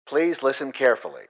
Please listen carefully.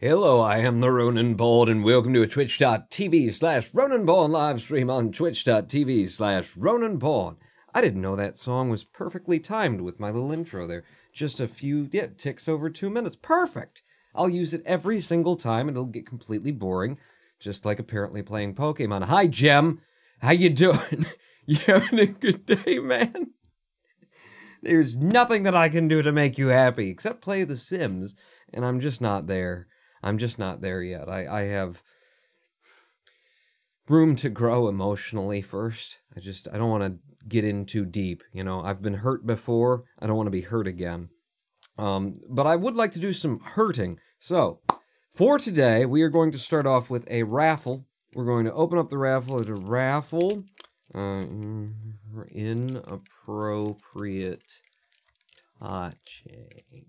Hello, I am the Ronin Bald, and welcome to a twitch.tv/RoninBald live stream on twitch.tv/RoninBald. I didn't know that song was perfectly timed with my little intro there. Just a few, ticks over 2 minutes. Perfect! I'll use it every single time, and it'll get completely boring, just like apparently playing Pokemon. Hi, Jem! How you doing? You having a good day, man? There's nothing that I can do to make you happy, except play The Sims, and I'm just not there. I'm just not there yet. I have room to grow emotionally first. I don't want to get in too deep, you know. I've been hurt before. I don't want to be hurt again. But I would like to do some hurting. So, for today, we are going to start off with a raffle. We're going to open up the raffle at a raffle. Inappropriate touching.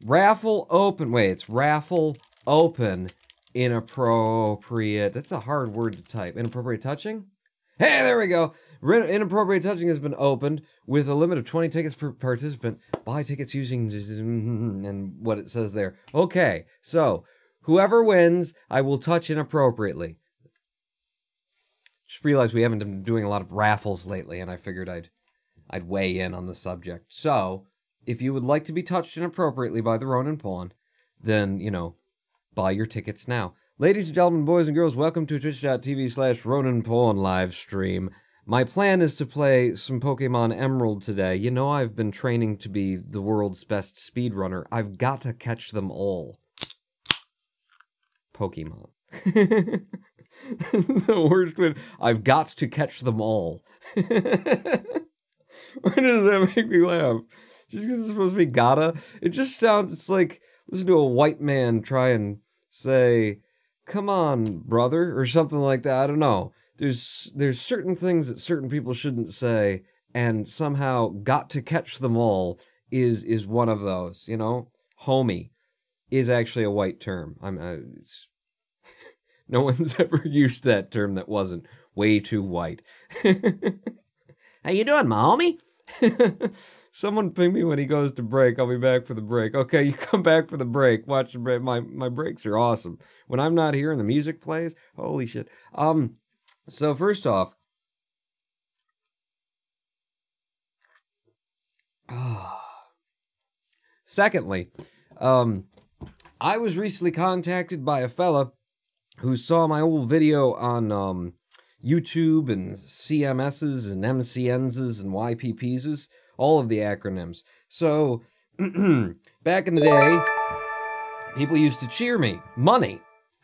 Raffle open. Wait, it's raffle open. Inappropriate. That's a hard word to type. Inappropriate touching? Hey, there we go. Inappropriate touching has been opened with a limit of 20 tickets per participant. Buy tickets using and what it says there. Okay, so whoever wins, I will touch inappropriately. Just realized we haven't been doing a lot of raffles lately, and I figured I'd weigh in on the subject. So, if you would like to be touched inappropriately by the Ronin Pawn, then, you know, buy your tickets now. Ladies and gentlemen, boys and girls, welcome to twitch.tv/Ronin Pawn live stream. My plan is to play some Pokemon Emerald today. You know I've been training to be the world's best speedrunner. I've got to catch them all. Pokemon. The worst one. I've got to catch them all. Why does that make me laugh? Just because it's supposed to be gotta? It just sounds, it's like, listen to a white man try and say, come on, brother, or something like that. I don't know. There's certain things that certain people shouldn't say, and somehow got to catch them all is one of those, you know? Homie is actually a white term. No one's ever used that term that wasn't way too white. How you doing, my homie? Someone ping me when he goes to break. I'll be back for the break. Okay, you come back for the break. Watch the break. My breaks are awesome. When I'm not here and the music plays, holy shit. So first off, secondly, I was recently contacted by a fella who saw my old video on YouTube and CMSs and MCNs and YPPs, all of the acronyms. So, back in the day, people used to cheer me. Money.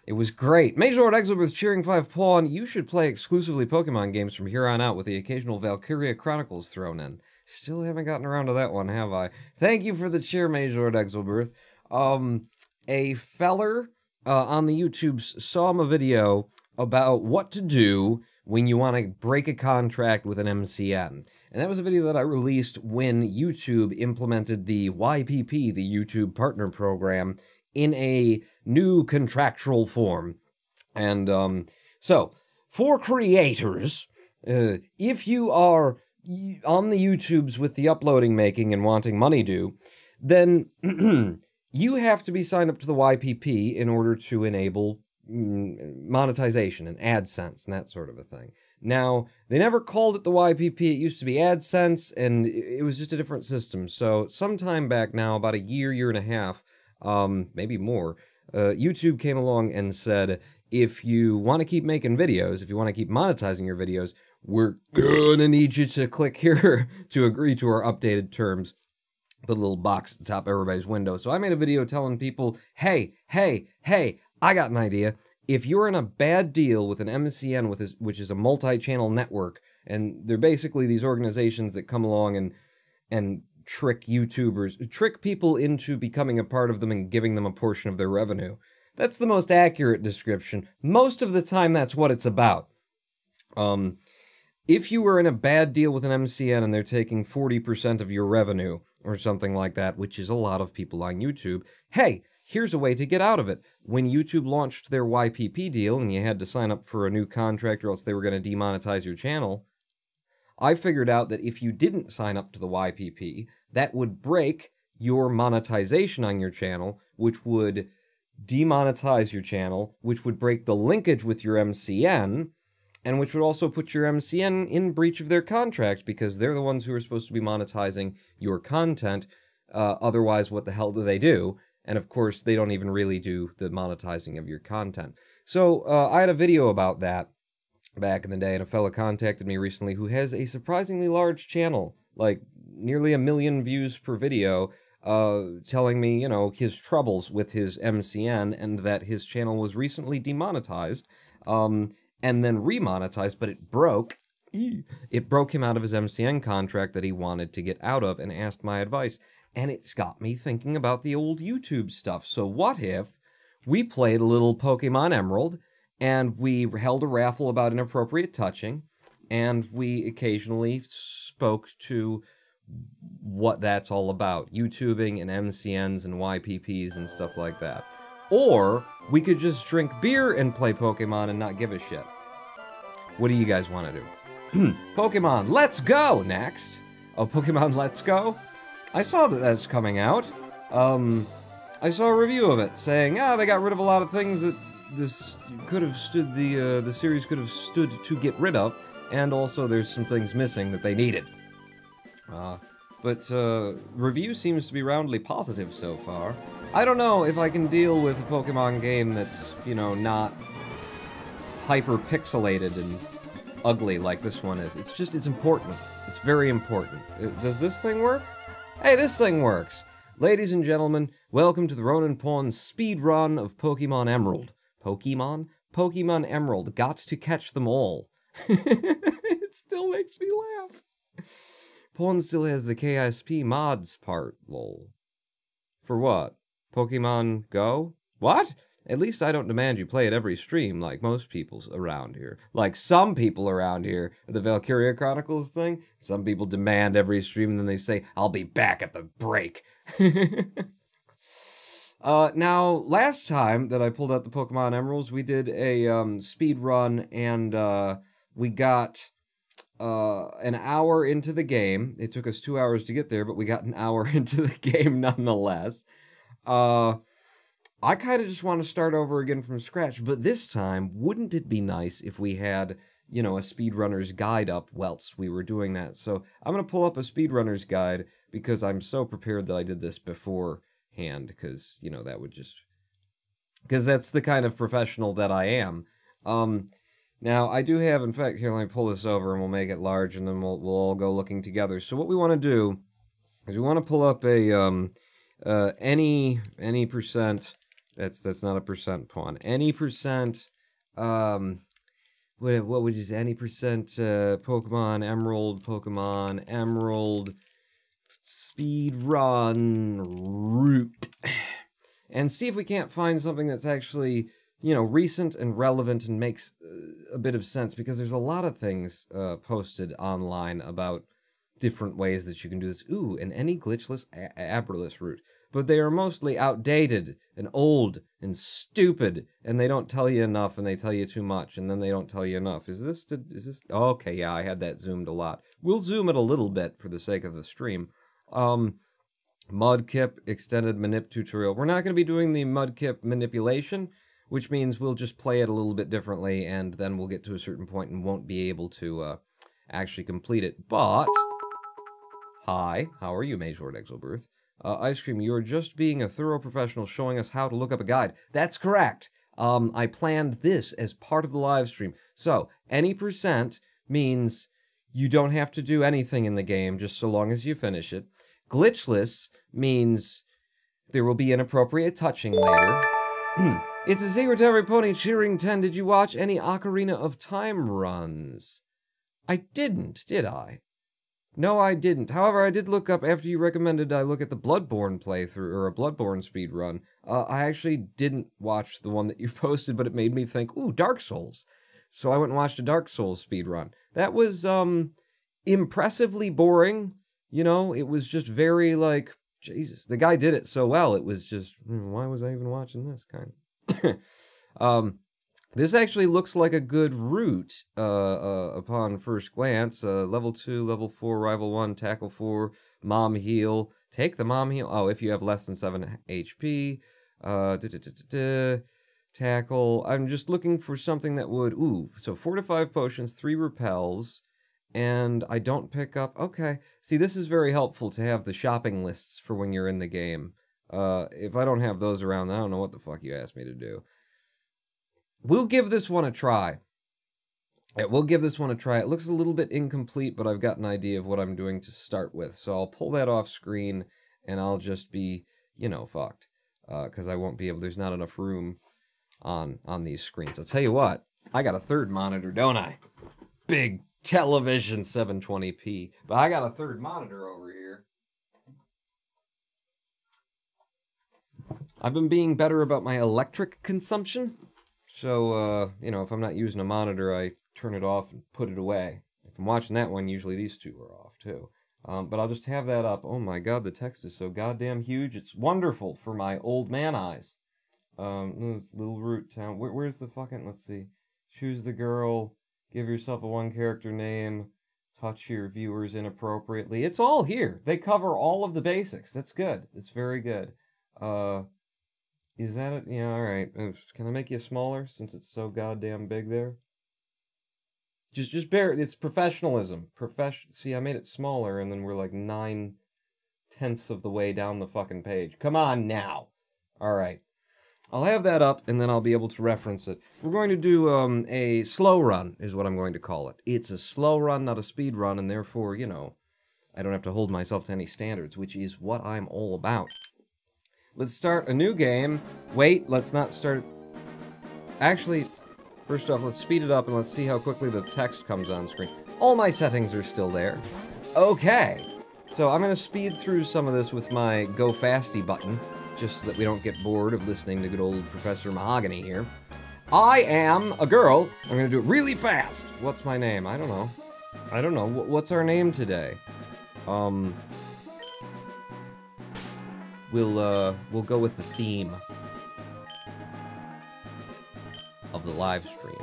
It was great. Major Lord Exelberth cheering 5 Pawn. You should play exclusively Pokemon games from here on out with the occasional Valkyria Chronicles thrown in. Still haven't gotten around to that one, have I? Thank you for the cheer, Major Lord Exelberth. A feller on the YouTubes saw my video about what to do when you want to break a contract with an MCN. And that was a video that I released when YouTube implemented the YPP, the YouTube Partner Program, in a new contractual form. And so, for creators, if you are on the YouTubes with the uploading making and wanting money due, then you have to be signed up to the YPP in order to enable monetization and AdSense and that sort of a thing. Now, they never called it the YPP. It used to be AdSense, and it was just a different system. So sometime back now, about a year and a half, maybe more, YouTube came along and said, if you want to keep making videos, if you want to keep monetizing your videos, we're gonna need you to click here to agree to our updated terms. Put a little box at the top of everybody's window. So I made a video telling people, hey, I got an idea. If you're in a bad deal with an MCN, which is a multi-channel network, and they're basically these organizations that come along and trick YouTubers, trick people into becoming a part of them and giving them a portion of their revenue. That's the most accurate description. Most of the time, that's what it's about. If you were in a bad deal with an MCN and they're taking 40% of your revenue, or something like that, which is a lot of people on YouTube, hey, here's a way to get out of it. When YouTube launched their YPP deal and you had to sign up for a new contract or else they were going to demonetize your channel, I figured out that if you didn't sign up to the YPP, that would break your monetization on your channel, which would demonetize your channel, which would break the linkage with your MCN, and which would also put your MCN in breach of their contract because they're the ones who are supposed to be monetizing your content. Otherwise, what the hell do they do? And of course, they don't even really do the monetizing of your content. So I had a video about that back in the day, and a fella contacted me recently who has a surprisingly large channel, like nearly 1 million views per video, telling me, you know, his troubles with his MCN and that his channel was recently demonetized. And then remonetized, but it broke. It broke him out of his MCN contract that he wanted to get out of and asked my advice. And it's got me thinking about the old YouTube stuff. So what if we played a little Pokemon Emerald and we held a raffle about inappropriate touching and we occasionally spoke to what that's all about. YouTubing and MCNs and YPPs and stuff like that. Or we could just drink beer and play Pokemon and not give a shit. What do you guys want to do? Pokemon Let's Go next. Oh, Pokemon Let's Go? I saw that that's coming out. I saw a review of it saying, they got rid of a lot of things that this could have stood the series could have stood to get rid of, and also there's some things missing that they needed. But review seems to be roundly positive so far. I don't know if I can deal with a Pokemon game that's, you know, not hyper-pixelated and ugly like this one is. It's important. It's very important. Does this thing work? Hey, this thing works! Ladies and gentlemen, welcome to the Ronin Pawn speed run of Pokemon Emerald. Pokemon? Pokemon Emerald. Got to catch them all. It still makes me laugh. Pawn still has the KSP mods part, lol. For what? Pokemon Go? What? At least I don't demand you play at every stream like most people around here. Like some people around here, the Valkyria Chronicles thing. Some people demand every stream and then they say, I'll be back at the break. Now, last time that I pulled out the Pokemon Emeralds, we did a speed run and we got an hour into the game. It took us 2 hours to get there, but we got an hour into the game nonetheless. I kind of just want to start over again from scratch, but this time, wouldn't it be nice if we had, you know, a speedrunner's guide up whilst we were doing that? So I'm going to pull up a speedrunner's guide because I'm so prepared that I did this beforehand, because, you know, that would just because that's the kind of professional that I am. Now, I do have, in fact, here, let me pull this over and we'll make it large and then we'll all go looking together. So what we want to do is we want to pull up a, any percent, that's not a percent pawn, any percent, what would you say, any percent, Pokemon Emerald, speed run, route, and see if we can't find something that's actually, you know, recent and relevant and makes a bit of sense, because there's a lot of things posted online about different ways that you can do this. Ooh, and any glitchless abroless route. But they are mostly outdated and old and stupid, and they don't tell you enough, and they tell you too much, and then they don't tell you enough. Is this... Oh, okay, yeah, I had that zoomed a lot. We'll zoom it a little bit for the sake of the stream. Mudkip extended manip tutorial. We're not going to be doing the Mudkip manipulation, which means we'll just play it a little bit differently, and then we'll get to a certain point and won't be able to actually complete it. But... Hi, how are you, Mage Lord Exilbirth? Ice Cream, you're just being a thorough professional showing us how to look up a guide. That's correct. I planned this as part of the live stream. So, any percent means you don't have to do anything in the game, just so long as you finish it. Glitchless means there will be inappropriate touching later. It's a secret to every pony cheering 10. Did you watch any Ocarina of Time runs? I didn't, did I? No, I didn't. However, I did look up, after you recommended I look at the Bloodborne playthrough, or a Bloodborne speedrun. I actually didn't watch the one that you posted, but it made me think, ooh, Dark Souls. So I went and watched a Dark Souls speedrun. That was, impressively boring. You know, it was just very, like, Jesus. The guy did it so well, it was just, why was I even watching this, kind of? This actually looks like a good route upon first glance. Level 2, Level 4, Rival 1, Tackle 4, Mom Heal. Take the Mom Heal. Oh, if you have less than 7 HP. Tackle. I'm just looking for something that would... Ooh, so 4 to 5 potions, 3 repels, and I don't pick up... Okay. See, this is very helpful to have the shopping lists for when you're in the game. If I don't have those around, I don't know what the fuck you asked me to do. We'll give this one a try. Yeah, we'll give this one a try. It looks a little bit incomplete, but I've got an idea of what I'm doing to start with. So I'll pull that off screen, and I'll just be, you know, fucked. Because I won't be able... There's not enough room on these screens. I'll tell you what. I got a third monitor, don't I? Big television 720p. But I got a third monitor over here. I've been being better about my electric consumption. So, you know, if I'm not using a monitor, I turn it off and put it away. If I'm watching that one, usually these two are off, too. But I'll just have that up. Oh my god, the text is so goddamn huge. It's wonderful for my old man eyes. Little root town. Where's the fucking... Let's see. Choose the girl. Give yourself a one-character name. Touch your viewers inappropriately. It's all here. They cover all of the basics. That's good. It's very good. Is that it? Yeah, alright. Can I make you smaller, since it's so goddamn big there? Just bear... It's professionalism. See, I made it smaller, and then we're like 9/10 of the way down the fucking page. Come on, now! Alright. I'll have that up, and then I'll be able to reference it. We're going to do, a slow run, is what I'm going to call it. It's a slow run, not a speed run, and therefore, you know, I don't have to hold myself to any standards, which is what I'm all about. Let's start a new game. Wait, let's not start... Actually, first off, let's speed it up and let's see how quickly the text comes on screen. All my settings are still there. Okay. So I'm going to speed through some of this with my Go Fasty button, just so that we don't get bored of listening to good old Professor Mahogany here. I am a girl. I'm going to do it really fast. What's my name? I don't know. I don't know. What's our name today? We'll go with the theme of the live stream.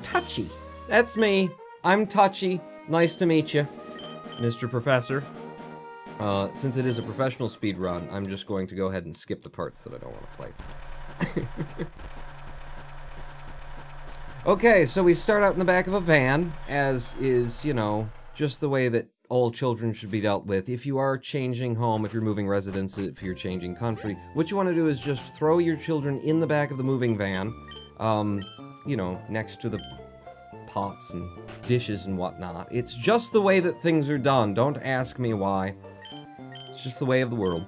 Touchy. That's me. I'm Touchy. Nice to meet you, Mr. Professor. Since it is a professional speedrun, I'm just going to go ahead and skip the parts that I don't want to play. Okay, so we start out in the back of a van, as is, you know, just the way that all children should be dealt with. If you are changing home, if you're moving residence, if you're changing country, what you want to do is just throw your children in the back of the moving van, you know, next to the pots and dishes and whatnot. It's just the way that things are done. Don't ask me why. It's just the way of the world.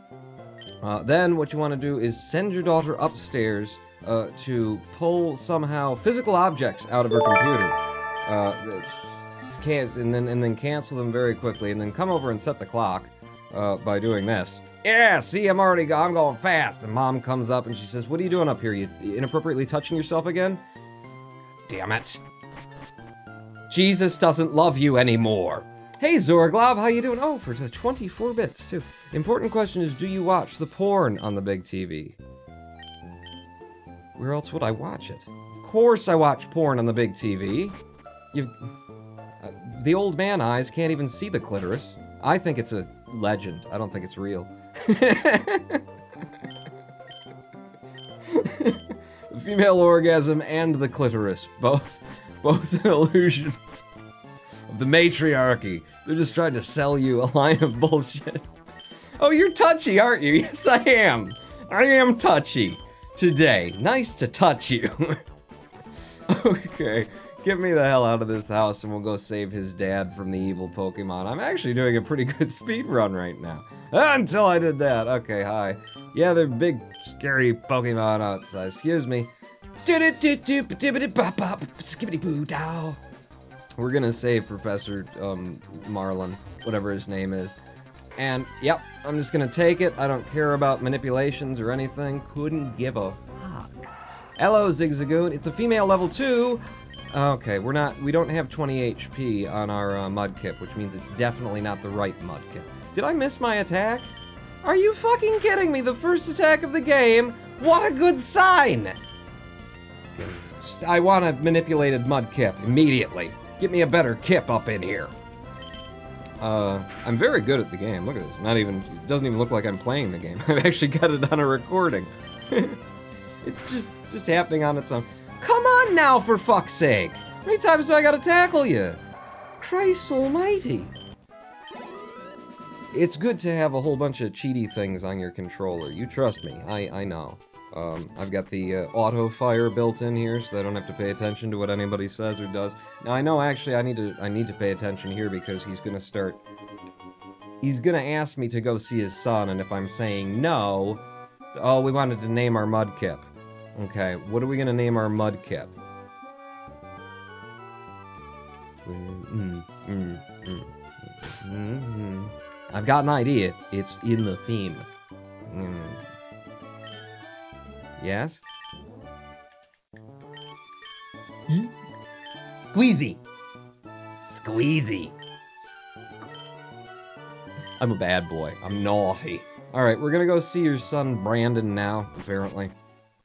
Then what you want to do is send your daughter upstairs to pull somehow physical objects out of her computer. And then cancel them very quickly, and then come over and set the clock by doing this. Yeah, see, I'm going fast. And Mom comes up and she says, "What are you doing up here? You inappropriately touching yourself again?" Damn it. Jesus doesn't love you anymore. Hey, Zorglob, how you doing? Oh, for the 24 bits, too. Important question is, do you watch the porn on the big TV? Where else would I watch it? Of course I watch porn on the big TV. The old man eyes can't even see the clitoris. I think it's a legend. I don't think it's real. The female orgasm and the clitoris, both an illusion of the matriarchy. They're just trying to sell you a line of bullshit. Oh, you're touchy, aren't you? Yes, I am. I am touchy today. Nice to touch you. Okay, get me the hell out of this house and we'll go save his dad from the evil Pokemon. I'm actually doing a pretty good speed run right now. Until I did that. Okay, hi. Yeah, they're big, scary Pokemon outside. Excuse me. We're gonna save Professor Marlin, whatever his name is. And, yep, I'm just gonna take it. I don't care about manipulations or anything. Couldn't give a fuck. Hello, Zigzagoon. It's a female level 2. Okay, we don't have 20 HP on our Mudkip, which means it's definitely not the right Mudkip. Did I miss my attack? Are you fucking kidding me? The first attack of the game? What a good sign! I want a manipulated Mudkip immediately. Get me a better Kip up in here. I'm very good at the game. Look at this. It doesn't even look like I'm playing the game. I've actually got it on a recording. It's just happening on its own. Come on now, for fuck's sake! How many times do I gotta tackle you? Christ almighty. It's good to have a whole bunch of cheaty things on your controller. You trust me. I know. I've got the auto fire built in here, so I don't have to pay attention to what anybody says or does. Now I know actually I need to pay attention here because he's gonna ask me to go see his son, and if I'm saying no, oh, we wanted to name our Mudkip. Okay, what are we gonna name our Mudkip? I've got an idea. It's in the theme. Yes? Squeezy. Squeezy. I'm a bad boy. I'm naughty. Alright, we're gonna go see your son Brandon now, apparently.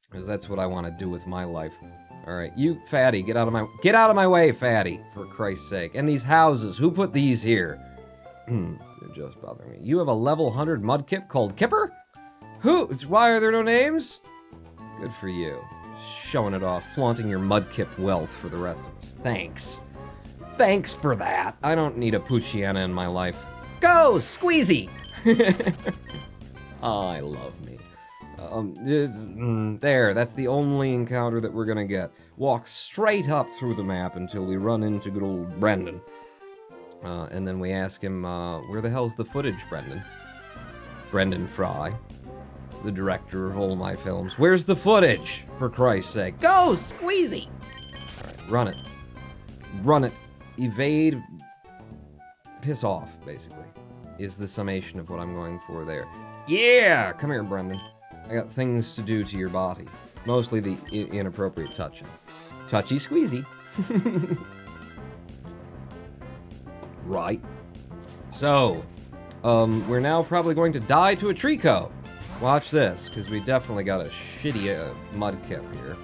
Because that's what I want to do with my life. Alright, you, fatty, get out of my way, fatty, for Christ's sake. And these houses, who put these here? They're just bothering me. You have a level 100 Mudkip called Kipper? Who? Why are there no names? Good for you. Showing it off, flaunting your Mudkip wealth for the rest of us. Thanks. Thanks for that. I don't need a Poochyena in my life. Go, Squeezy! Oh, I love me. There, that's the only encounter that we're gonna get. Walk straight up through the map until we run into good old Brendan. And then we ask him, where the hell's the footage, Brendan? Brendan Fry, the director of all my films. Where's the footage, for Christ's sake? Go, Squeezy! Alright, run it. Run it. Evade. Piss off, basically, is the summation of what I'm going for there. Yeah! Come here, Brendan. I got things to do to your body. Mostly the inappropriate touching. Touchy squeezy. Right. So, we're now probably going to die to a Trico. Watch this, because we definitely got a shitty Mudkip here.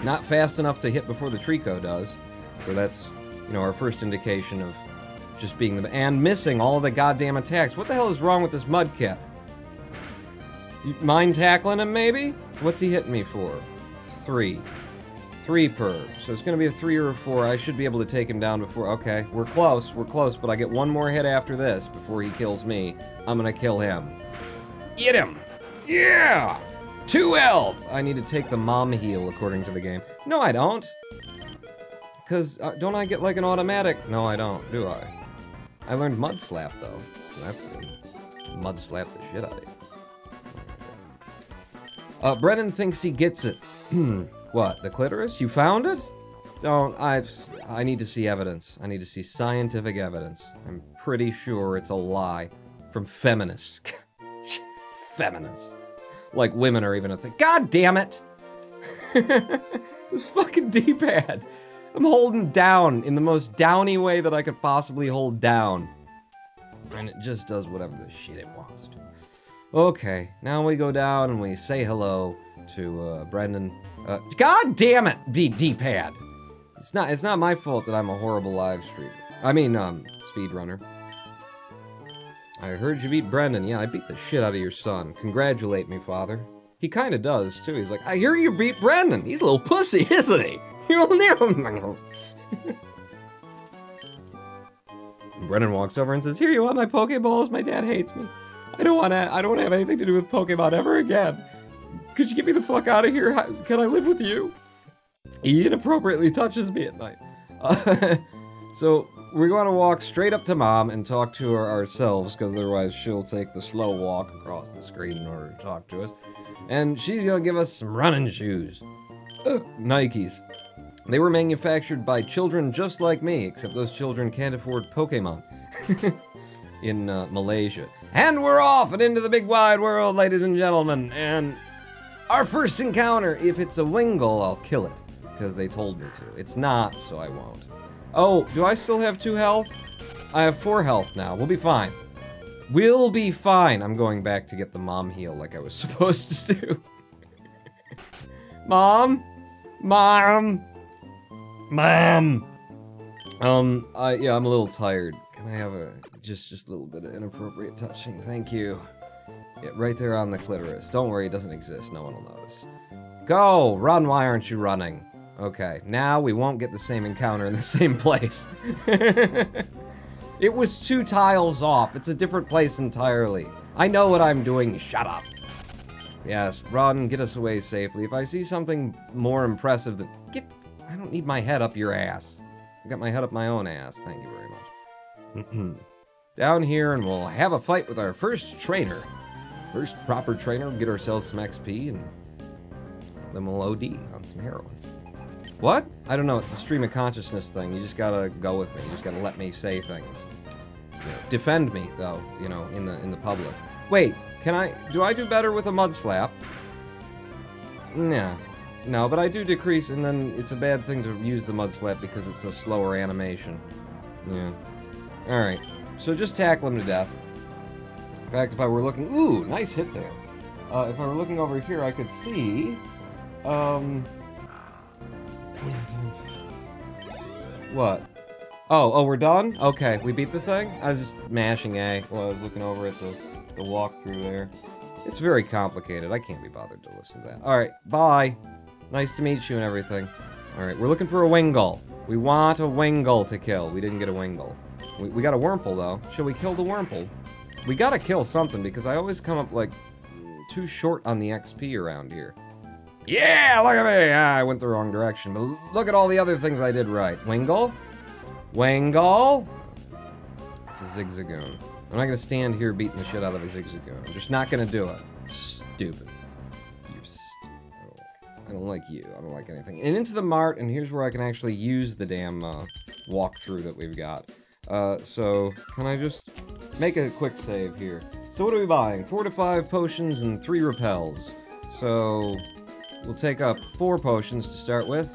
Not fast enough to hit before the Trico does. So that's, you know, our first indication of just being the... And missing all the goddamn attacks. What the hell is wrong with this Mudkip? You mind tackling him, maybe? What's he hitting me for? 3. 3 per. So it's gonna be a 3 or a 4. I should be able to take him down before... Okay, we're close, but I get one more hit after this before he kills me. I'm gonna kill him. Get him! Yeah! 2 health! I need to take the mom heal, according to the game. No, I don't. Because, don't I get like an automatic? No, I don't, do I? I learned Mud Slap, though, so that's good. Mud Slap the shit out of you. Brennan thinks he gets it. What, the clitoris? You found it? I need to see evidence. I need to see scientific evidence. I'm pretty sure it's a lie. From feminists. Feminists. Like women are even a thing. God damn it! This fucking D-pad. I'm holding down in the most downy way that I could possibly hold down. And it just does whatever the shit it wants to. Okay, now we go down and we say hello to, Brendan. God damn it, D-pad! It's not my fault that I'm a horrible live streamer. I mean, speedrunner. I heard you beat Brendan. Yeah, I beat the shit out of your son. Congratulate me, father. He kinda does, too. He's like, I hear you beat Brendan. He's a little pussy, isn't he? You'll never... Brendan walks over and says, here you want my Pokeballs? My dad hates me. I don't want to have anything to do with Pokemon ever again. Could you get me the fuck out of here? Can I live with you? He inappropriately touches me at night. So, we're going to walk straight up to Mom and talk to her ourselves, because otherwise she'll take the slow walk across the screen in order to talk to us. And she's going to give us some running shoes. Nikes. They were manufactured by children just like me, except those children can't afford Pokemon. In Malaysia. And we're off and into the big wide world, ladies and gentlemen. And our first encounter, if it's a Wingull, I'll kill it. Because they told me to. It's not, so I won't. Oh, do I still have 2 health? I have 4 health now. We'll be fine. We'll be fine. I'm going back to get the mom heal like I was supposed to do. Mom? Mom? Mom! Yeah, I'm a little tired. Can I have just a little bit of inappropriate touching? Thank you. Yeah, right there on the clitoris. Don't worry, it doesn't exist. No one will notice. Go! Run, why aren't you running? Okay, now we won't get the same encounter in the same place. It was 2 tiles off. It's a different place entirely. I know what I'm doing. Shut up. Yes, run, get us away safely. If I see something more impressive than... I don't need my head up your ass. I got my head up my own ass. Thank you very much. Down here, and we'll have a fight with our first trainer. First proper trainer, get ourselves some XP, and then we'll OD on some heroin. What? I don't know, it's a stream of consciousness thing. You just gotta go with me. You just gotta let me say things. You know, defend me, though, you know, in the public. Wait, do I do better with a mud slap? Nah. No, but I do decrease, and then it's a bad thing to use the mud slap because it's a slower animation. Yeah. Alright, so just tackle him to death. In fact, if I were looking... Ooh, nice hit there. If I were looking over here, I could see... What? Oh, we're done? Okay, we beat the thing? I was just mashing A while I was looking over at the walkthrough there. It's very complicated. I can't be bothered to listen to that. Alright, bye! Nice to meet you and everything. Alright, we're looking for a Wingull. We want a Wingull to kill. We didn't get a Wingull. We got a Wurmple, though. Shall we kill the Wurmple? We gotta kill something, because I always come up, like, too short on the XP around here. Yeah, look at me! I went the wrong direction, but look at all the other things I did right. Wingull? Wingull? It's a Zigzagoon. I'm not gonna stand here beating the shit out of a Zigzagoon. I'm just not gonna do it. Stupid. I don't like you. I don't like anything. And into the mart, and here's where I can actually use the damn walkthrough that we've got. So, can I just make a quick save here? So what are we buying? 4 to 5 potions and 3 repels. So, we'll take up 4 potions to start with.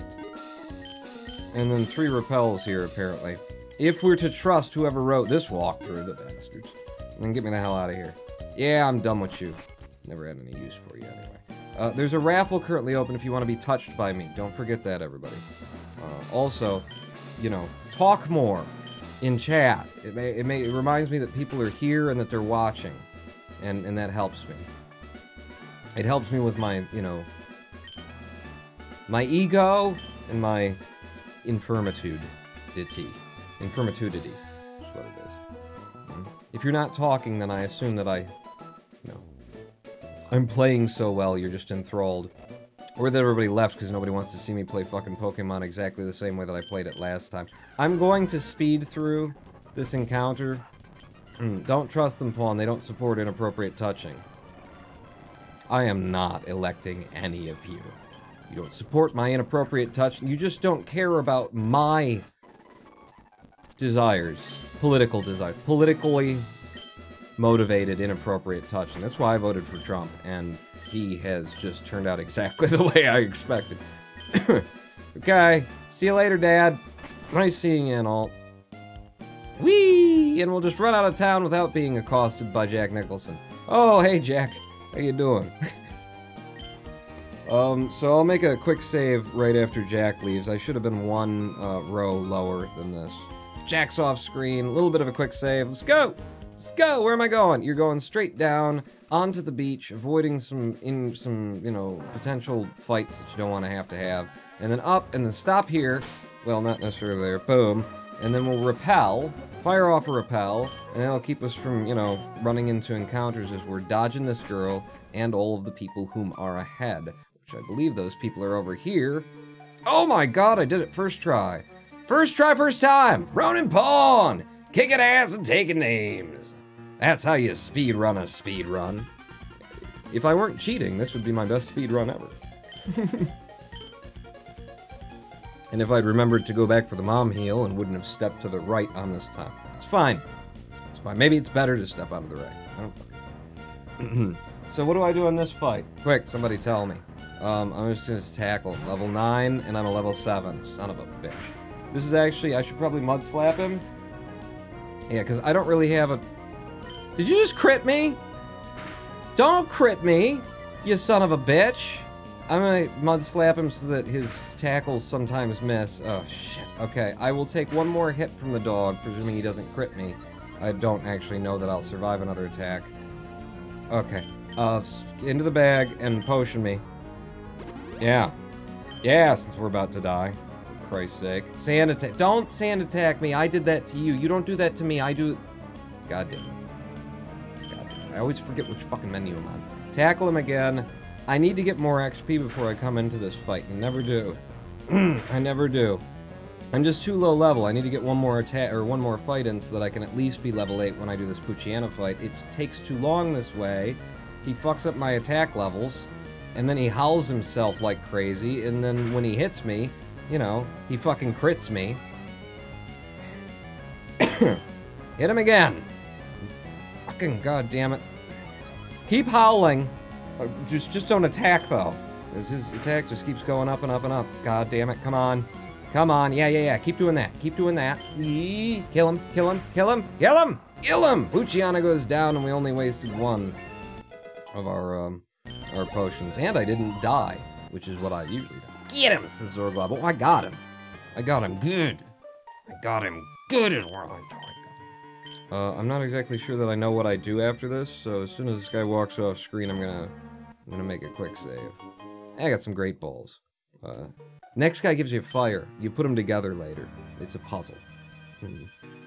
And then 3 repels here, apparently. If we're to trust whoever wrote this walkthrough, the bastards. And then get me the hell out of here. Yeah, I'm done with you. Never had any use for you anyway. There's a raffle currently open if you want to be touched by me. Don't forget that, everybody. Also, you know, talk more in chat. It reminds me that people are here and that they're watching. And that helps me. It helps me with my, you know, my ego in my infirmitudity. Infirmitudity is what it is. If you're not talking, then I assume that I'm playing so well, you're just enthralled. Or that everybody left because nobody wants to see me play fucking Pokemon exactly the same way that I played it last time. I'm going to speed through this encounter. Don't trust them, Pawn. They don't support inappropriate touching. I am not electing any of you. You don't support my inappropriate touching. You just don't care about my desires. Political desires. Politically motivated inappropriate touching. That's why I voted for Trump, and he has just turned out exactly the way I expected. Okay, see you later, Dad. Nice seeing you and all. Whee! And we'll just run out of town without being accosted by Jack Nicholson. Oh, hey, Jack. How you doing? So I'll make a quick save right after Jack leaves. I should have been one row lower than this. Jack's off screen, a little bit of a quick save. Let's go! Let's go! Where am I going? You're going straight down, onto the beach, avoiding some, you know, potential fights that you don't want to have. And then up, and then stop here. Well, not necessarily there. Boom. And then we'll repel, fire off a repel, and that'll keep us from, you know, running into encounters as we're dodging this girl and all of the people whom are ahead. Which I believe those people are over here. Oh my god, I did it first try. First try, first time! Ronin Pawn! Kicking ass and taking names. That's how you speed run a speed run. If I weren't cheating, this would be my best speed run ever. And if I'd remembered to go back for the mom heal and wouldn't have stepped to the right on this time. It's fine. It's fine. Maybe it's better to step out of the right. I don't fucking. So what do I do in this fight? Quick, somebody tell me. I'm just gonna tackle level 9, and I'm a level 7. Son of a bitch. This is actually, I should probably mud slap him. Yeah, because I don't really have a... Did you just crit me? Don't crit me, you son of a bitch. I'm gonna mud slap him so that his tackles sometimes miss. Oh, shit. Okay, I will take one more hit from the dog, presuming he doesn't crit me. I don't actually know that I'll survive another attack. Okay. Into the bag and potion me. Yeah. Yeah, since we're about to die. For Christ's sake. Sand attack. Don't sand attack me. I did that to you. You don't do that to me. I do... God damn it. God damn it. I always forget which fucking menu I'm on. Tackle him again. I need to get more XP before I come into this fight. I never do. I never do. I'm just too low level. I need to get one more attack or one more fight in so that I can at least be level 8 when I do this Puchiana fight. It takes too long this way. He fucks up my attack levels, and then he howls himself like crazy, and then when he hits me, you know, he fucking crits me. Hit him again. Fucking goddamn it. Keep howling. Just don't attack, though. His attack just keeps going up and up and up. God damn it, come on. Come on, yeah. Keep doing that. Keep doing that. Kill him. Puchiana goes down, and we only wasted one of our potions. And I didn't die, which is what I usually do. Get him, says Zorglob. Oh, I got him. I got him good. I got him good is what I'm talking about. I'm not exactly sure that I know what I do after this, so as soon as this guy walks off screen, I'm gonna make a quick save. I got some great balls. Next guy gives you fire. You put them together later. It's a puzzle.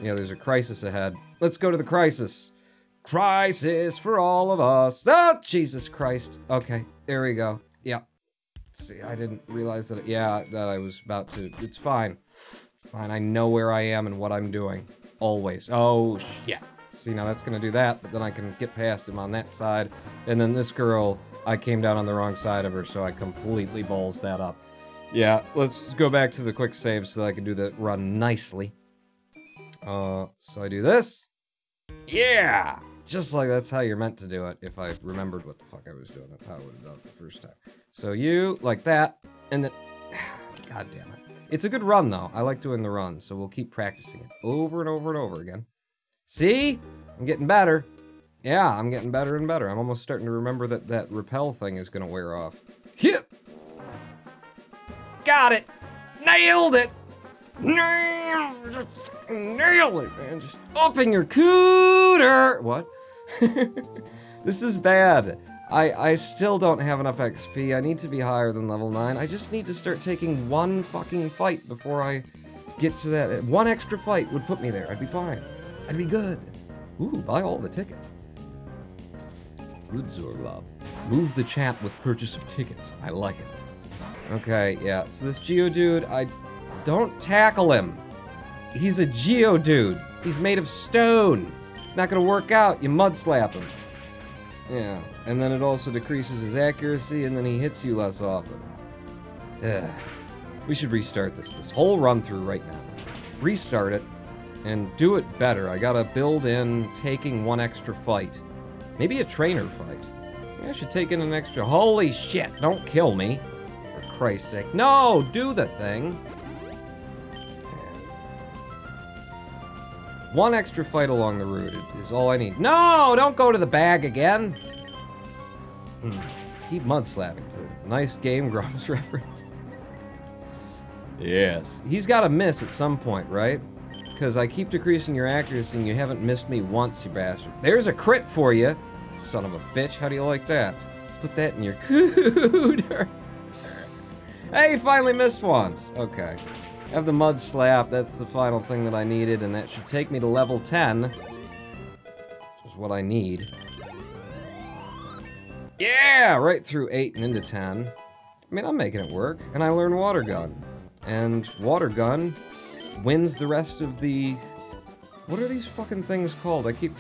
Yeah, there's a crisis ahead. Let's go to the crisis. Crisis for all of us. Oh, Jesus Christ. Okay, there we go. Yeah. See, I didn't realize that, that I was about to. It's fine. Fine, I know where I am and what I'm doing. Always. Oh, shit. See, now that's gonna do that, but then I can get past him on that side. And then this girl, I came down on the wrong side of her, so I completely balls that up. Yeah, let's go back to the quick save so that I can do the run nicely. So I do this. Yeah! Just like that's how you're meant to do it, if I remembered what the fuck I was doing. That's how I would have done it the first time. So you, like that, and then... God damn it. It's a good run, though. I like doing the run, so we'll keep practicing it over and over and over again. See? I'm getting better. Yeah, I'm getting better and better. I'm almost starting to remember that that repel thing is gonna wear off. Hip! Got it! Nailed it! Nailed it, man. Just up in your cooter! What? This is bad. I still don't have enough XP. I need to be higher than level 9. I just need to start taking one fucking fight before I get to that. One extra fight would put me there. I'd be fine. I'd be good. Ooh, buy all the tickets. Good Zorglop. Move the chat with purchase of tickets. I like it. Okay, yeah. So this Geodude, I don't tackle him. He's a Geodude. He's made of stone. It's not gonna work out. You mud slap him. Yeah, and then it also decreases his accuracy, and then he hits you less often. Ugh. We should restart this whole run-through right now. Restart it, and do it better. I gotta build in taking one extra fight. Maybe a trainer fight. Maybe I should take in an extra... Holy shit, don't kill me. For Christ's sake. No, do the thing. One extra fight along the route is all I need. No, don't go to the bag again. Keep mud slapping too. Nice Game Grumps reference. Yes. He's got to miss at some point, right? Because I keep decreasing your accuracy and you haven't missed me once, you bastard. There's a crit for you, son of a bitch. How do you like that? Put that in your cooter. Hey, you finally missed once. Okay. Have the mud slap, that's the final thing that I needed, and that should take me to level 10. Which is what I need. Yeah! Right through 8 and into 10. I mean, I'm making it work. And I learn Water Gun. And Water Gun wins the rest of the... What are these fucking things called? I keep...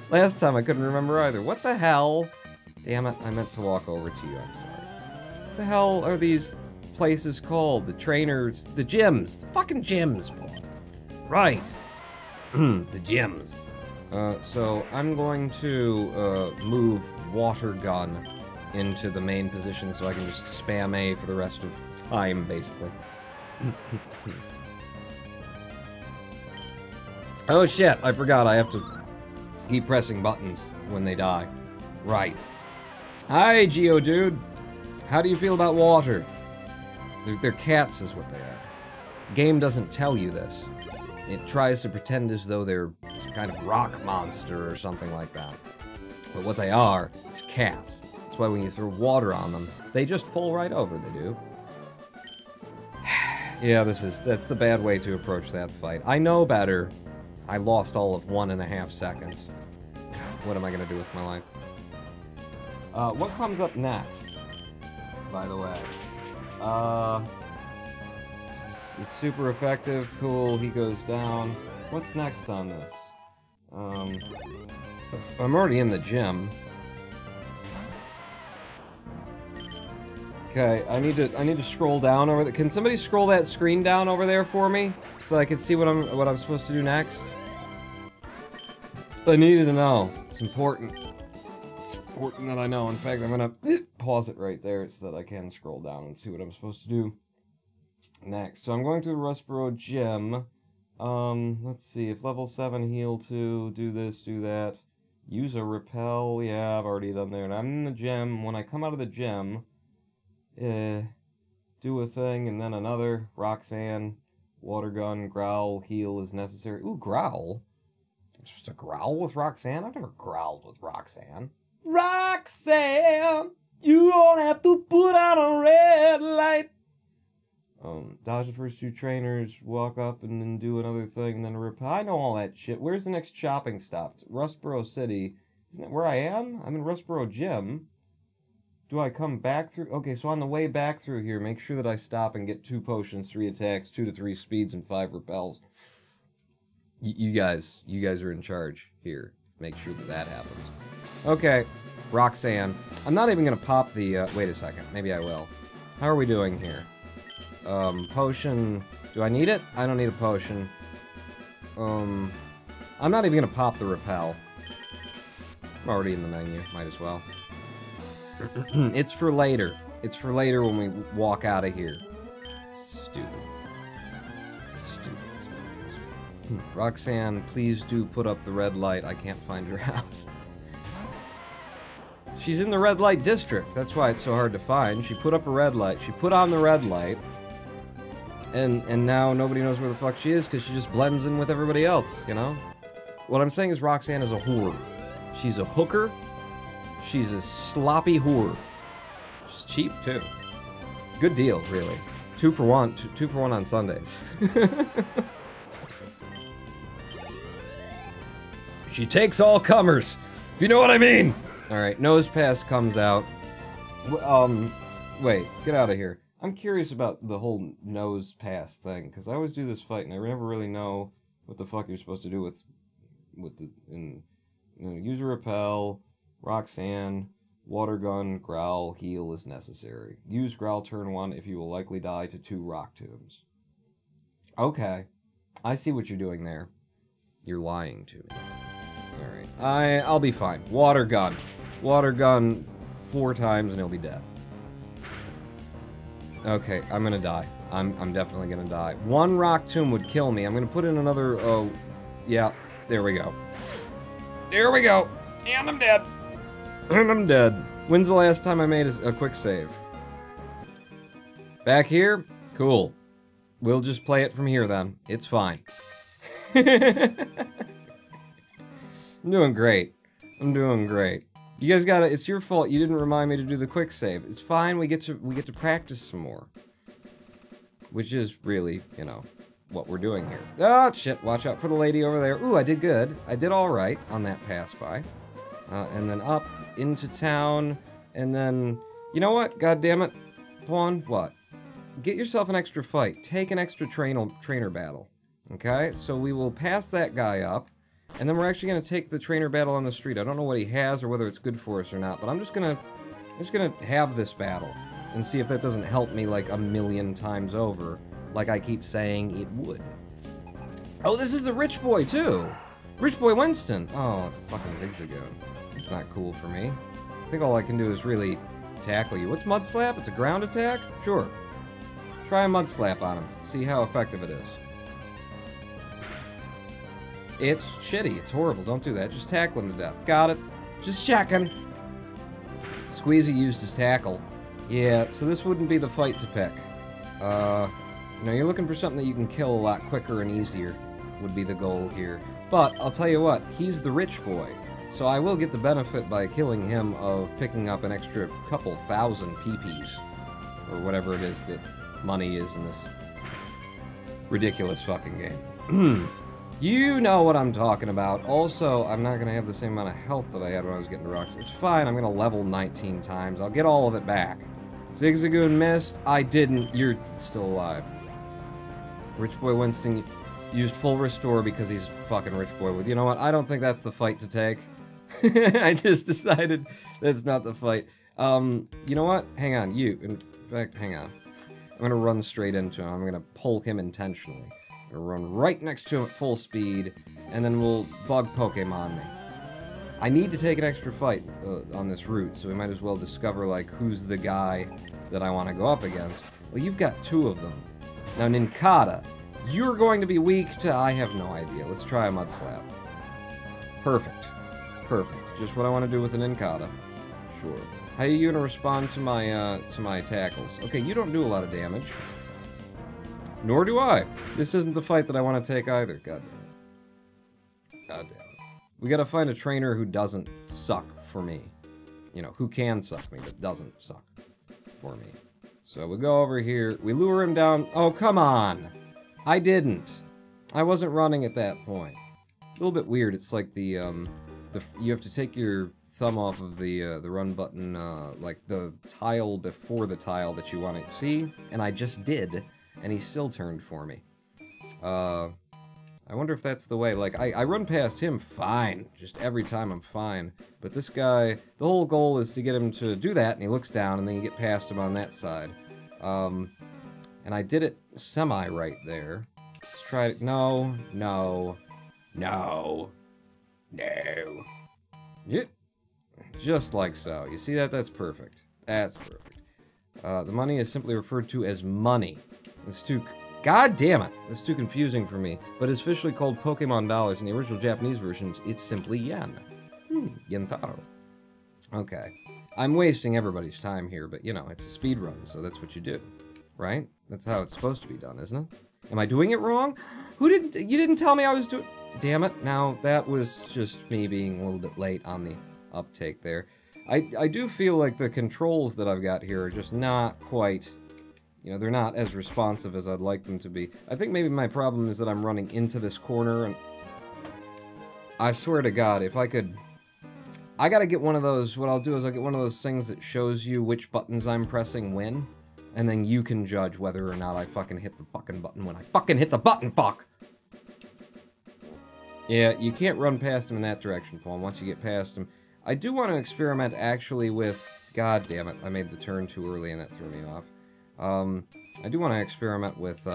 Last time I couldn't remember either. What the hell? Damn it, I meant to walk over to you, I'm sorry. What the hell are these... places called? The trainers, the gyms, the fucking gyms, boy. Right. The gyms. So I'm going to move Water Gun into the main position so I can just spam A for the rest of time, basically. Oh shit, I forgot I have to keep pressing buttons when they die. Right. Hi, Geodude. How do you feel about water? They're cats is what they are. The game doesn't tell you this. It tries to pretend as though they're some kind of rock monster or something like that. But what they are is cats. That's why when you throw water on them, they just fall right over, they do. Yeah, that's the bad way to approach that fight. I know better. I lost all of 1.5 seconds. What am I gonna do with my life? What comes up next, by the way? It's super effective, cool, he goes down. What's next on this? I'm already in the gym. Okay, I need to scroll down over the... Can somebody scroll that screen down over there for me? So I can see what I'm supposed to do next? I needed to know. It's important. It's important that I know. In fact, I'm gonna pause it right there so that I can scroll down and see what I'm supposed to do next. So I'm going to the Rustboro Gym. Let's see. If level 7 heal 2, do this, do that. Use a repel. Yeah, I've already done that. And I'm in the gym. When I come out of the gym, do a thing and then another. Roxanne, Water Gun, Growl, heal is necessary. Ooh, Growl? I'm supposed to growl with Roxanne? I've never growled with Roxanne. Roxanne, you don't have to put out a red light. Dodge the first 2 trainers, walk up and then do another thing, then repel. I know all that shit. Where's the next shopping stop? It's Rustboro City. Isn't it where I am? I'm in Rustboro Gym. Do I come back through? Okay, so on the way back through here, make sure that I stop and get 2 potions, 3 attacks, 2 to 3 speeds, and 5 repels. You guys are in charge here. Make sure that happens. Okay, Roxanne. I'm not even gonna pop the, wait a second. Maybe I will. How are we doing here? Potion. Do I need it? I don't need a potion. I'm not even gonna pop the repel. I'm already in the menu. Might as well. It's for later. It's for later when we walk out of here. Stupid. Stupid. Roxanne, please do put up the red light. I can't find your house. She's in the red light district. That's why it's so hard to find. She put up a red light. She put on the red light. And now nobody knows where the fuck she is because she just blends in with everybody else, you know? What I'm saying is Roxanne is a whore. She's a hooker. She's a sloppy whore. She's cheap, too. Good deal, really. 2 for 1. 2 for 1 on Sundays. She takes all comers, if you know what I mean. Alright, Nose Pass comes out. Wait, get out of here. I'm curious about the whole Nose Pass thing, because I always do this fight, and I never really know what the fuck you're supposed to do with the, use a repel, Roxanne, water gun, growl, heal is necessary. Use growl turn 1 if you will likely die to 2 rock tombs. Okay, I see what you're doing there. You're lying to me. Alright, I'll be fine. Water gun 4 times and he'll be dead. Okay, I'm gonna die. I'm definitely gonna die. 1 rock tomb would kill me. I'm gonna put in another, yeah, there we go. There we go! And I'm dead! And I'm dead. When's the last time I made a quick save? Back here? Cool. We'll just play it from here then. It's fine. I'm doing great. I'm doing great. You guys gotta, it's your fault you didn't remind me to do the quick save. It's fine, we get to practice some more. Which is really, you know, what we're doing here. Oh, shit, watch out for the lady over there. Ooh, I did good. I did alright on that pass by. And then up into town, and then, you know what? God damn it. Pawn, what? Get yourself an extra fight. Take an extra trainer battle. Okay? So we will pass that guy up. And then we're actually going to take the trainer battle on the street. I don't know what he has or whether it's good for us or not, but I'm just gonna have this battle and see if that doesn't help me like a million times over, like I keep saying it would. Oh, this is a rich boy too! Rich boy Winston! Oh, it's a fucking Zigzagoon. It's not cool for me. I think all I can do is really tackle you. What's Mud Slap? It's a ground attack? Sure. Try a Mud Slap on him. See how effective it is. It's shitty. It's horrible. Don't do that. Just tackle him to death. Got it. Just checking. Squeezy used his tackle. Yeah, so this wouldn't be the fight to pick. You know, you're looking for something that you can kill a lot quicker and easier would be the goal here. But, I'll tell you what, he's the rich boy. So I will get the benefit by killing him of picking up an extra couple thousand PPs. Or whatever it is that money is in this ridiculous fucking game. You know what I'm talking about. Also, I'm not going to have the same amount of health that I had when I was getting rocks. It's fine, I'm going to level 19 times. I'll get all of it back. Zigzagoon missed. I didn't. You're still alive. Rich Boy Winston used full restore because he's fucking Rich Boy. You know what? I don't think that's the fight to take. I just decided that's not the fight. You know what? Hang on. In fact, hang on. I'm going to run straight into him. I'm going to pull him intentionally. I'm gonna run right next to him at full speed, and then we'll bug Pokemon me. I need to take an extra fight on this route, so we might as well discover, like, who's the guy that I want to go up against. Well, you've got 2 of them. Now, Nincada, you're going to be weak to... I have no idea. Let's try a Mud Slap. Perfect. Perfect. Just what I want to do with a Nincada. Sure. How are you going to respond to my tackles? Okay, you don't do a lot of damage. Nor do I. This isn't the fight that I want to take either. God damn it. God damn it. We gotta find a trainer who doesn't suck for me. You know, who can suck me, but doesn't suck for me. So we go over here. We lure him down. Oh, come on! I didn't. I wasn't running at that point. A little bit weird. It's like you have to take your thumb off of the run button, like the tile before the tile that you want to see, and I just did. And he still turned for me. I wonder if that's the way. Like, I run past him fine. Just every time I'm fine. But this guy, the whole goal is to get him to do that, and he looks down, and then you get past him on that side. And I did it semi-right there. Let's try it. No. No. No. No. Yep. Just like so. You see that? That's perfect. That's perfect. The money is simply referred to as money. It's too... God damn it! It's too confusing for me. But it's officially called Pokemon Dollars. In the original Japanese versions, it's simply yen. Yentaro. Okay. I'm wasting everybody's time here, but, you know, it's a speed run, so that's what you do. Right? That's how it's supposed to be done, isn't it? Am I doing it wrong? You didn't tell me I was doing... Damn it. Now, that was just me being a little bit late on the uptake there. I do feel like the controls that I've got here are just not quite... You know, they're not as responsive as I'd like them to be. I think maybe my problem is that I'm running into this corner, and... I swear to God, if I could... I gotta get one of those... What I'll do is I'll get one of those things that shows you which buttons I'm pressing when, and then you can judge whether or not I fucking hit the fucking button when I fucking hit the button, fuck! Yeah, you can't run past him in that direction, Paul, once you get past him. I do want to experiment, actually, with... God damn it, I made the turn too early and that threw me off. I do want to experiment with,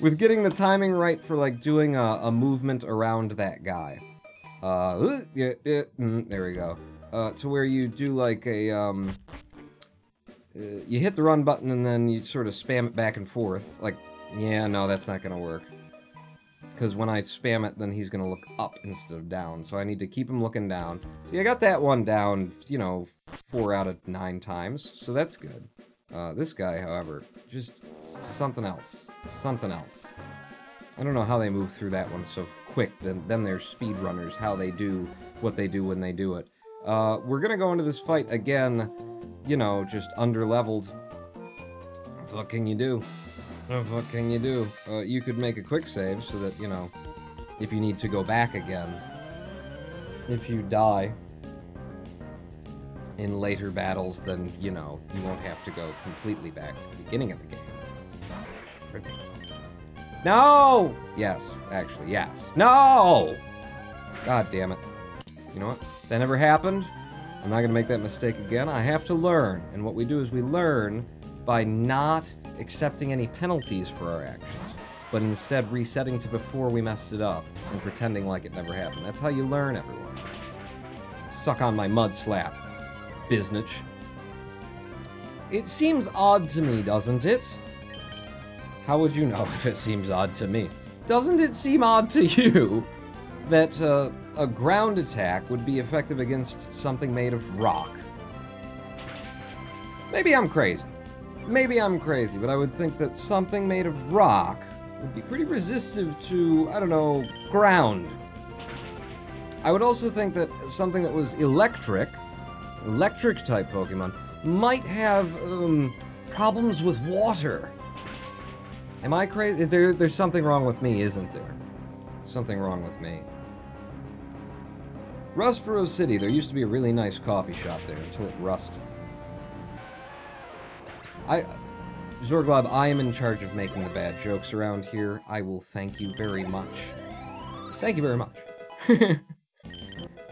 with getting the timing right for, like, doing a movement around that guy. There we go. To where you do, like, a, you hit the run button and then you sort of spam it back and forth, like... Yeah, no, that's not gonna work. Because when I spam it, then he's gonna look up instead of down, so I need to keep him looking down. See, I got that one down, you know, 4 out of 9 times, so that's good. This guy, however, just something else. Something else. I don't know how they move through that one so quick, then they're speedrunners, how they do what they do when they do it. We're gonna go into this fight again, you know, just under-leveled. What can you do? What can you do? You could make a quick save so that, you know, if you need to go back again, if you die in later battles, then, you know, you won't have to go completely back to the beginning of the game. No! Yes, actually, yes. No! God damn it. You know what? That never happened. I'm not gonna make that mistake again. I have to learn. And what we do is we learn by not accepting any penalties for our actions, but instead resetting to before we messed it up and pretending like it never happened. That's how you learn, everyone. Suck on my mud slap, biznitch. It seems odd to me, doesn't it? How would you know if it seems odd to me? Doesn't it seem odd to you that a ground attack would be effective against something made of rock? Maybe I'm crazy. Maybe I'm crazy, but I would think that something made of rock would be pretty resistive to, I don't know, ground. I would also think that something that was electric-type Pokemon, might have, problems with water. Am I crazy? There's something wrong with me, isn't there? Something wrong with me. Rustboro City, there used to be a really nice coffee shop there until it rusted. Zorglob, I am in charge of making the bad jokes around here. I will thank you very much. Thank you very much.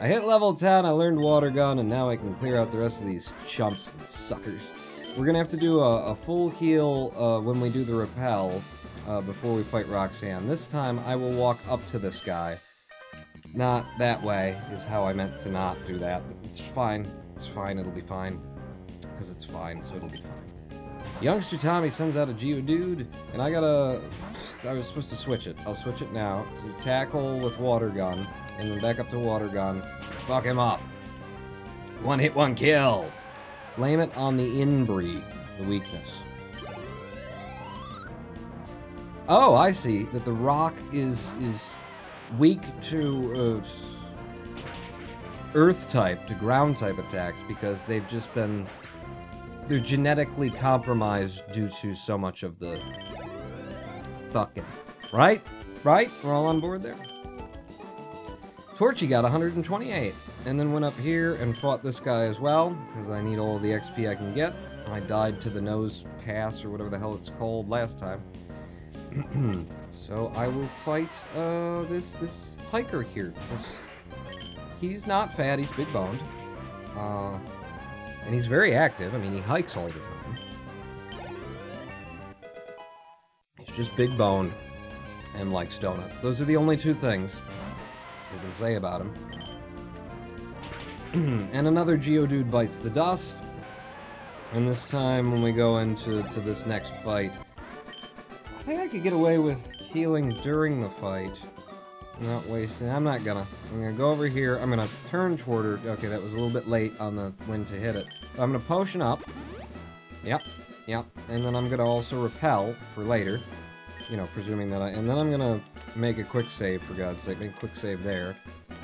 I hit level 10, I learned Water Gun, and now I can clear out the rest of these chumps and suckers. We're gonna have to do a full heal when we do the repel before we fight Roxanne. This time, I will walk up to this guy. Not that way, is how I meant to not do that. It's fine. It's fine, it'll be fine. Because it's fine, so it'll be fine. Youngster Tommy sends out a Geodude, and I was supposed to switch it. I'll switch it now to tackle with Water Gun, and then back up to Water Gun. Fuck him up. One hit, one kill. Blame it on the inbreed, the weakness. Oh, I see that the rock is weak to earth type, to ground type attacks because they've just been... They're genetically compromised due to so much of the fucking... Right? Right? We're all on board there? Torchy got 128, and then went up here and fought this guy as well, because I need all the XP I can get. I died to the nose pass, or whatever the hell it's called, last time. So I will fight this hiker here. He's not fat, he's big boned. And he's very active. I mean, he hikes all the time. He's just big boned and likes donuts. Those are the only two things you can say about him. And another Geodude bites the dust. And this time, when we go into this next fight, I think I could get away with healing during the fight. Not wasting. I'm gonna go over here. I'm gonna turn toward her. Okay, that was a little bit late on the when to hit it. But I'm gonna potion up. Yep. Yep, and then I'm gonna also repel for later. You know, presuming that and then I'm gonna make a quick save, for God's sake. Make a quick save there.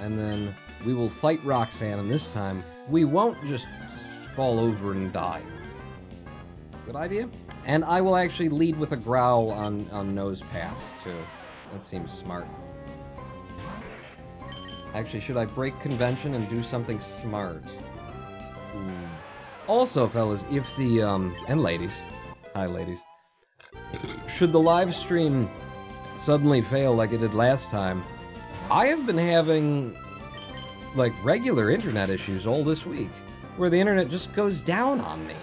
And then we will fight Roxanne, and this time, we won't just fall over and die. Good idea? And I will actually lead with a growl on Nose Pass, too. That seems smart. Actually, should I break convention and do something smart? Also, fellas, if the, and ladies. Hi, ladies. Should the live stream suddenly fail like it did last time, I have been having, like, regular internet issues all this week, where the internet just goes down on me.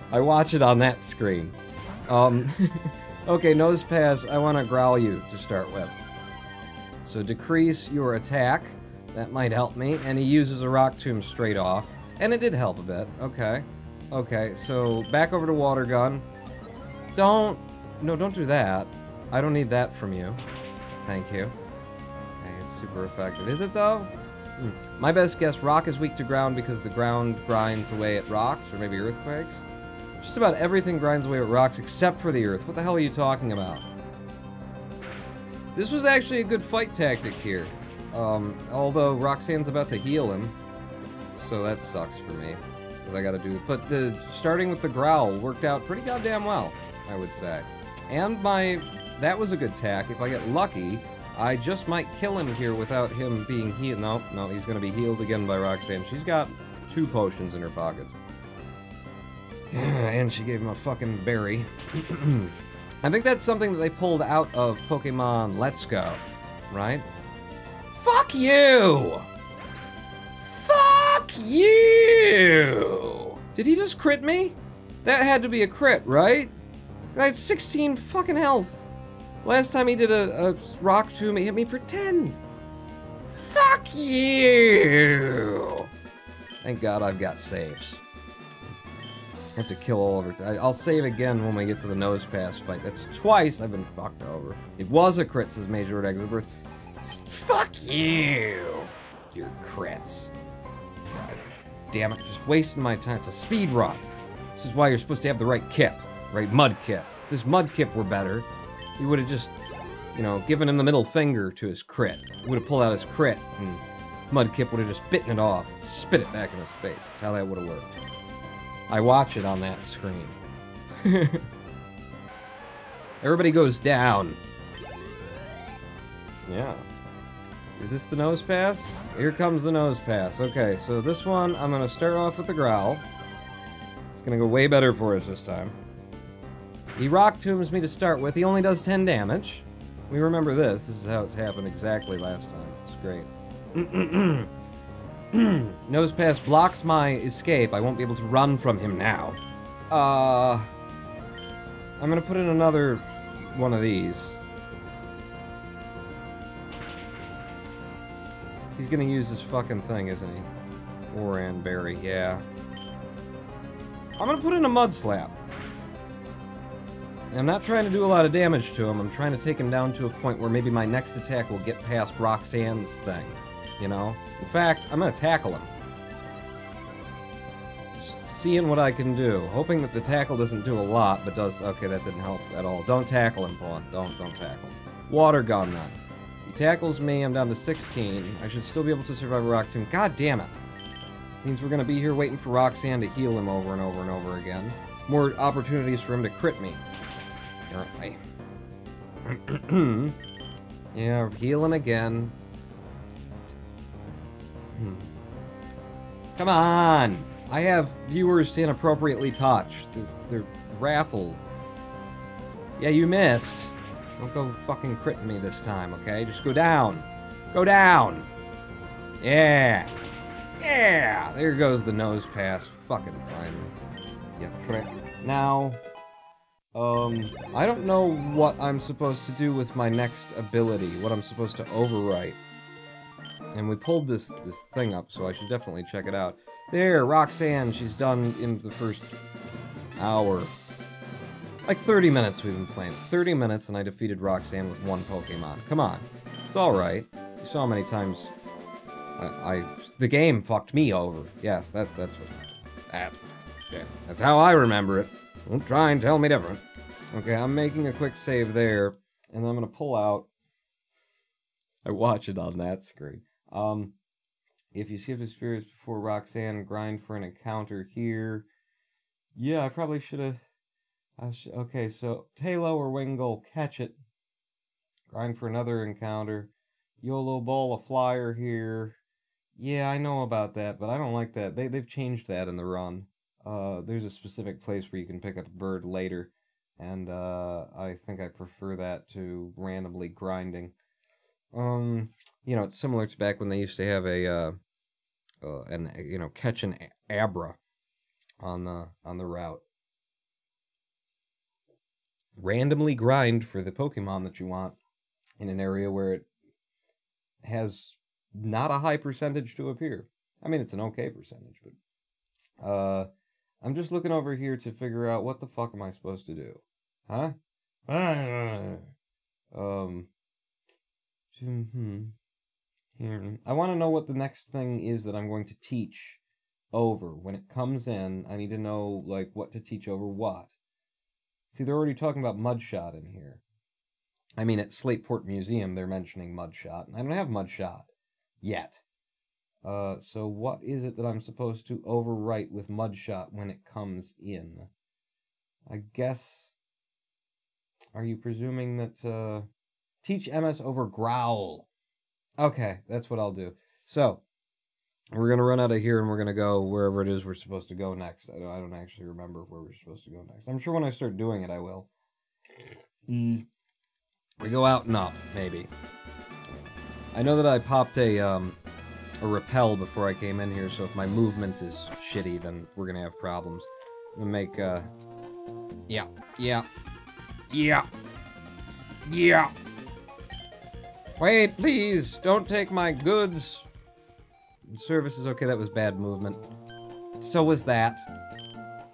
I watch it on that screen. Okay, Nose Pass, I want to growl you to start with. So decrease your attack, that might help me, and he uses a Rock Tomb straight off, and it did help a bit, okay. Okay, so back over to Water Gun. No, don't do that. I don't need that from you. Thank you. Okay, it's super effective. Is it, though? My best guess, rock is weak to ground because the ground grinds away at rocks, or maybe earthquakes. Just about everything grinds away at rocks except for the earth. What the hell are you talking about? This was actually a good fight tactic here. Although Roxanne's about to heal him. So that sucks for me. Because I gotta do it. But starting with the growl worked out pretty goddamn well, I would say. And that was a good tack. If I get lucky, I just might kill him here without him being healed. No, he's gonna be healed again by Roxanne. She's got 2 potions in her pockets. And she gave him a fucking berry. I think that's something that they pulled out of Pokemon Let's Go, right? Fuck you! Fuck you! Did he just crit me? That had to be a crit, right? I had 16 fucking health. Last time he did a Rock Tomb, he hit me for 10. Fuck you! Thank God I've got saves. I have to kill all of it. I'll save again when we get to the Nose Pass fight. That's twice I've been fucked over. It was a crit, says Major Exobirth. Fuck you! Your crits. God damn it, just wasting my time. It's a speed run. This is why you're supposed to have the right kip. Right, mud kip. If this mud kip were better, he would have just, you know, given him the middle finger to his crit. He would have pulled out his crit, and mud kip would have just bitten it off, spit it back in his face. That's how that would have worked. I watch it on that screen. Everybody goes down. Yeah. Is this the Nose Pass? Here comes the Nose Pass. Okay, so this one, I'm gonna start off with the growl. It's gonna go way better for us this time. He Rock Tombs me to start with. He only does 10 damage. We remember this. This is how it's happened exactly last time. It's great. Nose Pass blocks my escape. I won't be able to run from him now. I'm gonna put in another one of these. He's gonna use this fucking thing, isn't he? Oran Berry, yeah. I'm gonna put in a Mud Slap. I'm not trying to do a lot of damage to him. I'm trying to take him down to a point where maybe my next attack will get past Roxanne's thing. You know? In fact, I'm gonna tackle him. Just seeing what I can do. Hoping that the tackle doesn't do a lot, but does... Okay, that didn't help at all. Don't tackle him, Paul. Don't tackle. Water Gun, then. He tackles me, I'm down to 16. I should still be able to survive a Rock Tomb. God damn it! Means we're gonna be here waiting for Roxanne to heal him over and over and over again. More opportunities for him to crit me. Apparently. Yeah, heal him again. Come on! I have viewers to inappropriately touch. They're raffle. Yeah, you missed. Don't go fucking critting me this time, okay? Just go down. Go down! Yeah! Yeah! There goes the Nose Pass. Fucking finally. Yeah, prick. Now... I don't know what I'm supposed to do with my next ability. What I'm supposed to overwrite. And we pulled this thing up, so I should definitely check it out. There, Roxanne, she's done in the first hour. Like 30 minutes we've been playing. It's 30 minutes and I defeated Roxanne with 1 Pokemon. Come on. It's alright. You saw how many times The game fucked me over. Yes, that's how I remember it. Don't try and tell me different. Okay, I'm making a quick save there, and then I'm gonna pull out. I watch it on that screen. If you skip the spirits before Roxanne, grind for an encounter here. Yeah, I probably should have. Okay, so Talo or Wingle, catch it. Grind for another encounter. YOLO ball a flyer here. Yeah, I know about that, but I don't like that. They've changed that in the run. There's a specific place where you can pick up a bird later, and I think I prefer that to randomly grinding. You know, it's similar to back when they used to have catch an Abra on the route. Randomly grind for the Pokemon that you want in an area where it has not a high percentage to appear. I mean, it's an okay percentage, but I'm just looking over here to figure out what the fuck am I supposed to do, huh? I want to know what the next thing is that I'm going to teach over when it comes in. I need to know like what to teach over what. See, they're already talking about Mudshot in here. I mean, at Slateport Museum, they're mentioning Mudshot. I don't have Mudshot yet. So what is it that I'm supposed to overwrite with Mudshot when it comes in? I guess... Are you presuming that, teach MS over Growl. Okay, that's what I'll do. So, we're going to run out of here and we're going to go wherever it is we're supposed to go next. I don't actually remember where we're supposed to go next. I'm sure when I start doing it, I will. We go out and up, maybe. I know that I popped a repel before I came in here, so if my movement is shitty, then we're going to have problems. I'm going to make, Yeah. Wait, please, don't take my goods. Service is okay, that was bad movement. So was that.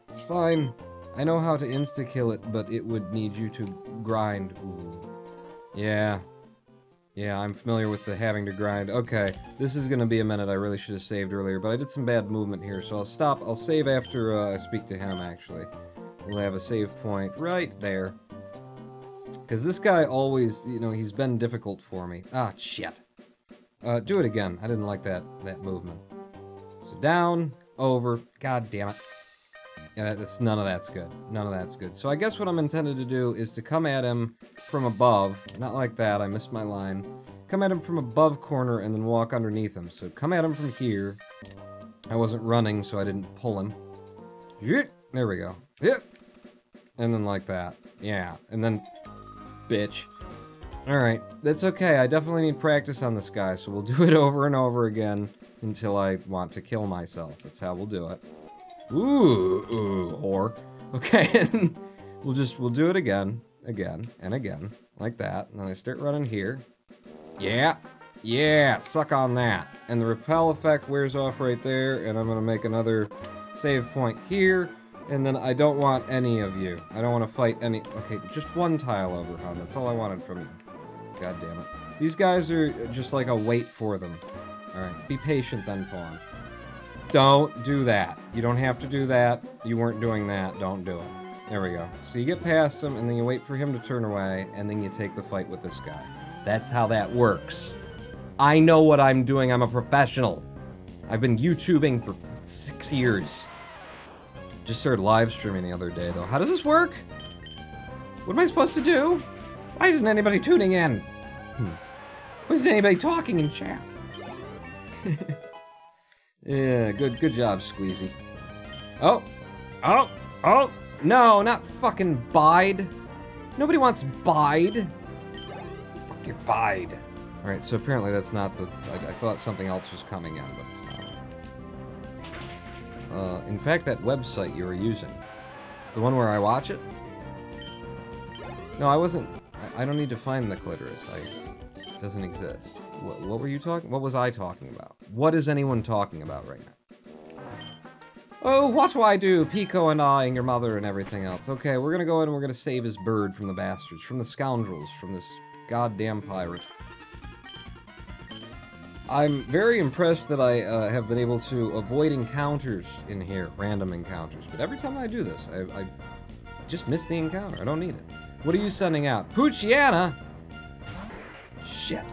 It's fine. I know how to insta-kill it, but it would need you to grind. Ooh. Yeah, I'm familiar with the having to grind. Okay, this is gonna be a minute. I really should have saved earlier, but I did some bad movement here, so I'll stop. I'll save after I speak to him, actually. We'll have a save point right there. Because this guy always, you know, he's been difficult for me. Ah, shit. Do it again. I didn't like that movement. So down, over, god damn it. Yeah, none of that's good. None of that's good. So I guess what I'm intended to do is to come at him from above. Not like that, I missed my line. Come at him from above corner and then walk underneath him. So come at him from here. I wasn't running, so I didn't pull him. There we go. And then like that. Yeah, and then... Bitch. Alright, that's okay. I definitely need practice on this guy, so we'll do it over and over again until I want to kill myself. That's how we'll do it. Ooh, whore. Okay, we'll do it again, and again, like that. And then I start running here. Yeah, suck on that. And the repel effect wears off right there, and I'm gonna make another save point here. And then I don't want any of you. I don't want to fight any... Okay, just one tile over, hon. That's all I wanted from you. God damn it. These guys are just like a wait for them. Alright, be patient then, Pawn. Don't do that. You don't have to do that. You weren't doing that. Don't do it. There we go. So you get past him, and then you wait for him to turn away, and then you take the fight with this guy. That's how that works. I know what I'm doing. I'm a professional. I've been YouTubing for 6 years. Just started live streaming the other day, though. How does this work? What am I supposed to do? Why isn't anybody tuning in? Why isn't anybody talking in chat? Yeah, good job, Squeezy. Oh! No, not fucking Bide. Nobody wants Bide. Fuck your Bide. Alright, so apparently that's not the... I thought something else was coming in, but it's not. In fact, that website you were using, the one where I watch it? No, I wasn't. I don't need to find the clitoris. It doesn't exist. What were you talking? What was I talking about? What is anyone talking about right now? Oh, what do I do? Pico and I and your mother and everything else. Okay, we're gonna go in and we're gonna save his bird from the bastards, from the scoundrels, from this goddamn pirate. I'm very impressed that I have been able to avoid encounters in here, random encounters. But every time I do this, I just miss the encounter. I don't need it. What are you sending out? Poochiana! Shit.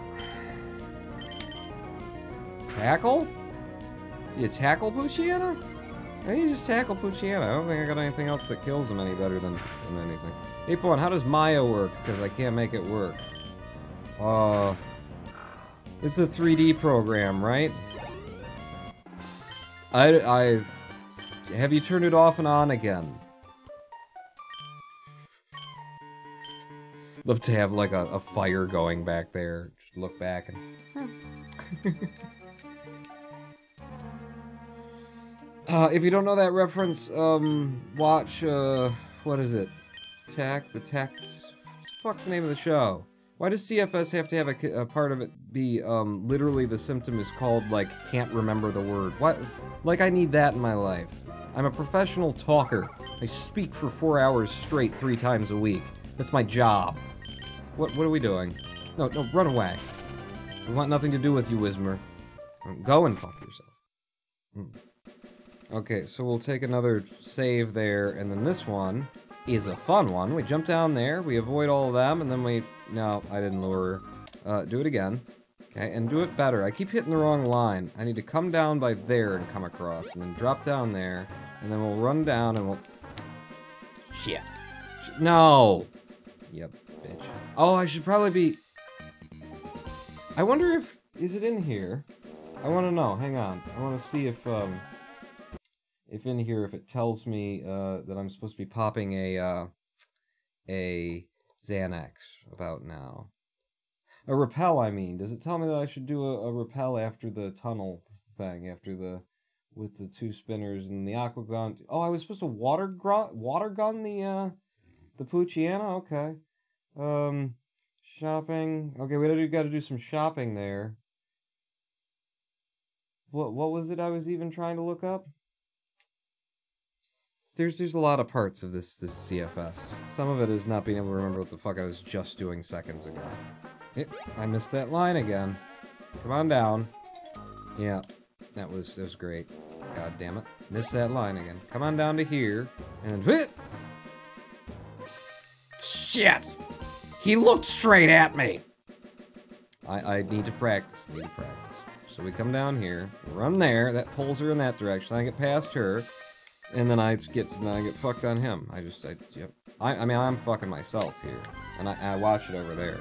Tackle? Do you tackle Poochiana? I think you just tackle Poochiana. I don't think I got anything else that kills him any better than anything. 8.1, how does Maya work? Because I can't make it work. It's a 3D program, right? Have you turned it off and on again? Love to have like a fire going back there. Just look back and... if you don't know that reference, watch, what is it? The Fuck's the name of the show? Why does CFS have to have a part of it be, literally the symptom is called, like, can't remember the word? What? Like, I need that in my life. I'm a professional talker. I speak for 4 hours straight 3 times a week. That's my job. What are we doing? No, run away. I want nothing to do with you, Wismer. Go and fuck yourself. Okay, so we'll take another save there, and then this one is a fun one. We jump down there, we avoid all of them, and then we... No, I didn't lure her. Do it again. Okay, and do it better. I keep hitting the wrong line. I need to come down by there and come across, and then drop down there, and then we'll run down and we'll... Shit. No! Yep, bitch. Oh, I should probably be... I wonder if... Is it in here? I want to know. Hang on. I want to see if in here, if it tells me that I'm supposed to be popping a Xanax about now. A rappel, I mean. Does it tell me that I should do a rappel after the tunnel thing, after the... with the 2 spinners and the aqua gun? Oh, I was supposed to water gun the Poochiana? Okay. Shopping. Okay, we gotta do some shopping there. What was it I was even trying to look up? There's a lot of parts of this CFS. Some of it is not being able to remember what the fuck I was just doing seconds ago. I missed that line again. Come on down. Yeah, that was great. God damn it. Missed that line again. Come on down to here, and then... Shit! He looked straight at me! I need to practice. So we come down here, run there, that pulls her in that direction, I get past her, and then I get fucked on him. Yep. I mean, I'm fucking myself here, and I watch it over there.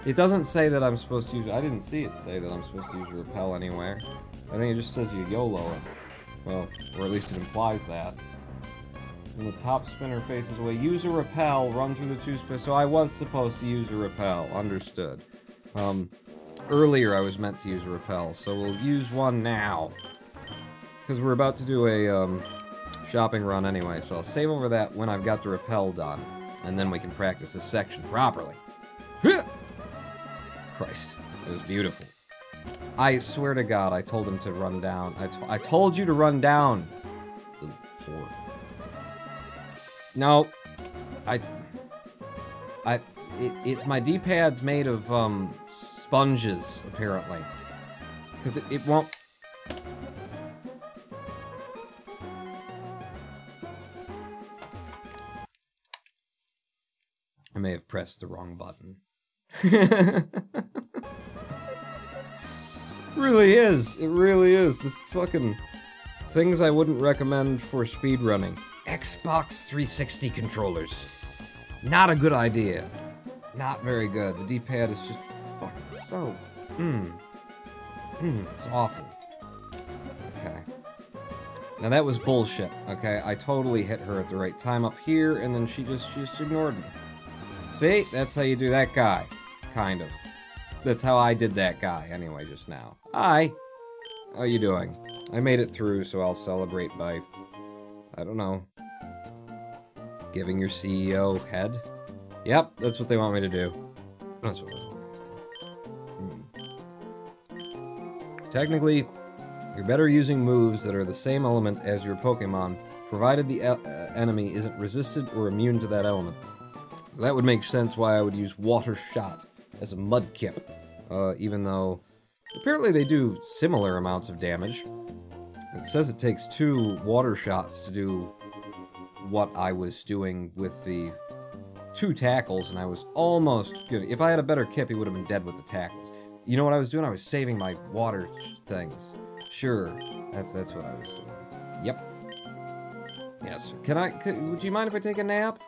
It doesn't say that I'm supposed to use... I didn't see it say that I'm supposed to use a rappel anywhere. I think it just says you YOLO it. Well, or at least it implies that. And the top spinner faces away. Use a rappel, run through the 2 spinners. So I was supposed to use a rappel. Understood. Earlier I was meant to use a rappel, so we'll use one now. Because we're about to do a, shopping run anyway, so I'll save over that when I've got the rappel done. And then we can practice this section properly. Christ, it was beautiful. I swear to God, I told him to run down. I told you to run down. Little whore. No. It's my D-pad's made of, sponges, apparently. Because it won't... I may have pressed the wrong button. Really is. It really is. This fucking... Things I wouldn't recommend for speedrunning. Xbox 360 controllers. Not a good idea. Not very good. The D-pad is just fucking so... It's awful. Okay. Now that was bullshit, okay? I totally hit her at the right time up here, and then she just ignored me. See? That's how you do that guy. Kind of. That's how I did that guy, anyway, just now. Hi! How you doing? I made it through, so I'll celebrate by... I don't know. Giving your CEO head? Yep, that's what they want me to do. That's what Technically, you're better using moves that are the same element as your Pokemon, provided the enemy isn't resistant or immune to that element. So that would make sense why I would use Water Shot as a Mudkip, even though Apparently they do similar amounts of damage. It says it takes 2 water shots to do what I was doing with the 2 tackles, and I was almost good. If I had a better kip, he would have been dead with the tackles. You know what I was doing? I was saving my water things. Sure, that's what I was doing. Yep. Yes. Would you mind if I take a nap?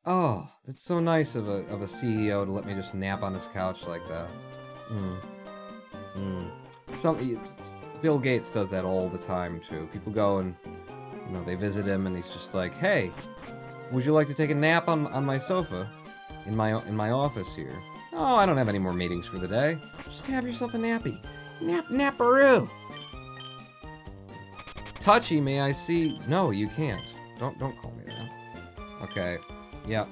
Oh, that's so nice of a CEO to let me just nap on his couch like that. Bill Gates does that all the time too. People go and, you know, they visit him and he's just like, "Hey, would you like to take a nap on my sofa in my office here?" "Oh, I don't have any more meetings for the day." "Just have yourself a nappy. Naparoo." "Touchy, may I see?" "No, you can't. Don't call me that." Okay. Yep.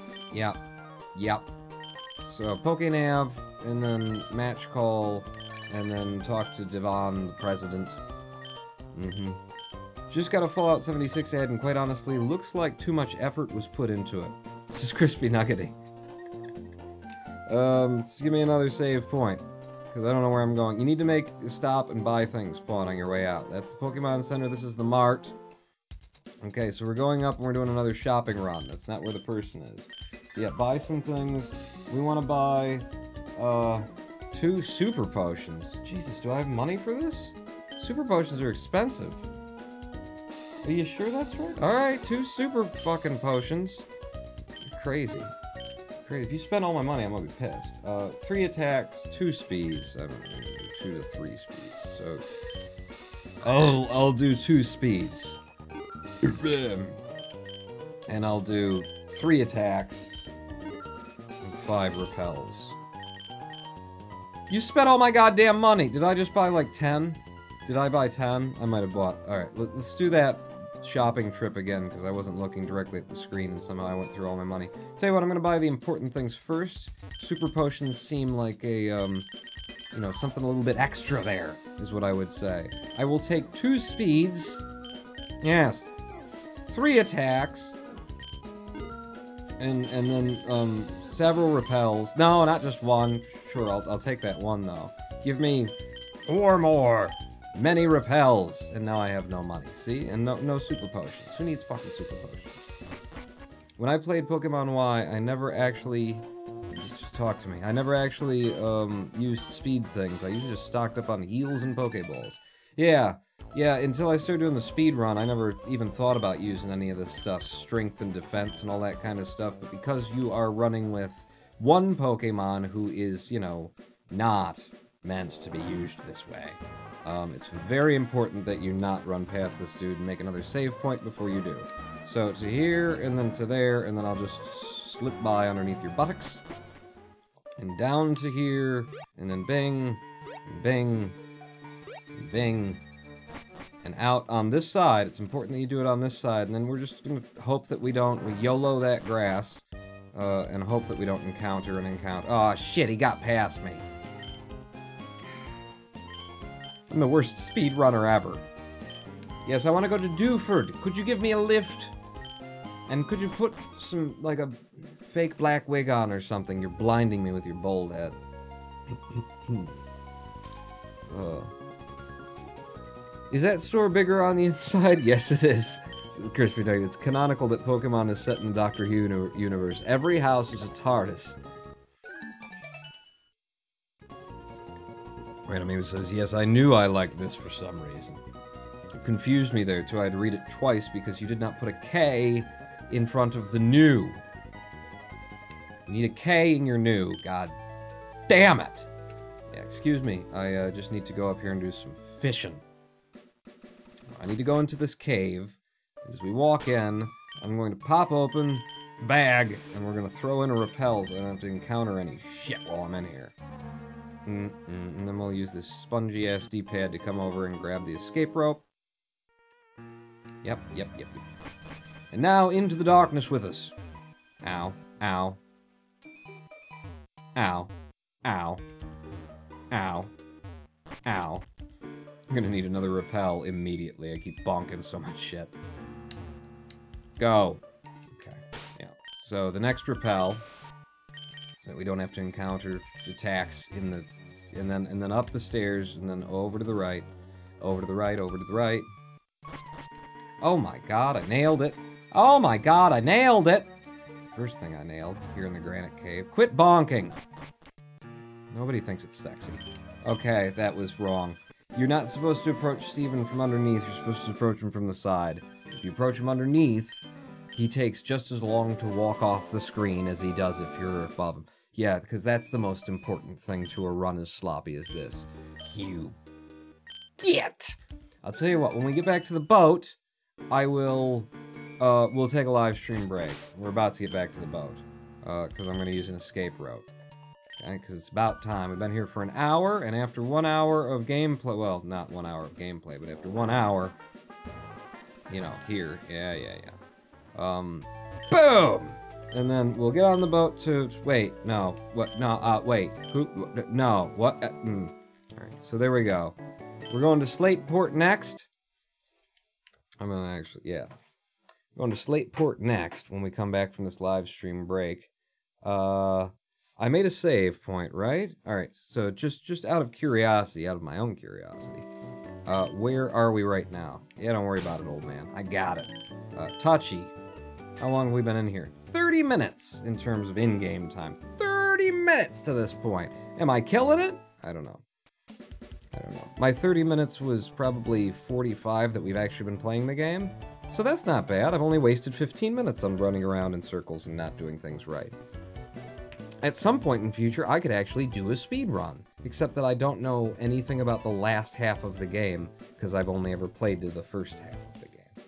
So, Pokenav, and then match call, and then talk to Devon, the president. Just got a Fallout 76 ad, and quite honestly, looks like too much effort was put into it. This is Crispy Nuggety. Just give me another save point, because I don't know where I'm going. You need to make a stop and buy things, spawn on your way out. That's the Pokemon Center, this is the mart. Okay, so we're going up and we're doing another shopping run. That's not where the person is. So yeah, buy some things. We want to buy, 2 super potions. Jesus, do I have money for this? Super potions are expensive. Are you sure that's right? Alright, 2 super fucking potions. You're crazy. Crazy. If you spend all my money, I'm gonna be pissed. 3 attacks, 2 speeds. I don't know, 2 to 3 speeds. So, I'll do 2 speeds. And I'll do 3 attacks and 5 repels. You spent all my goddamn money! Did I just buy like 10? Did I buy 10? I might have bought. Alright, let's do that shopping trip again, because I wasn't looking directly at the screen and somehow I went through all my money. Tell you what, I'm gonna buy the important things first. Super potions seem like a, you know, something a little bit extra there, is what I would say. I will take 2 speeds. Yes. 3 attacks, and then several repels. No, not just 1. Sure, I'll take that 1 though. Give me 4 more. Many repels, and now I have no money. See, and no super potions. Who needs fucking super potions? When I played Pokemon Y, I never actually just talk to me. I never actually used speed things. I usually just stocked up on heals and Pokeballs. Yeah, until I started doing the speed run, I never even thought about using any of this stuff, strength and defense and all that kind of stuff, but because you are running with one Pokemon who is, you know, not meant to be used this way, it's very important that you not run past this dude and make another save point before you do. So to here, and then to there, and then I'll just slip by underneath your buttocks, and down to here, and then bing, and bing, and bing, and out on this side. It's important that you do it on this side, and then we're just gonna hope that we YOLO that grass, and hope that we don't encounter an encounter. Oh shit, he got past me. I'm the worst speedrunner ever. Yes, I want to go to Dewford. Could you give me a lift? And could you put some, like, a fake black wig on or something? You're blinding me with your bald head. Is that store bigger on the inside? Yes, it is. Crispy Nugget. It's canonical that Pokemon is set in the Doctor Who universe. Every house is a TARDIS. Random Amy says, yes, I knew I liked this for some reason. It confused me there, too. I had to read it twice because you did not put a K in front of the new. You need a K in your new. God damn it. Yeah, excuse me. I just need to go up here and do some fishing. I need to go into this cave. As we walk in, I'm going to pop open the bag, and we're going to throw in a repel so I don't have to encounter any shit while I'm in here. And then we'll use this spongy-ass D-pad to come over and grab the escape rope. Yep. And now into the darkness with us. Ow. Ow. Ow. Ow. Ow. Ow. I'm gonna need another repel immediately. I keep bonking so much shit. Go. Okay. Yeah. So the next repel, so that we don't have to encounter attacks in the and then up the stairs, and then over to the right, over to the right, over to the right. Oh my god, I nailed it. Oh my god, I nailed it! First thing I nailed here in the granite cave. Quit bonking! Nobody thinks it's sexy. Okay, that was wrong. You're not supposed to approach Steven from underneath, you're supposed to approach him from the side. If you approach him underneath, he takes just as long to walk off the screen as he does if you're above him. Yeah, because that's the most important thing to a run as sloppy as this. You get! I'll tell you what, when we get back to the boat, we'll take a live stream break. We're about to get back to the boat, because I'm going to use an escape route. Okay, because it's about time. We've been here for an hour, and after 1 hour of gameplay, well, not 1 hour of gameplay, but after 1 hour, you know, here, boom! And then we'll get on the boat to, wait, no, what, no, wait, who, no, what, Alright, so there we go. We're going to Slateport next. I'm gonna actually, yeah. Going to Slateport next when we come back from this live stream break. I made a save point, right? Alright, so just out of curiosity, out of my own curiosity, where are we right now? Yeah, don't worry about it, old man. I got it. Tachi, how long have we been in here? 30 minutes in terms of in-game time. 30 minutes to this point. Am I killing it? I don't know. I don't know. My 30 minutes was probably 45 that we've actually been playing the game. So that's not bad. I've only wasted 15 minutes on running around in circles and not doing things right. At some point in future, I could actually do a speed run, except that I don't know anything about the last half of the game, because I've only ever played to the first half of the game.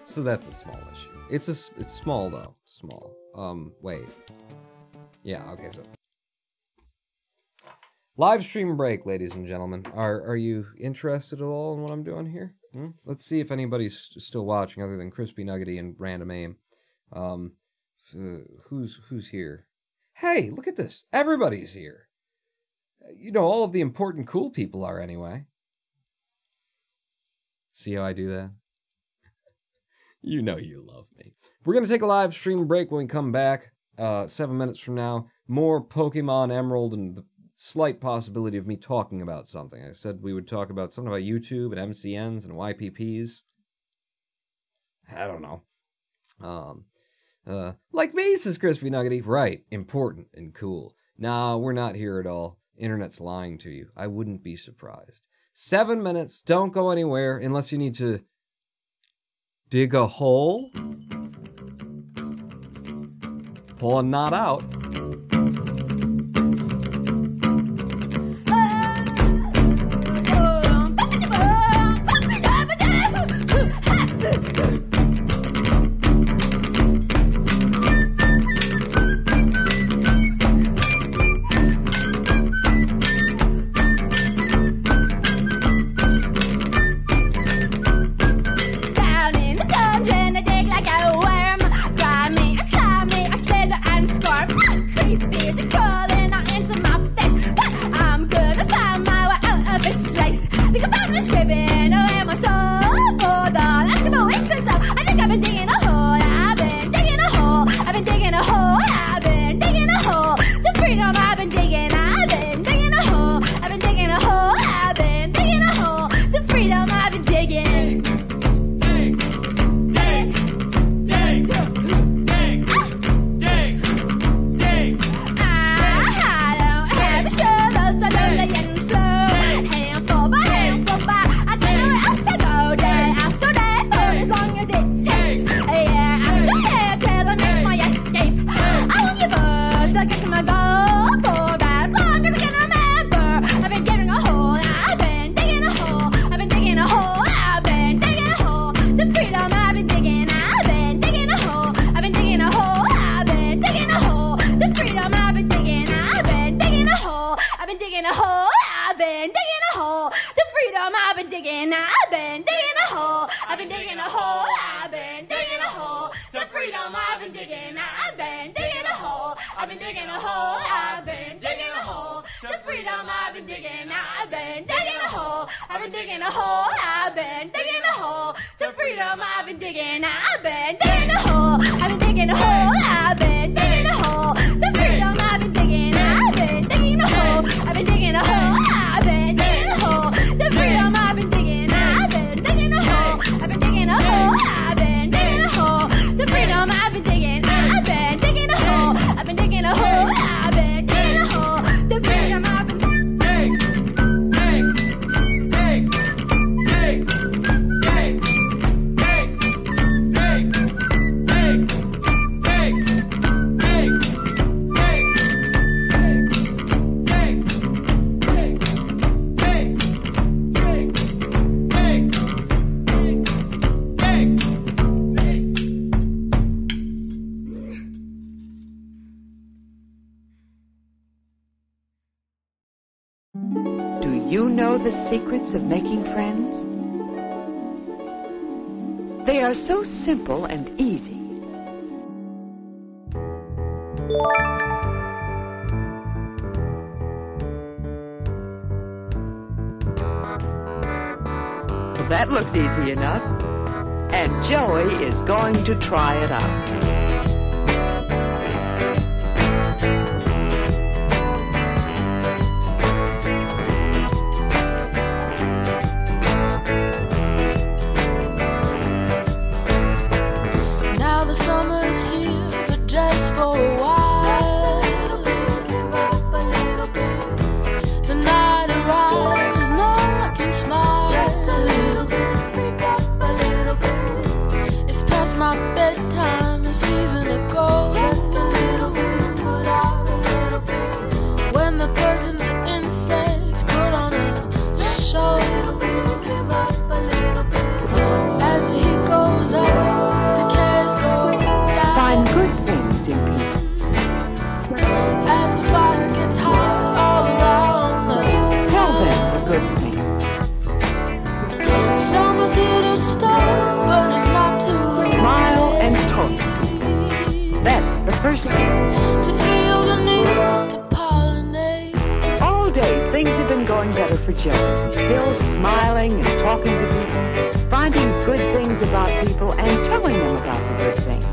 So that's a small issue. It's small though. Small. Wait. Yeah, okay, so. Live stream break, ladies and gentlemen. Are you interested at all in what I'm doing here? Let's see if anybody's still watching other than Crispy Nuggety and Random Aim. Who's here? Hey, look at this. Everybody's here. You know, all of the important cool people are anyway. See how I do that? You know you love me. We're going to take a live stream break when we come back. 7 minutes from now. More Pokemon Emerald and the slight possibility of me talking about something. I said we would talk about something about YouTube and MCNs and YPPs. I don't know. Like me, says Crispy Nuggety. Right, important and cool. Nah, we're not here at all. Internet's lying to you. I wouldn't be surprised. 7 minutes, don't go anywhere unless you need to dig a hole. Pull a knot out. I've been digging know the secrets of making friends? They are so simple and easy. Well, that looks easy enough. And Joey is going to try it out. Now the summer's here, but just for a while. The night arrives, now I can smile. Just a little bit, speak up a little bit. It's past my bedtime, a season ago. Just a little bit, put out a little bit. When the birds and the insects put on a show. Give up a little bit. As the heat goes up, the cares go down. Find good things in people. As the fire gets hot all around the Tell town. them the good things. Summer's here to start, but it's not too Smile late and talk to people. That's the first thing. to feel the need to pollinate. All day, things have been going better for Joe. He's still smiling and talking to people, finding good things about people and telling them about the good things.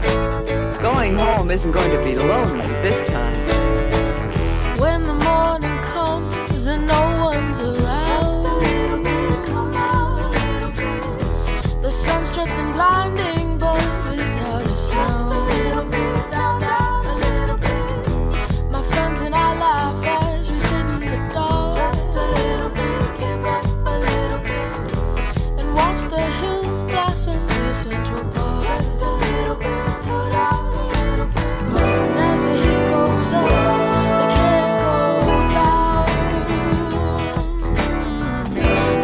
Going home isn't going to be lonely this time. When the morning comes and no one's around, come out a little bit. The sun struts and blinding, but without a sound. Sound out a little bit. My friends and I laugh as we sit in the dark. Just a little bit, give up a little bit. And watch the hills blossom near Central Park. Just a little bit, put out a little bit. And as the heat goes up, the cares go down.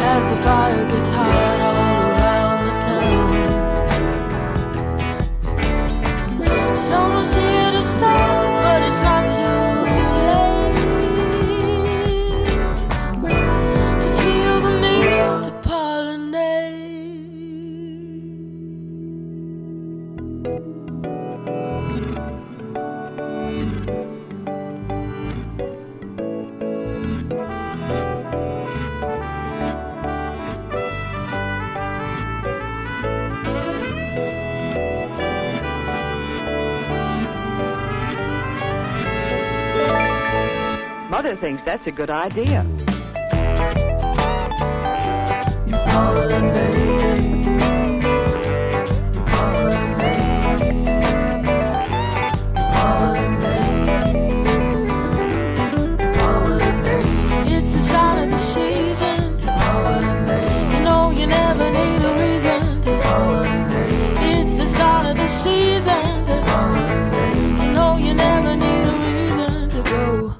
As the fire gets hot all around the town. Summer's here to start, but it's not too late to feel the need to pollinate. Mother thinks that's a good idea. It's the sign of the season to pollinate. You know you never need a reason to pollinate. It's the sign of the season to pollinate. You know you never need a reason to go.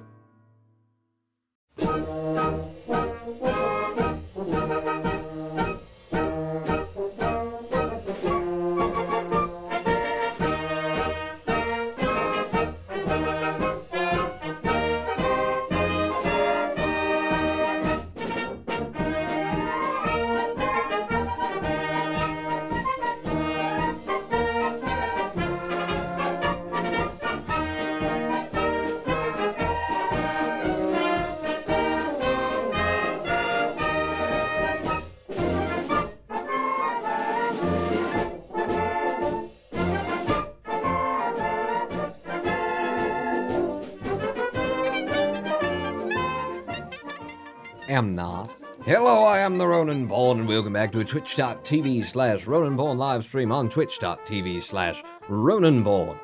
Am not. Hello, I am the Ronan Bourne, and welcome back to a twitch.tv/Ronan Bourne live stream on twitch.tv/Ronan Bourne.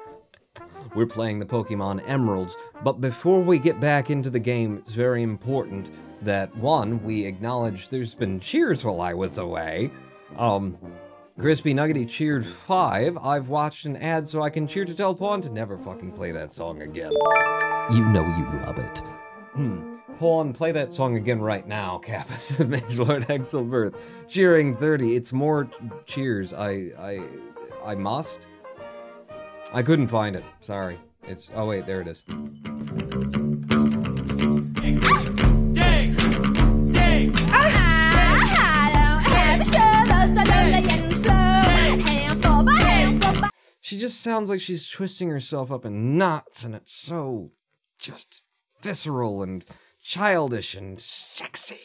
We're playing the Pokemon Emeralds, but before we get back into the game, it's very important that, one, we acknowledge there's been cheers while I was away. Crispy Nuggety cheered 5. I've watched an ad so I can cheer to tell Pawn to never fucking play that song again. You know you love it. Pawn, play that song again right now, Kappas. Mage Lord Hexelbirth. Cheering 30. It's more cheers. I must. I couldn't find it. Sorry. It's, oh wait, there it is. Dang! Dang! just sounds like she's twisting herself up in knots, and it's so just visceral and childish and sexy,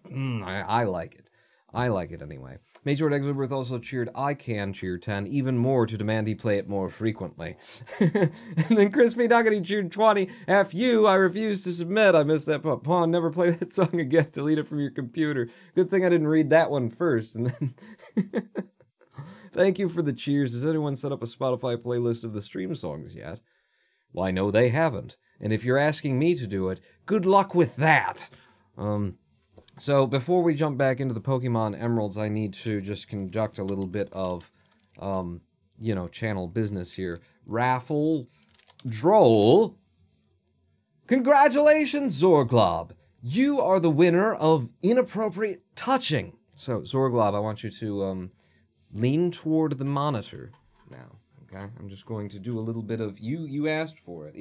and I like it. I like it anyway. Major Exelworth also cheered, I can cheer 10, even more to demand he play it more frequently. And then Crispy Nuggety cheered 20, F you, I refuse to submit. I missed that part. Pawn, never play that song again. Delete it from your computer. Good thing I didn't read that one first. And then... Thank you for the cheers. Has anyone set up a Spotify playlist of the stream songs yet? Why, no, they haven't. And if you're asking me to do it, good luck with that. So before we jump back into the Pokemon Emeralds, I need to just conduct a little bit of, channel business here. Raffle Droll. Congratulations, Zorglob. You are the winner of Inappropriate Touching. So, Zorglob, I want you to lean toward the monitor now, okay? I'm just going to do a little bit of... You asked for it.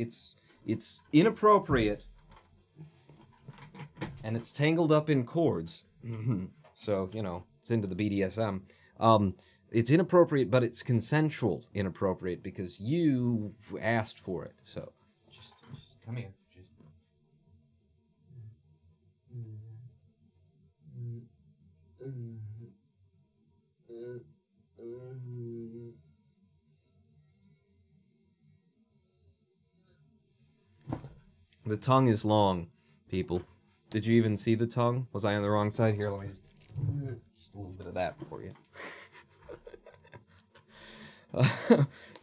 It's inappropriate. And it's tangled up in cords. So, it's into the BDSM. It's inappropriate, but it's consensual inappropriate because you asked for it. So, just come here. The tongue is long, people. Did you even see the tongue? Was I on the wrong side? Here, let me just a little bit of that for you.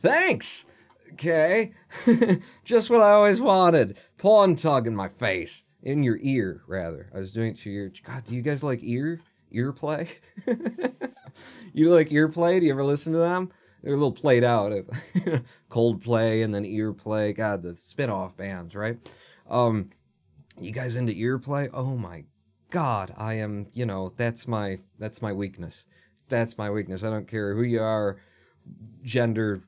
Thanks! Okay. Just what I always wanted. Pawn tug in my face. In your ear, rather. I was doing it to your... God, do you guys like ear play? You like ear play? Do you ever listen to them? They're a little played out. Coldplay and then ear play. God, the spin-off bands, right? You guys into ear play? Oh my God, I am, that's my weakness. That's my weakness. I don't care who you are, gender,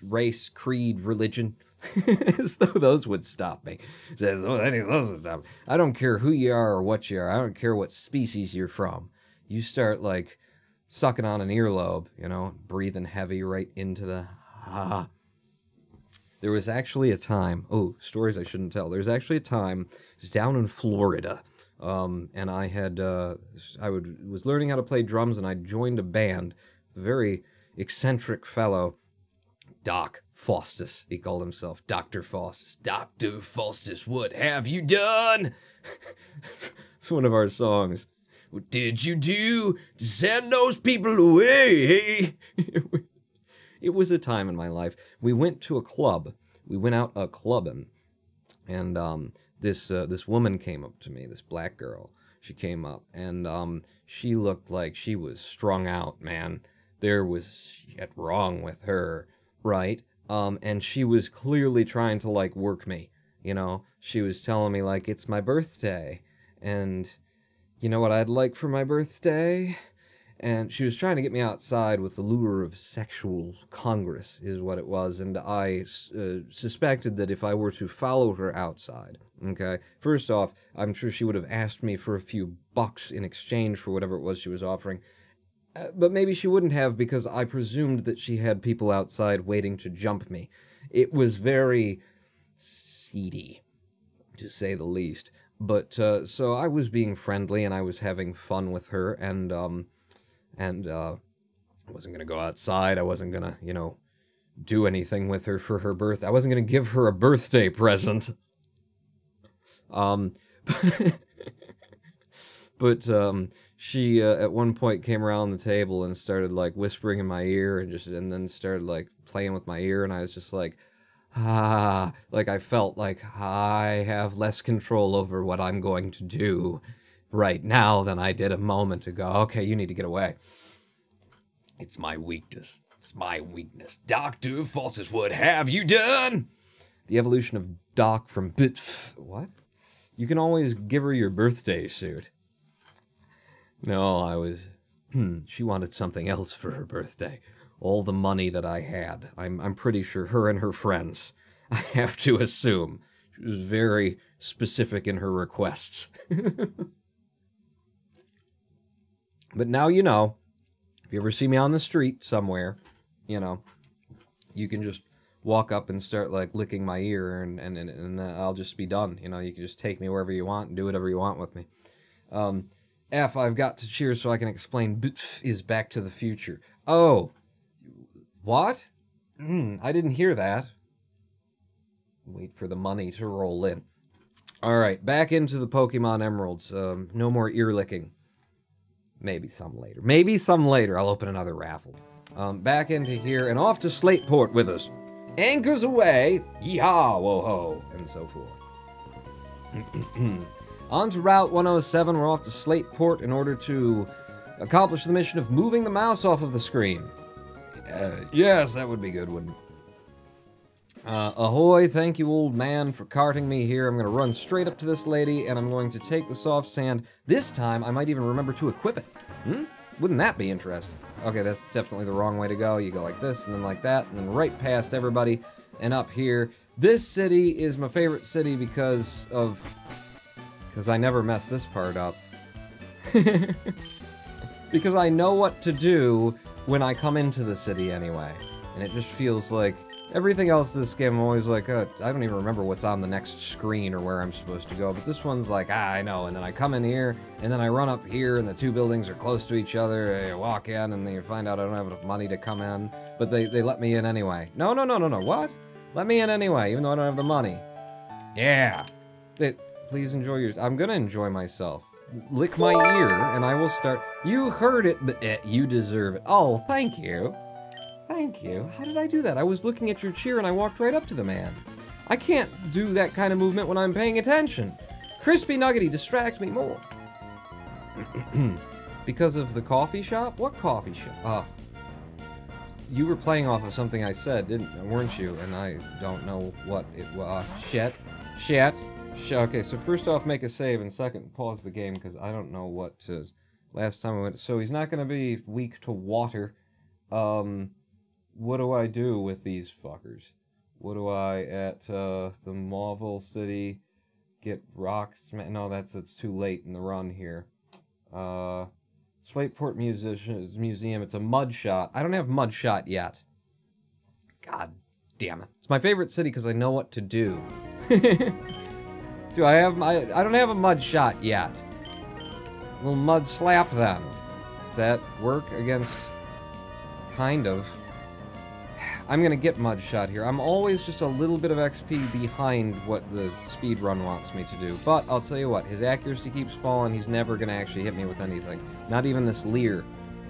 race, creed, religion. As though those would stop me. As though any of those would stop me. I don't care who you are or what you are. I don't care what species you're from. You start, sucking on an earlobe, breathing heavy right into the... There was actually a time... Oh, stories I shouldn't tell. There was actually a time... It was down in Florida. And I had... was learning how to play drums, and I joined a band. A very eccentric fellow. Doc Faustus, he called himself. Dr. Faustus. Dr. Faustus, what have you done? It's one of our songs. What did you do to send those people away? It was a time in my life. We went to a club. We went out clubbing. And this woman came up to me, this black girl. She came up, and she looked like she was strung out, man. There was shit wrong with her, right? And she was clearly trying to, work me, She was telling me, it's my birthday, and you know what I'd like for my birthday? And she was trying to get me outside with the lure of sexual congress, is what it was. And I suspected that if I were to follow her outside, okay, first off, I'm sure she would have asked me for a few bucks in exchange for whatever it was she was offering. But maybe she wouldn't have, because I presumed that she had people outside waiting to jump me. It was very seedy, to say the least. But, so I was being friendly, and I was having fun with her, and I wasn't gonna go outside. I wasn't gonna, do anything with her for her birthday. I wasn't gonna give her a birthday present. But she at one point came around the table and started whispering in my ear, and then started playing with my ear, and I was just I felt like I have less control over what I'm going to do right now than I did a moment ago. Okay, you need to get away. It's my weakness. It's my weakness. Dr. Faustus, what have you done? The evolution of Doc from What? You can always give her your birthday suit. No, I was... she wanted something else for her birthday. All the money that I had. I'm pretty sure her and her friends. I have to assume. She was very specific in her requests. But now you know. If you ever see me on the street somewhere, you can just walk up and start like licking my ear, and then I'll just be done. You know, you can just take me wherever you want and do whatever you want with me. F, I've got to cheers so I can explain is Back to the Future. Oh, what? I didn't hear that. Wait for the money to roll in. Alright, back into the Pokemon Emeralds. No more ear licking. Maybe some later. Maybe some later. I'll open another raffle. Back into here and off to Slateport with us. Anchors away, yeehaw, whoa-ho, and so forth. On to Route 107, we're off to Slateport in order to accomplish the mission of moving the mouse off of the screen. Yes, that would be good, wouldn't it? Ahoy, thank you, old man, for carting me here. I'm going to run straight up to this lady, and I'm going to take the soft sand. This time, I might even remember to equip it. Wouldn't that be interesting? Okay, that's definitely the wrong way to go. You go like this, and then like that, and then right past everybody, and up here. This city is my favorite city because I never mess this part up. Because I know what to do when I come into the city anyway. And it just feels like everything else in this game, I'm always like, I don't even remember what's on the next screen or where I'm supposed to go. But this one's like, I know. And then I come in here, and then I run up here, and the two buildings are close to each other. I walk in, and then you find out I don't have enough money to come in. But they let me in anyway. No, what? Let me in anyway, even though I don't have the money. Yeah. Please enjoy yours. I'm gonna enjoy myself. Lick my ear, and I will start. You heard it, but you deserve it. Oh, thank you. Thank you. How did I do that? I was looking at your cheer, and I walked right up to the man. I can't do that kind of movement when I'm paying attention. Crispy Nuggety distracts me more. Because of the coffee shop? What coffee shop? You were playing off of something I said, weren't you? And I don't know what it was. Shit. Okay, so first off, make a save, and second, pause the game, because I don't know what to... Last time I went... So he's not going to be weak to water. What do I do with these fuckers? What do I, at the Marvel City, get rocks? No, that's too late in the run here. Slateport Museum, it's a mud shot. I don't have mud shot yet. God damn it. It's my favorite city because I know what to do. I don't have a mud shot yet. We'll mud slap then. Does that work against... Kind of. I'm gonna get mud shot here. I'm always just a little bit of XP behind what the speedrun wants me to do. But I'll tell you what, his accuracy keeps falling. He's never gonna actually hit me with anything. Not even this Leer.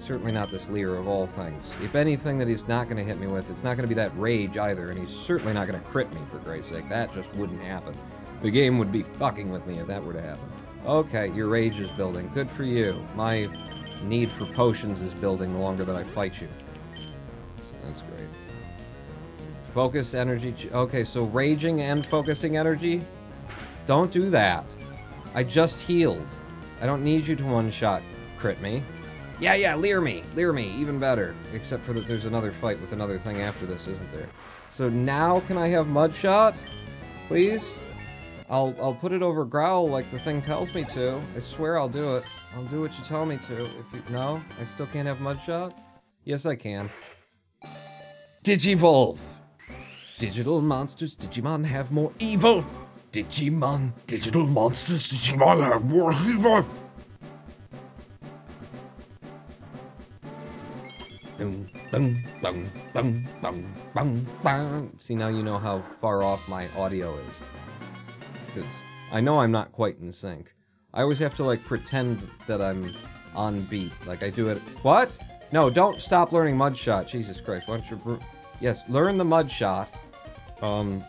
Certainly not this Leer of all things. If anything that he's not gonna hit me with, it's not gonna be that Rage either, and he's certainly not gonna crit me, for Christ's sake. That just wouldn't happen. The game would be fucking with me if that were to happen. Okay, your Rage is building. Good for you. My need for potions is building the longer that I fight you. So that's great. Focus energy. Okay, so raging and focusing energy? Don't do that. I just healed. I don't need you to one-shot crit me. Yeah, leer me, even better. Except for that there's another fight with another thing after this, isn't there? So now can I have mud shot? Please? I'll put it over growl like the thing tells me to. I swear I'll do it. I'll do what you tell me to. No? I still can't have mud shot? Yes, I can. Digivolve! Digital monsters, Digimon have more evil! Digimon, digital monsters, Digimon have more evil! Boom, boom, boom, boom, boom, boom, boom. See, now you know how far off my audio is. Because I know I'm not quite in sync. I always have to, like, pretend that I'm on beat. Like, I do it... What? No, don't stop learning mud shot. Jesus Christ, why don't you... Yes, learn the mud shot.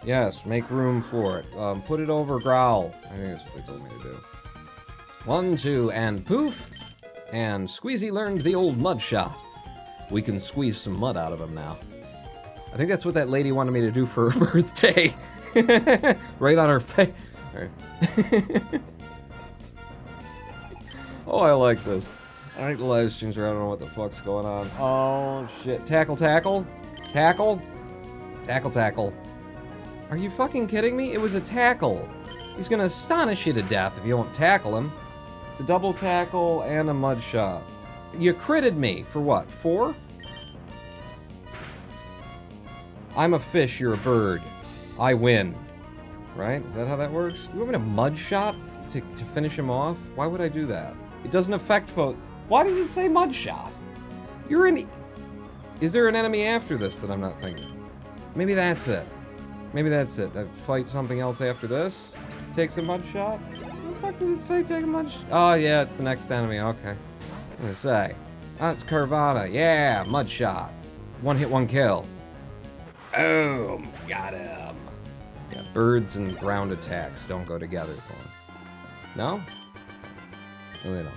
Yes, make room for it. Put it over growl. I think that's what they told me to do. 1, 2, and poof! And Squeezy learned the old mud shot. We can squeeze some mud out of him now. I think that's what that lady wanted me to do for her birthday. Right on her face. Right. Oh, I like this. I like the live streams where I don't know what the fuck's going on. Oh, shit. Tackle, tackle? Tackle? Tackle, tackle. Are you fucking kidding me? It was a tackle. He's gonna astonish you to death if you won't tackle him. It's a double tackle and a mud shot. You critted me for what? 4? I'm a fish, you're a bird. I win. Right? Is that how that works? You want me to mud shot to finish him off? Why would I do that? It doesn't affect foe. Why does it say mud shot? You're an... Is there an enemy after this that I'm not thinking? Maybe that's it. Maybe that's it. I fight something else after this? Takes a mud shot? What the fuck does it say take a mud shot? Oh yeah, it's the next enemy. Okay. I'm gonna say. Oh, it's Carvana. Yeah, mud shot. One hit, one kill. Boom! Got him. Yeah, birds and ground attacks don't go together, Thorn. No? No, they don't.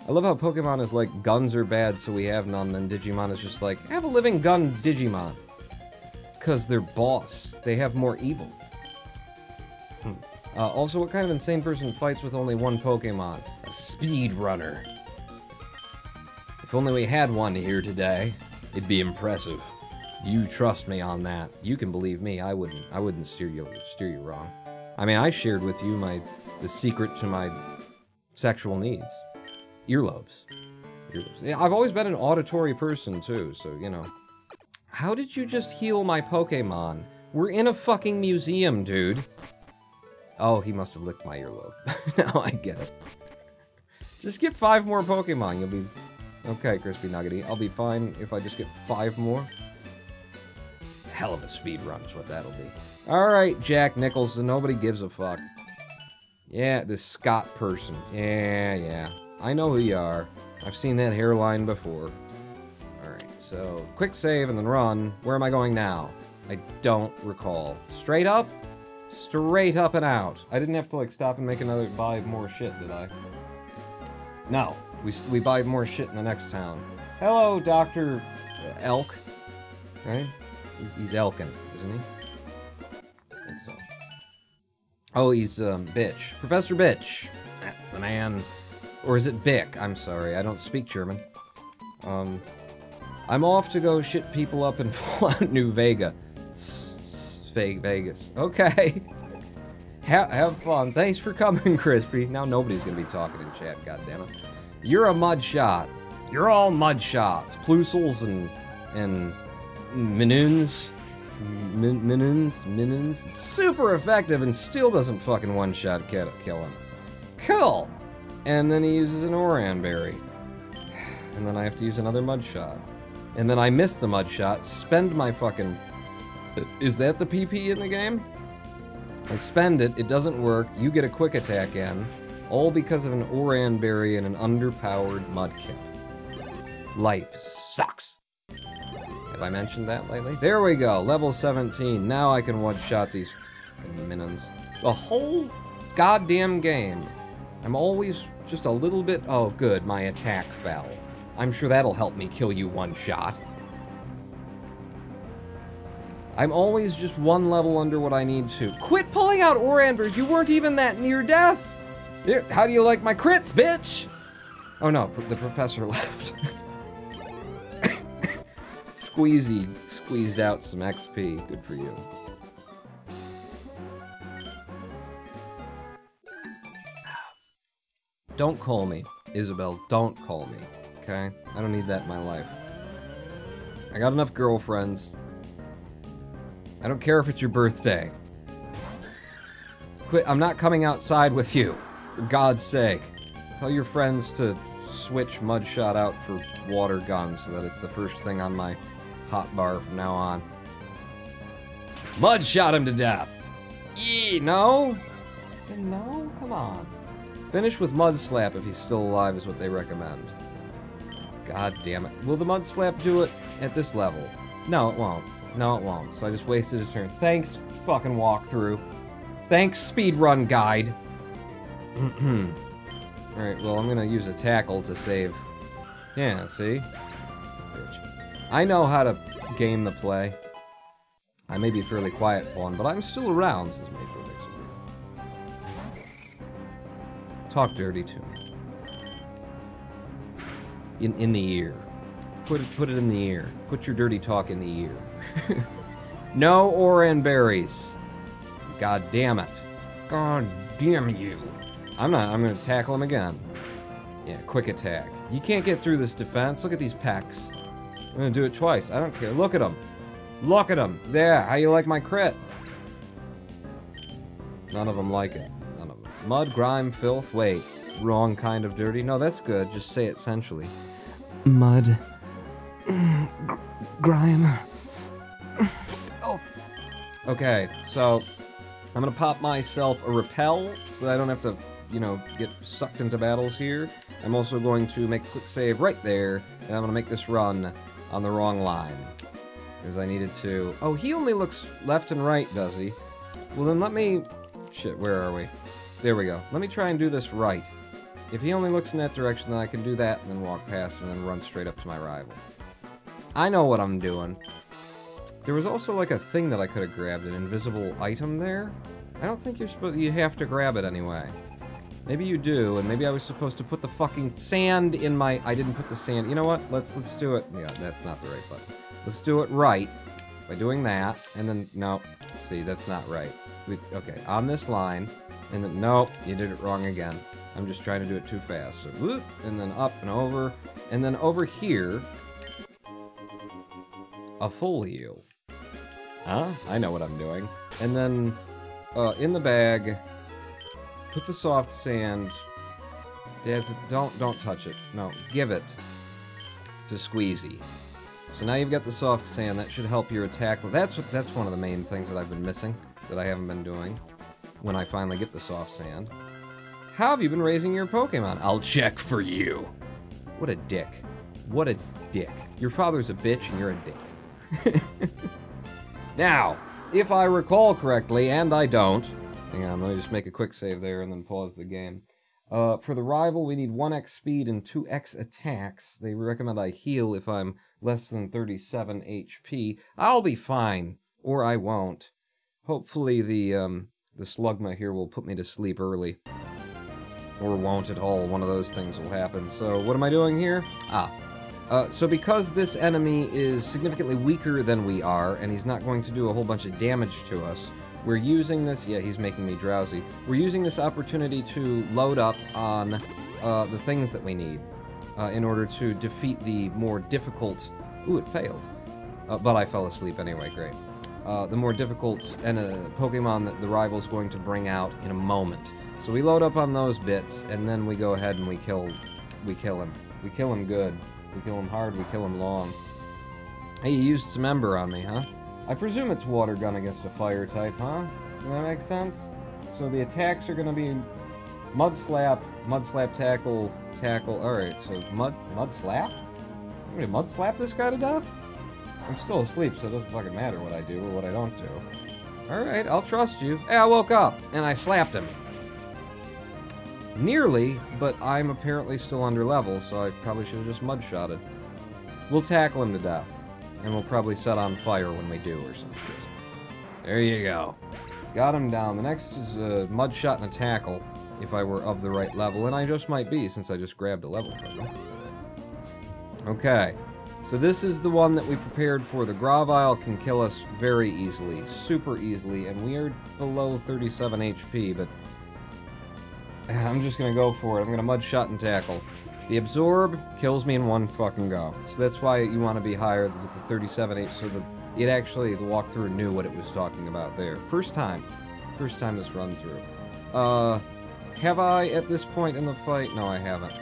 I love how Pokemon is like, guns are bad, so we have none, and Digimon is just like, have a living gun, Digimon. Because they're boss. They have more evil. Also, what kind of insane person fights with only one Pokemon? A speedrunner. If only we had one here today, it'd be impressive. You trust me on that. You can believe me. I wouldn't steer you wrong. I mean, I shared with you the secret to my sexual needs. Earlobes. Yeah, I've always been an auditory person too, so you know. How did you just heal my Pokemon? We're in a fucking museum, dude. Oh, he must have licked my earlobe. Now I get it. Just get 5 more Pokemon. You'll be okay, Crispy Nuggety. I'll be fine if I just get 5 more. Hell of a speed run is what that'll be. Alright, Jack Nicholson, nobody gives a fuck. Yeah, this Scott person. Yeah. I know who you are. I've seen that hairline before. Alright, so quick save and then run. Where am I going now? I don't recall. Straight up? Straight up and out. I didn't have to like stop and make another buy more shit, did I? No. We buy more shit in the next town. Hello, Dr. Elk. Right? He's Elkin, isn't he? I think so. Oh, he's, Bitch. Professor Bitch. That's the man. Or is it Bick? I'm sorry, I don't speak German. I'm off to go shit people up in New Vega. Vegas. Okay. Have fun. Thanks for coming, Crispy. Now nobody's gonna be talking in chat, goddammit. You're a mud shot. You're all mud shots. Plusels and Minions. Minions. It's super effective and still doesn't fucking one-shot kill him. Cool! And then he uses an Oran Berry. And then I have to use another mud shot. And then I miss the mud shot, spend my fucking... Is that the PP in the game? I spend it, it doesn't work, you get a quick attack in, all because of an Oran Berry and an underpowered Mudkip. Life sucks. Have I mentioned that lately? There we go, level 17. Now I can one-shot these fucking minions. The whole goddamn game. I'm always just a little bit... Oh, good, my attack fell. I'm sure that'll help me kill you one shot. I'm always just one level under what I need to. Quit pulling out Oranders, you weren't even that near death! There, how do you like my crits, bitch? Oh no, the professor left. Squeezy squeezed out some XP, good for you. Don't call me, Isabel, don't call me, okay? I don't need that in my life. I got enough girlfriends. I don't care if it's your birthday. Quit, I'm not coming outside with you, for God's sake. Tell your friends to switch Mudshot out for water guns so that it's the first thing on my hotbar from now on. Mudshot him to death! Yee, no? No? Come on. Finish with Mud Slap if he's still alive is what they recommend. God damn it. Will the Mud Slap do it at this level? No, it won't. No, it won't. So I just wasted a turn. Thanks, fucking walkthrough. Thanks, speedrun guide. Alright, well, I'm gonna use a tackle to save. Yeah, see? I know how to game the play. I may be a fairly quiet one, but I'm still around, says Major League. Talk dirty to me. In the ear. Put it in the ear. Put your dirty talk in the ear. No Oran berries. God damn it. God damn you. I'm gonna tackle him again. Yeah, quick attack. You can't get through this defense. Look at these pecs. I'm gonna do it twice. I don't care. Look at them. Look at them. There, how you like my crit? None of them like it. None of them. Mud, grime, filth. Wait, wrong kind of dirty. No, that's good. Just say it sensually. Mud, grime, filth. Okay, so I'm gonna pop myself a repel so that I don't have to, you know, get sucked into battles here. I'm also going to make a quick save right there, and I'm gonna make this run on the wrong line. Because I needed to... Oh, he only looks left and right, does he? Well, then let me... Shit, where are we? There we go. Let me try and do this right. If he only looks in that direction, then I can do that and then walk past him and then run straight up to my rival. I know what I'm doing. There was also, like, a thing that I could have grabbed, an invisible item there. I don't think you're supposed... You have to grab it anyway. Maybe you do, and maybe I was supposed to put the fucking sand in my... I didn't put the sand... You know what? Let's do it... Yeah, that's not the right button. Let's do it right by doing that, and then... No. See, that's not right. Okay, on this line, and then... Nope, you did it wrong again. I'm just trying to do it too fast. So, whoop, and then up and over, and then over here... A full heal. Huh? I know what I'm doing. And then, in the bag, put the soft sand. Dad's, don't touch it. No, give it to Squeezy. So now you've got the soft sand. That should help your attack. That's one of the main things that I've been missing, that I haven't been doing. When I finally get the soft sand. How have you been raising your Pokemon? I'll check for you. What a dick. What a dick. Your father's a bitch and you're a dick. Now, if I recall correctly, and I don't, hang on, let me just make a quick save there and then pause the game. For the rival, we need 1x speed and 2x attacks. They recommend I heal if I'm less than 37 HP. I'll be fine, or I won't. Hopefully the Slugma here will put me to sleep early. Or won't at all, one of those things will happen. So, what am I doing here? So because this enemy is significantly weaker than we are, and he's not going to do a whole bunch of damage to us, we're using this... Yeah, he's making me drowsy. We're using this opportunity to load up on the things that we need in order to defeat the more difficult... Ooh, it failed. But I fell asleep anyway, great. The more difficult Pokemon that the rival's going to bring out in a moment. So we load up on those bits, and then we go ahead and we kill him. We kill him good. We kill him hard, we kill him long. Hey, you used some Ember on me, huh? I presume it's Water Gun against a Fire type, huh? Does that make sense? So the attacks are gonna be Mud Slap, Tackle. Alright, so Mud Slap? I'm gonna Mud Slap this guy to death? I'm still asleep, so it doesn't fucking matter what I do or what I don't do. Alright, I'll trust you. Hey, I woke up, and I slapped him. Nearly, but I'm apparently still under level, so I probably should have just mud-shotted. We'll tackle him to death, and we'll probably set on fire when we do, or some shit. There you go. Got him down. The next is a mud shot and a tackle, if I were of the right level, and I just might be, since I just grabbed a level from him. Okay, so this is the one that we prepared for. The Gravile can kill us very easily, super easily, and we are below 37 HP, but... I'm just gonna go for it. I'm gonna mud shot and tackle. The Absorb kills me in one fucking go. So that's why you want to be higher with the 37 HP, so that it actually, the walkthrough knew what it was talking about there. First time this run through. Have I at this point in the fight? No, I haven't.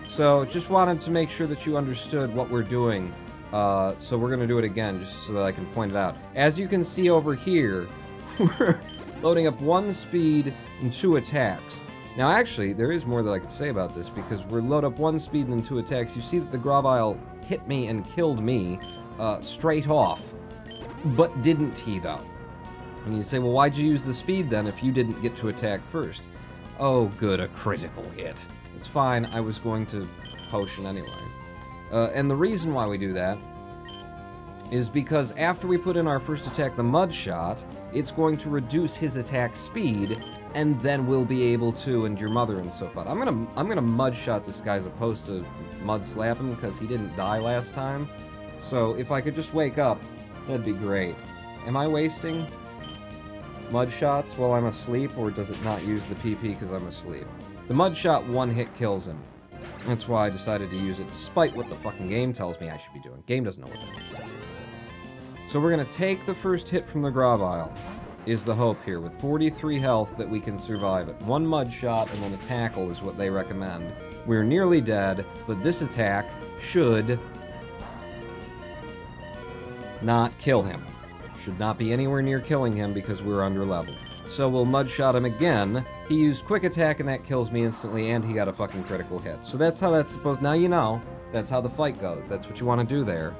So, just wanted to make sure that you understood what we're doing. So we're gonna do it again, just so that I can point it out. As you can see over here, we're loading up 1 speed and 2 attacks. Now, actually, there is more that I could say about this, because we're load up 1 speed and then 2 attacks. You see that the Gravile hit me and killed me straight off, but didn't he, though? And you say, well, why'd you use the speed, then, if you didn't get to attack first? Oh, good, a critical hit. It's fine, I was going to potion anyway. And the reason why we do that is because after we put in our first attack, the Mud Shot, it's going to reduce his attack speed, and then we'll be able to, and your mother and so forth. I'm gonna Mud Shot this guy as opposed to Mud Slap him, because he didn't die last time. So if I could just wake up, that'd be great. Am I wasting Mud Shots while I'm asleep, or does it not use the PP because I'm asleep? The Mud Shot 1 hit kills him. That's why I decided to use it, despite what the fucking game tells me I should be doing. Game doesn't know what that is. So we're gonna take the first hit from the Gravile, is the hope here, with 43 health that we can survive it. 1 mud shot and then a tackle is what they recommend. We're nearly dead, but this attack should not kill him. Should not be anywhere near killing him because we're under level. So we'll mud shot him again. He used quick attack and that kills me instantly, and he got a fucking critical hit. So that's how that's supposed. Now you know. That's how the fight goes. That's what you want to do there.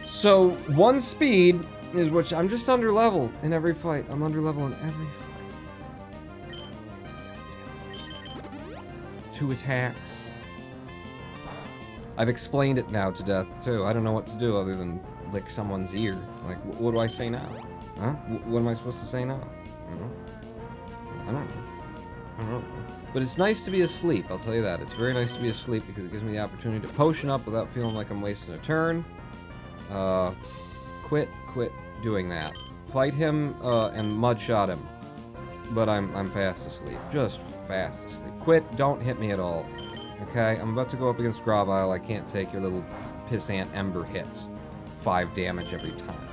So 1 speed is which I'm just under level in every fight. I'm under level in every fight. 2 attacks. I've explained it now to death, too. I don't know what to do other than lick someone's ear. Like, what do I say now? Huh? What am I supposed to say now? I don't know. But it's nice to be asleep, I'll tell you that. It's very nice to be asleep because it gives me the opportunity to potion up without feeling like I'm wasting a turn. Quit doing that. Fight him, and mud shot him. But I'm fast asleep. Just fast asleep. Quit, don't hit me at all. Okay, I'm about to go up against Gravile. I can't take your little pissant ember hits. 5 damage every time.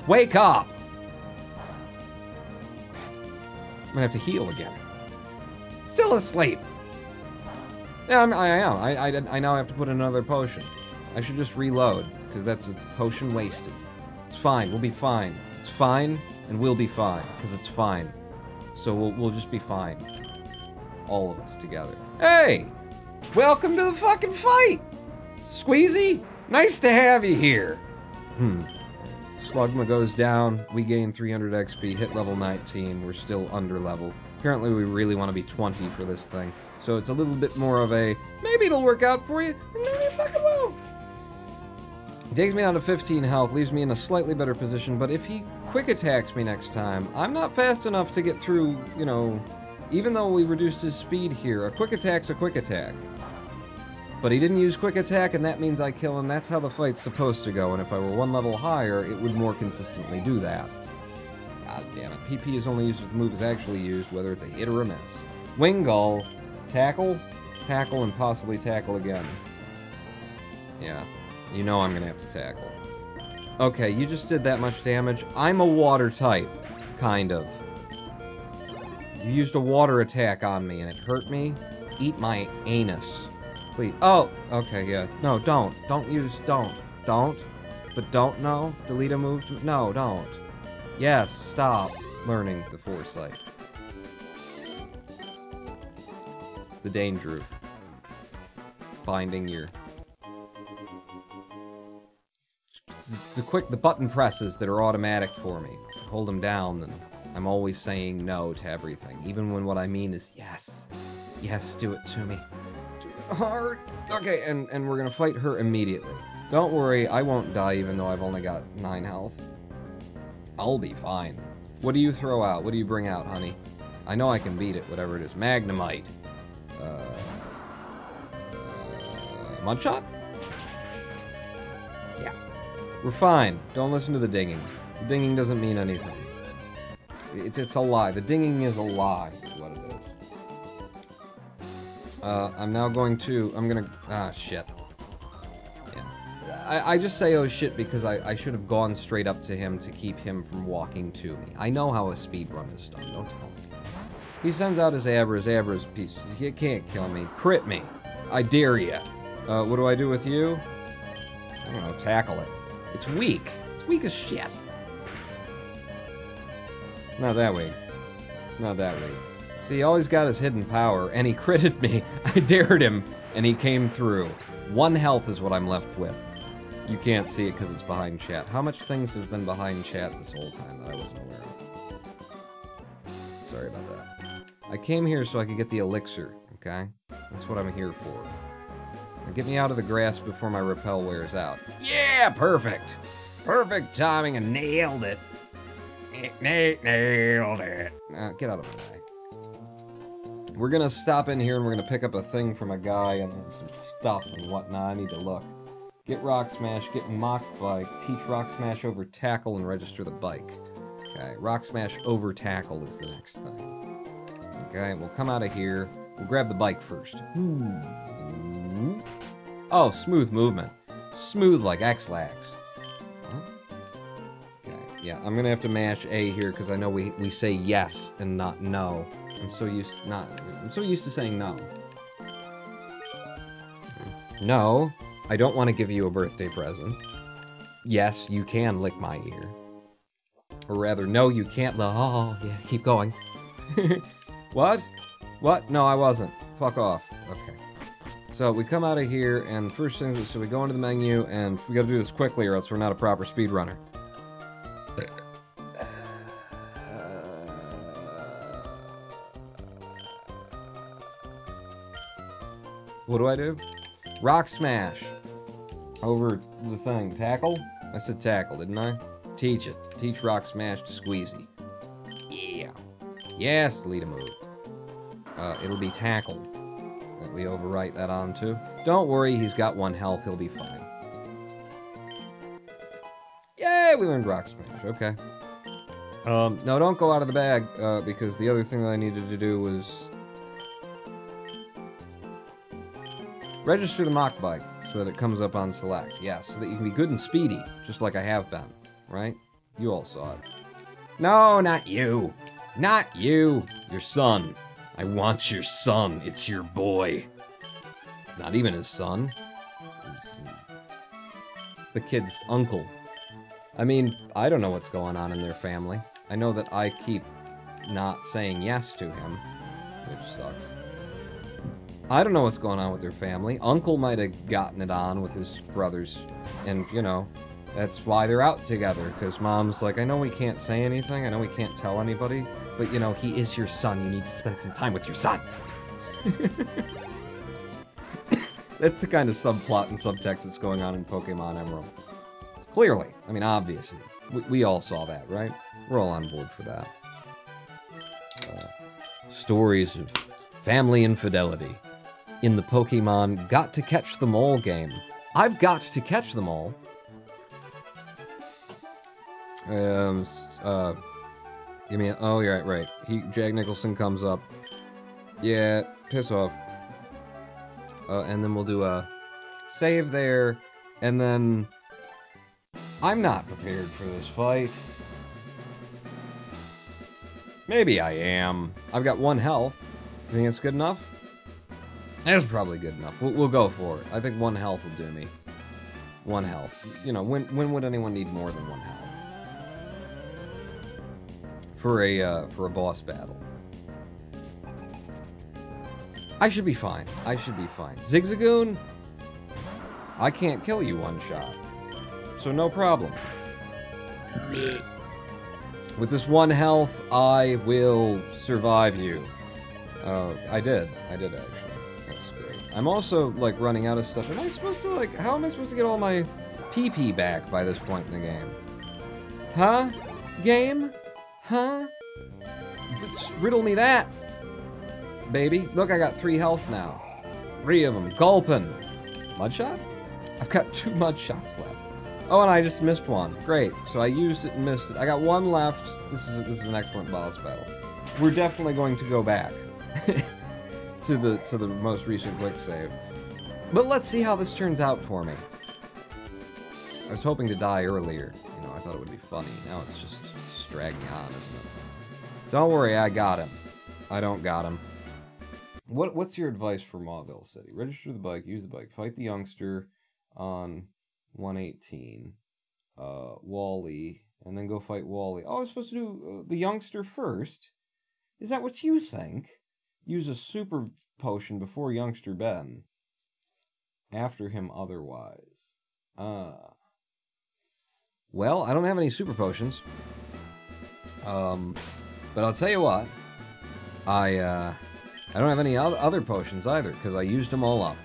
Wake up! I'm gonna have to heal again. Still asleep! Yeah, I am. I now have to put in another potion. I should just reload, because that's a potion wasted. It's fine, we'll be fine. It's fine, and we'll be fine, because it's fine. So we'll just be fine. All of us together. Hey! Welcome to the fucking fight! Squeezy, nice to have you here. Slugma goes down, we gain 300 XP, hit level 19, we're still under level. Apparently we really want to be 20 for this thing. So it's a little bit more of a, maybe it'll work out for you, or maybe it fucking won't. It takes me down to 15 health, leaves me in a slightly better position, but if he quick attacks me next time, I'm not fast enough to get through, you know, even though we reduced his speed here, a quick attack's a quick attack. But he didn't use quick attack, and that means I kill him. That's how the fight's supposed to go, and if I were 1 level higher, it would more consistently do that. God damn it. PP is only used if the move is actually used, whether it's a hit or a miss. Wingull. Tackle, tackle, and possibly tackle again. Yeah. You know I'm gonna have to tackle. Okay, you just did that much damage. I'm a water type. Kind of. You used a water attack on me, and it hurt me. Eat my anus. Please. Oh, okay, yeah. No, don't. Don't use, don't. Don't. But don't, no. Delete a move to, no, don't. Yes, stop learning the foresight. The danger of binding your... The button presses that are automatic for me. Hold them down, then I'm always saying no to everything. Even when what I mean is yes. Yes, do it to me. Do it hard. Okay, and we're gonna fight her immediately. Don't worry, I won't die even though I've only got 9 health. I'll be fine. What do you throw out? What do you bring out, honey? I know I can beat it, whatever it is. Magnemite. Mudshot? Yeah. We're fine. Don't listen to the dinging. The dinging doesn't mean anything. It's a lie. The dinging is a lie, is what it is. I'm now going to... I'm gonna... Ah, shit. Yeah. I just say oh shit because I should have gone straight up to him to keep him from walking to me. I know how a speedrun is done. Don't tell me. He sends out his Abra. His Abra's a piece. You can't kill me. Crit me. I dare ya. What do I do with you? I don't know, tackle it. It's weak. It's weak as shit. Not that weak. It's not that weak. See, all he's got is hidden power, and he critted me. I dared him, and he came through. 1 health is what I'm left with. You can't see it because it's behind chat. How much things have been behind chat this whole time that I wasn't aware of? Sorry about that. I came here so I could get the elixir, okay? That's what I'm here for. Now get me out of the grass before my repel wears out. Yeah, perfect! Perfect timing, and nailed it. Nailed it. Get out of my way. We're gonna stop in here and we're gonna pick up a thing from a guy and some stuff and whatnot. I need to look. Get Rock Smash, get Mock Bike, teach Rock Smash over Tackle, and register the bike. Okay, Rock Smash over Tackle is the next thing. Okay, we'll come out of here. We'll grab the bike first. Oh, smooth movement. Smooth like X-Lax. Okay, yeah, I'm gonna have to mash A here because I know we say yes and not no. I'm so used to saying no. No, I don't want to give you a birthday present. Yes, you can lick my ear. Or rather, no, you can't. Oh, yeah, keep going. What? What? No, I wasn't. Fuck off. Okay. So we come out of here, and first thing, so we go into the menu, and we gotta do this quickly, or else we're not a proper speedrunner. What do I do? Rock smash. Over the thing. Tackle? I said tackle, didn't I? Teach it. Teach rock smash to Squeezy. Yeah. Yes, delete a move. It'll be tackle. That we overwrite that onto. Don't worry, he's got 1 health. He'll be fine. Yay, we learned rock smash. Okay. No, don't go out of the bag, because the other thing that I needed to do was register the mock bike so that it comes up on select. Yeah, so that you can be good and speedy, just like I have been, right? You all saw it. No, not you. Not you. Your son. I want your son. It's your boy. It's not even his son. It's the kid's uncle. I mean, I don't know what's going on in their family. I know that I keep not saying yes to him, which sucks. I don't know what's going on with their family. Uncle might have gotten it on with his brothers, and, you know, that's why they're out together, because Mom's like, I know we can't say anything, I know we can't tell anybody, but, you know, he is your son, you need to spend some time with your son. That's the kind of subplot and subtext that's going on in Pokemon Emerald. Clearly. I mean, obviously. We all saw that, right? We're all on board for that. Stories of family infidelity in the Pokemon Got to Catch Them All game. I've got to catch them all. Give me a, oh, you're right. Jack Nicholson comes up. Yeah, piss off. And then we'll do a save there, and then I'm not prepared for this fight. Maybe I am. I've got 1 health. You think that's good enough? That's probably good enough. We'll go for it. I think 1 health will do me. 1 health. You know, when would anyone need more than 1 health? For a boss battle. I should be fine. I should be fine. Zigzagoon? I can't kill you 1 shot. So no problem. With this 1 health, I will survive you. I did actually. That's great. I'm also, like, running out of stuff. Am I supposed to, like, how am I supposed to get all my PP back by this point in the game? Huh? Game? Huh? Riddle me that, baby. Look, I got 3 health now. 3 of them. Gulpin. Mudshot? I've got 2 mudshots left. Oh, and I just missed 1. Great. So I used it and missed it. I got 1 left. This is an excellent boss battle. We're definitely going to go back to the most recent quick save. But let's see how this turns out for me. I was hoping to die earlier. You know, I thought it would be funny. Now it's just dragging on, isn't it? Don't worry, I got him. I don't got him. What's your advice for Mauville City? Register the bike, use the bike, fight the youngster on 118. Wally, and then go fight Wally. Oh, I was supposed to do the youngster first? Is that what you think? Use a super potion before youngster Ben. After him otherwise. Well, I don't have any super potions. But I'll tell you what. I don't have any other potions either, because I used them all up.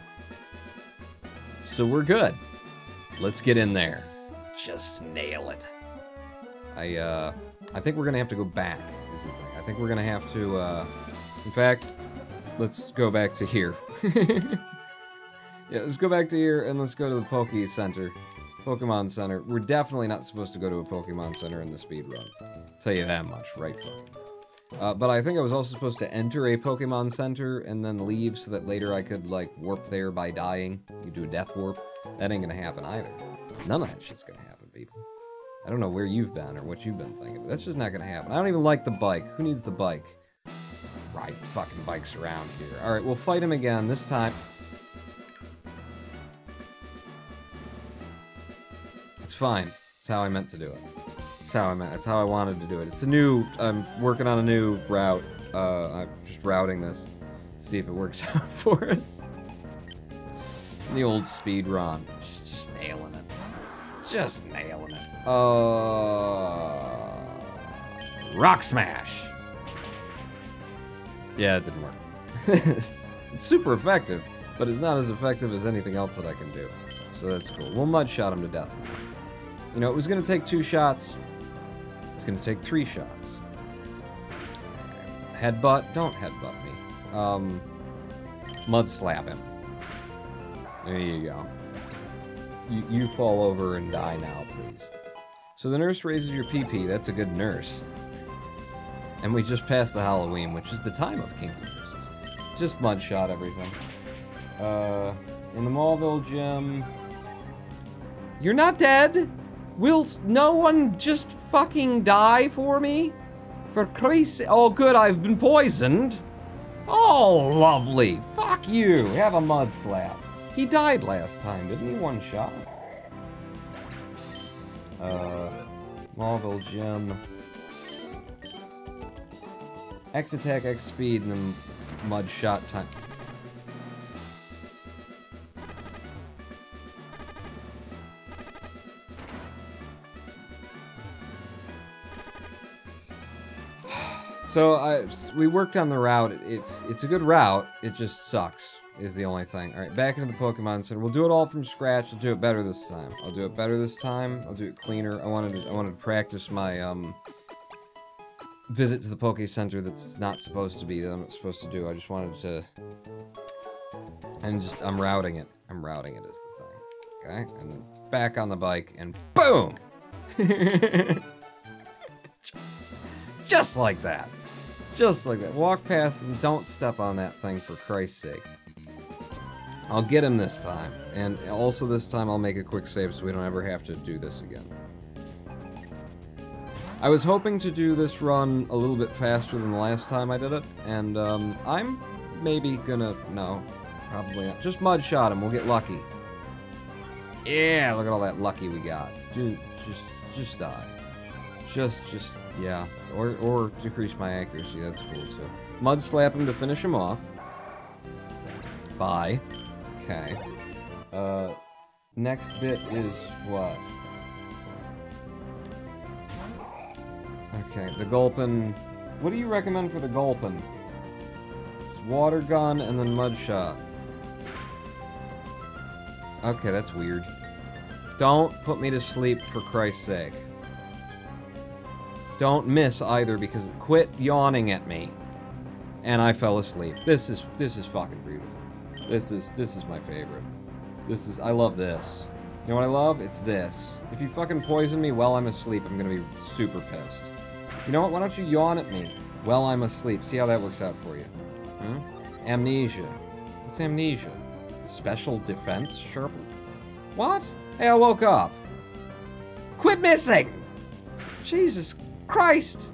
So we're good. Let's get in there. Just nail it. I think we're gonna have to go back, is the thing. I think we're gonna have to, in fact, let's go back to here. Yeah, let's go back to here, and let's go to the Pokemon Center. We're definitely not supposed to go to a Pokemon Center in the speedrun. Tell you that much, right, fucking. But I think I was also supposed to enter a Pokemon Center and then leave so that later I could, like, warp there by dying. You do a death warp. That ain't gonna happen either. None of that shit's gonna happen, people. I don't know where you've been or what you've been thinking, but that's just not gonna happen. I don't even like the bike. Who needs the bike? Ride fucking bikes around here. Alright, we'll fight him again. This time... It's fine. It's how I meant to do it. It's how I wanted to do it. It's a new, I'm working on a new route. I'm just routing this. See if it works out for us. The old speed run. Just nailing it. Just nailing it. Rock Smash! Yeah, it didn't work. It's super effective, but it's not as effective as anything else that I can do. So that's cool. We'll mud shot him to death. You know, it was gonna take 2 shots. It's gonna take 3 shots. Headbutt? Don't headbutt me. Mud slap him. There you go. You fall over and die now, please. So the nurse raises your PP. That's a good nurse. And we just passed the Halloween, which is the time of kinky nurses. Just mud shot everything. In the Mallville gym... You're not dead? Will no one just fucking die for me? For Christ's sake. Oh, good, I've been poisoned. Oh, lovely. Fuck you. Have a mud slap. He died last time, didn't he? 1 shot. Mallville gym. X attack, X speed, and then mud shot time. So we worked on the route. It's a good route. It just sucks, is the only thing. All right, back into the Pokemon Center. We'll do it all from scratch. I'll do it better this time. I'll do it better this time. I'll do it cleaner. I wanted to practice my visit to the Poke Center that's not supposed to be, that I'm not supposed to do. I just wanted to, and just I'm routing it. I'm routing it as the thing. Okay, and then back on the bike and boom. Just like that. Just like that. Walk past and don't step on that thing for Christ's sake. I'll get him this time. And also this time I'll make a quick save so we don't ever have to do this again. I was hoping to do this run a little bit faster than the last time I did it. And I'm maybe gonna... No, probably not. Just mud shot him. We'll get lucky. Yeah, look at all that lucky we got. Dude, just die. Just, yeah. Or decrease my accuracy, that's cool too. Mud slap him to finish him off. Bye. Okay. Next bit is what? Okay, the Gulpin. What do you recommend for the Gulpin? It's water gun and then mud shot. Okay, that's weird. Don't put me to sleep for Christ's sake. Don't miss either, because it quit yawning at me, and I fell asleep. This is fucking beautiful. This is my favorite. I love this. You know what I love? It's this. If you fucking poison me while I'm asleep, I'm gonna be super pissed. You know what? Why don't you yawn at me while I'm asleep? See how that works out for you. Amnesia. What's amnesia? Special defense? Sure. What? Hey, I woke up. Quit missing! Jesus Christ!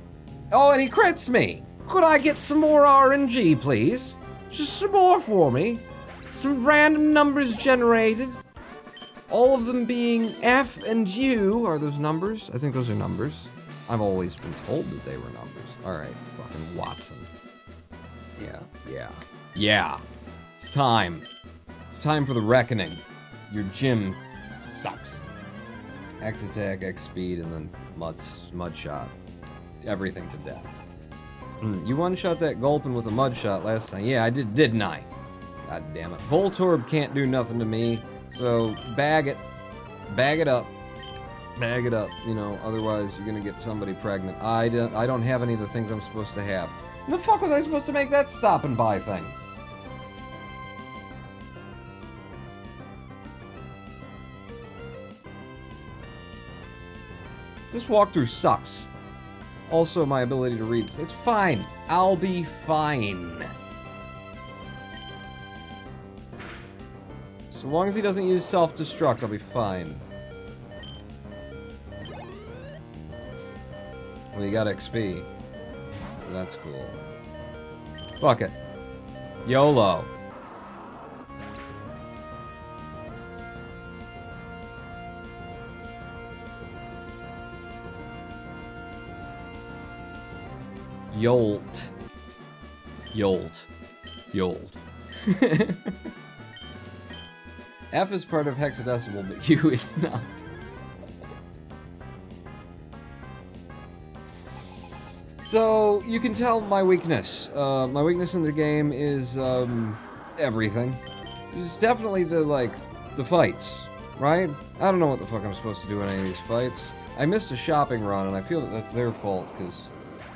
Oh, and he crits me! Could I get some more RNG, please? Just some more for me. Some random numbers generated. All of them being F and U. Are those numbers? I think those are numbers. I've always been told that they were numbers. Alright, fucking Watson. Yeah. It's time. It's time for the reckoning. Your gym sucks. X attack, X speed, and then mud shot. Everything to death. You one-shot that Gulpin with a mud shot last time. Yeah, I did, didn't I? God damn it. Voltorb can't do nothing to me, so bag it. Bag it up. Bag it up, you know, otherwise you're gonna get somebody pregnant. I don't have any of the things I'm supposed to have. When the fuck was I supposed to make that stop and buy things? This walkthrough sucks. Also, my ability to read. It's fine. I'll be fine. So long as he doesn't use self-destruct, I'll be fine. Well, you got XP. So that's cool. Fuck it. YOLO. Yolt. Yolt. Yolt. F is part of hexadecimal, but U is not. So, you can tell my weakness. My weakness in the game is, everything. It's definitely the fights, right? I don't know what the fuck I'm supposed to do in any of these fights. I missed a shopping run, and I feel that that's their fault, because...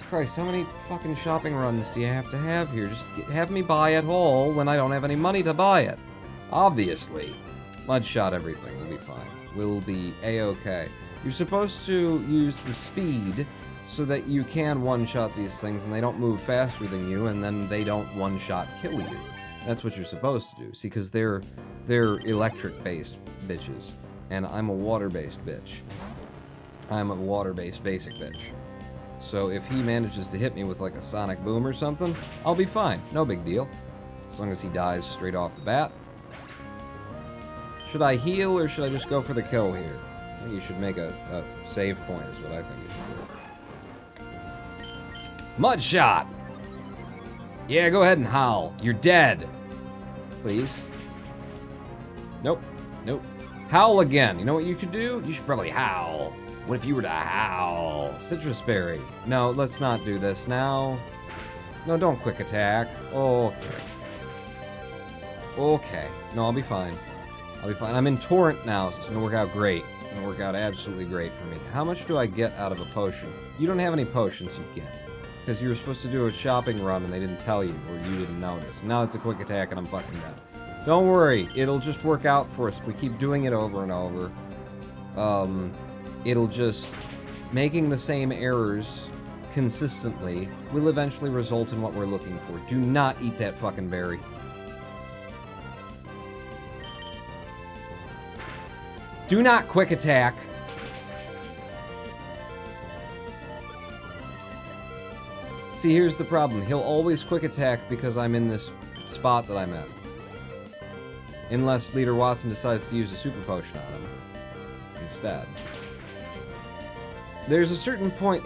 Christ, how many fucking shopping runs do you have to have here? Just have me buy it all when I don't have any money to buy it. Obviously. Mudshot everything. We'll be fine. We'll be A-okay. You're supposed to use the speed so that you can one-shot these things and they don't move faster than you and then they don't one-shot kill you. That's what you're supposed to do. See, because they're electric-based bitches. And I'm a water-based bitch. I'm a water-based basic bitch. So if he manages to hit me with like a sonic boom or something, I'll be fine. No big deal. As long as he dies straight off the bat. Should I heal or should I just go for the kill here? I think you should make a save point is what I think you should do. Mudshot! Yeah, go ahead and howl. You're dead. Please. Nope. Nope. Howl again. You know what you could do? You should probably howl. What if you were to howl? Citrus berry. No, let's not do this now. No, don't quick attack. Okay. Okay. No, I'll be fine. I'll be fine. I'm in Torrent now, so it's gonna work out great. It's gonna work out absolutely great for me. How much do I get out of a potion? You don't have any potions you get. Because you were supposed to do a shopping run and they didn't tell you, or you didn't notice. Now it's a quick attack and I'm fucking dead. Don't worry. It'll just work out for us if we keep doing it over and over. It'll just... Making the same errors consistently will eventually result in what we're looking for. Do not eat that fucking berry. Do not quick attack. See, here's the problem. He'll always quick attack because I'm in this spot that I'm at. Unless Leader Watson decides to use a super potion on him instead. There's a certain point,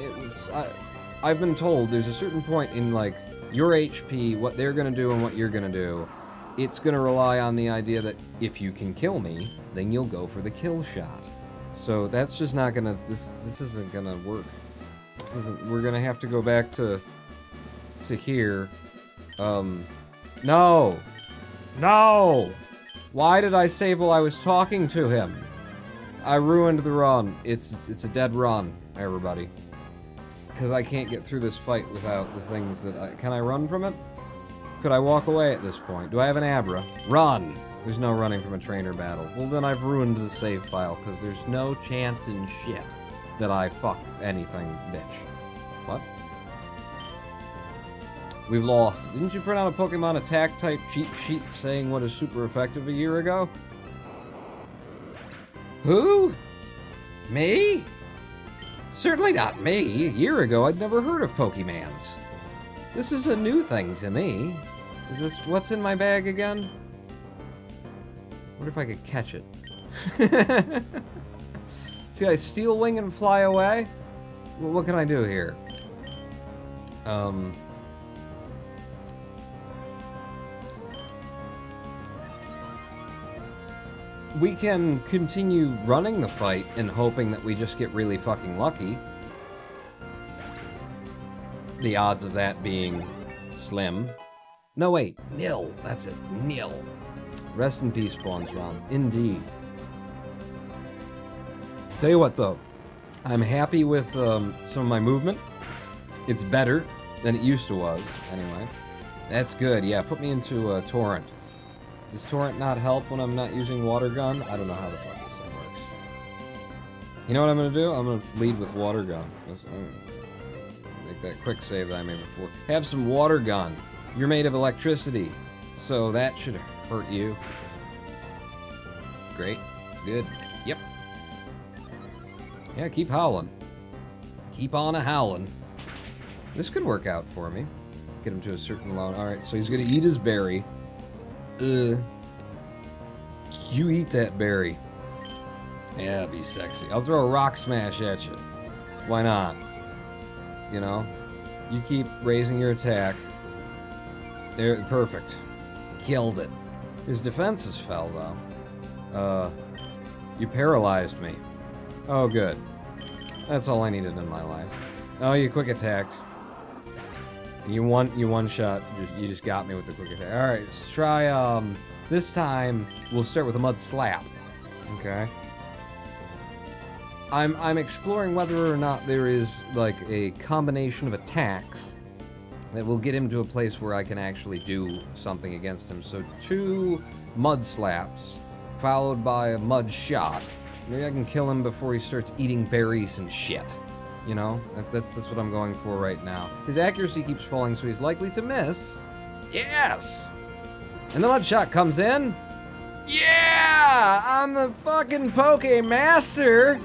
I've been told, there's a certain point in, like, your HP, what they're gonna do and what you're gonna do. It's gonna rely on the idea that if you can kill me, then you'll go for the kill shot. So that's just not gonna, this isn't gonna work. This isn't, we're gonna have to go back to here. No! No! Why did I save while I was talking to him? I ruined the run. It's a dead run, everybody. Because I can't get through this fight without the things that I... Can I run from it? Could I walk away at this point? Do I have an Abra? Run! There's no running from a trainer battle. Well, then I've ruined the save file, because there's no chance in shit that I fuck anything, bitch. What? We've lost. Didn't you print out a Pokemon attack type cheat sheet saying what is super effective a year ago? Who? Me? Certainly not me. A year ago, I'd never heard of Pokemans. This is a new thing to me. Is this... What's in my bag again? What if I could catch it? See, I steel wing and fly away? Well, what can I do here? We can continue running the fight and hoping that we just get really fucking lucky. The odds of that being slim. No, wait. Nil. That's it. Nil. Rest in peace, Spawns Rom. Indeed. Tell you what, though. I'm happy with some of my movement. It's better than it used to was, anyway. That's good. Yeah, put me into Torrent. Does Torrent not help when I'm not using Water Gun? I don't know how the fuck this thing works. You know what I'm gonna do? I'm gonna lead with Water Gun. Like that quick save that I made before. Have some water gun. You're made of electricity, so that should hurt you. Great. Good. Yep. Yeah, keep howling. Keep on a-howling. This could work out for me. Get him to a certain level. Alright, so he's gonna eat his berry. You eat that berry. Yeah, be sexy. I'll throw a rock smash at you. Why not? You know? You keep raising your attack. There, perfect. Killed it. His defenses fell, though. You paralyzed me. Oh, good. That's all I needed in my life. Oh, you quick attacked. You one shot. You just got me with the quick attack. Alright, let's try, this time, we'll start with a mud slap. Okay? I'm exploring whether or not there is, like, a combination of attacks that will get him to a place where I can actually do something against him. So 2 mud slaps, followed by a mud shot. Maybe I can kill him before he starts eating berries and shit. You know? That's what I'm going for right now. His accuracy keeps falling, so he's likely to miss. Yes! And the mud shot comes in. Yeah! I'm the fucking Poke Master!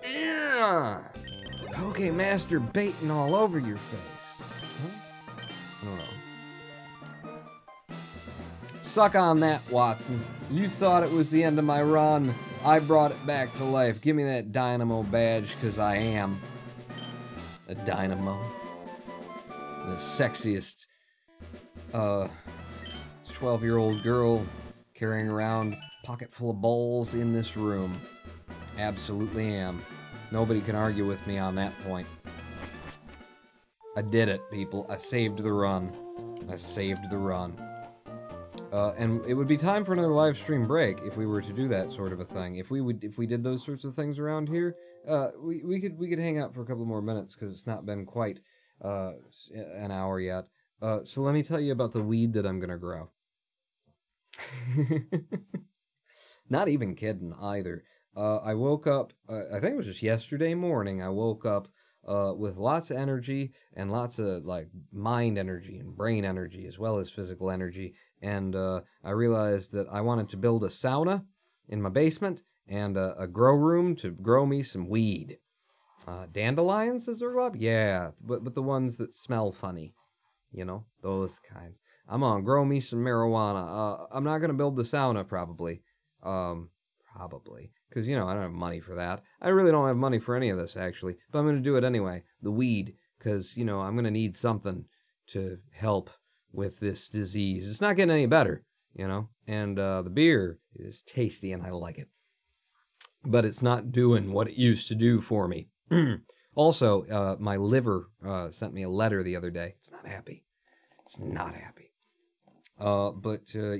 Yeah! Poke Master baiting all over your face. Huh? I don't know. Suck on that, Watson. You thought it was the end of my run. I brought it back to life. Give me that dynamo badge, because I am a dynamo. The sexiest 12-year-old girl carrying around a pocket full of bowls in this room. Absolutely am. Nobody can argue with me on that point. I did it, people. I saved the run. I saved the run. And it would be time for another live stream break if we were to do that sort of a thing. If we did those sorts of things around here, we could hang out for a couple more minutes because it's not been quite an hour yet. So let me tell you about the weed that I'm gonna grow. Not even kidding either. I woke up, I think it was just yesterday morning, I woke up with lots of energy and lots of, like, mind energy and brain energy as well as physical energy, and I realized that I wanted to build a sauna in my basement and a grow room to grow me some weed. Dandelions, as they're up? Yeah, but the ones that smell funny. You know, those kinds. I'm gonna grow me some marijuana. I'm not gonna build the sauna, probably. Probably. Because, you know, I don't have money for that. I really don't have money for any of this, actually. But I'm going to do it anyway. The weed. Because, you know, I'm going to need something to help with this disease. It's not getting any better, you know. And the beer is tasty and I like it. But it's not doing what it used to do for me. Also, my liver sent me a letter the other day. It's not happy. It's not happy.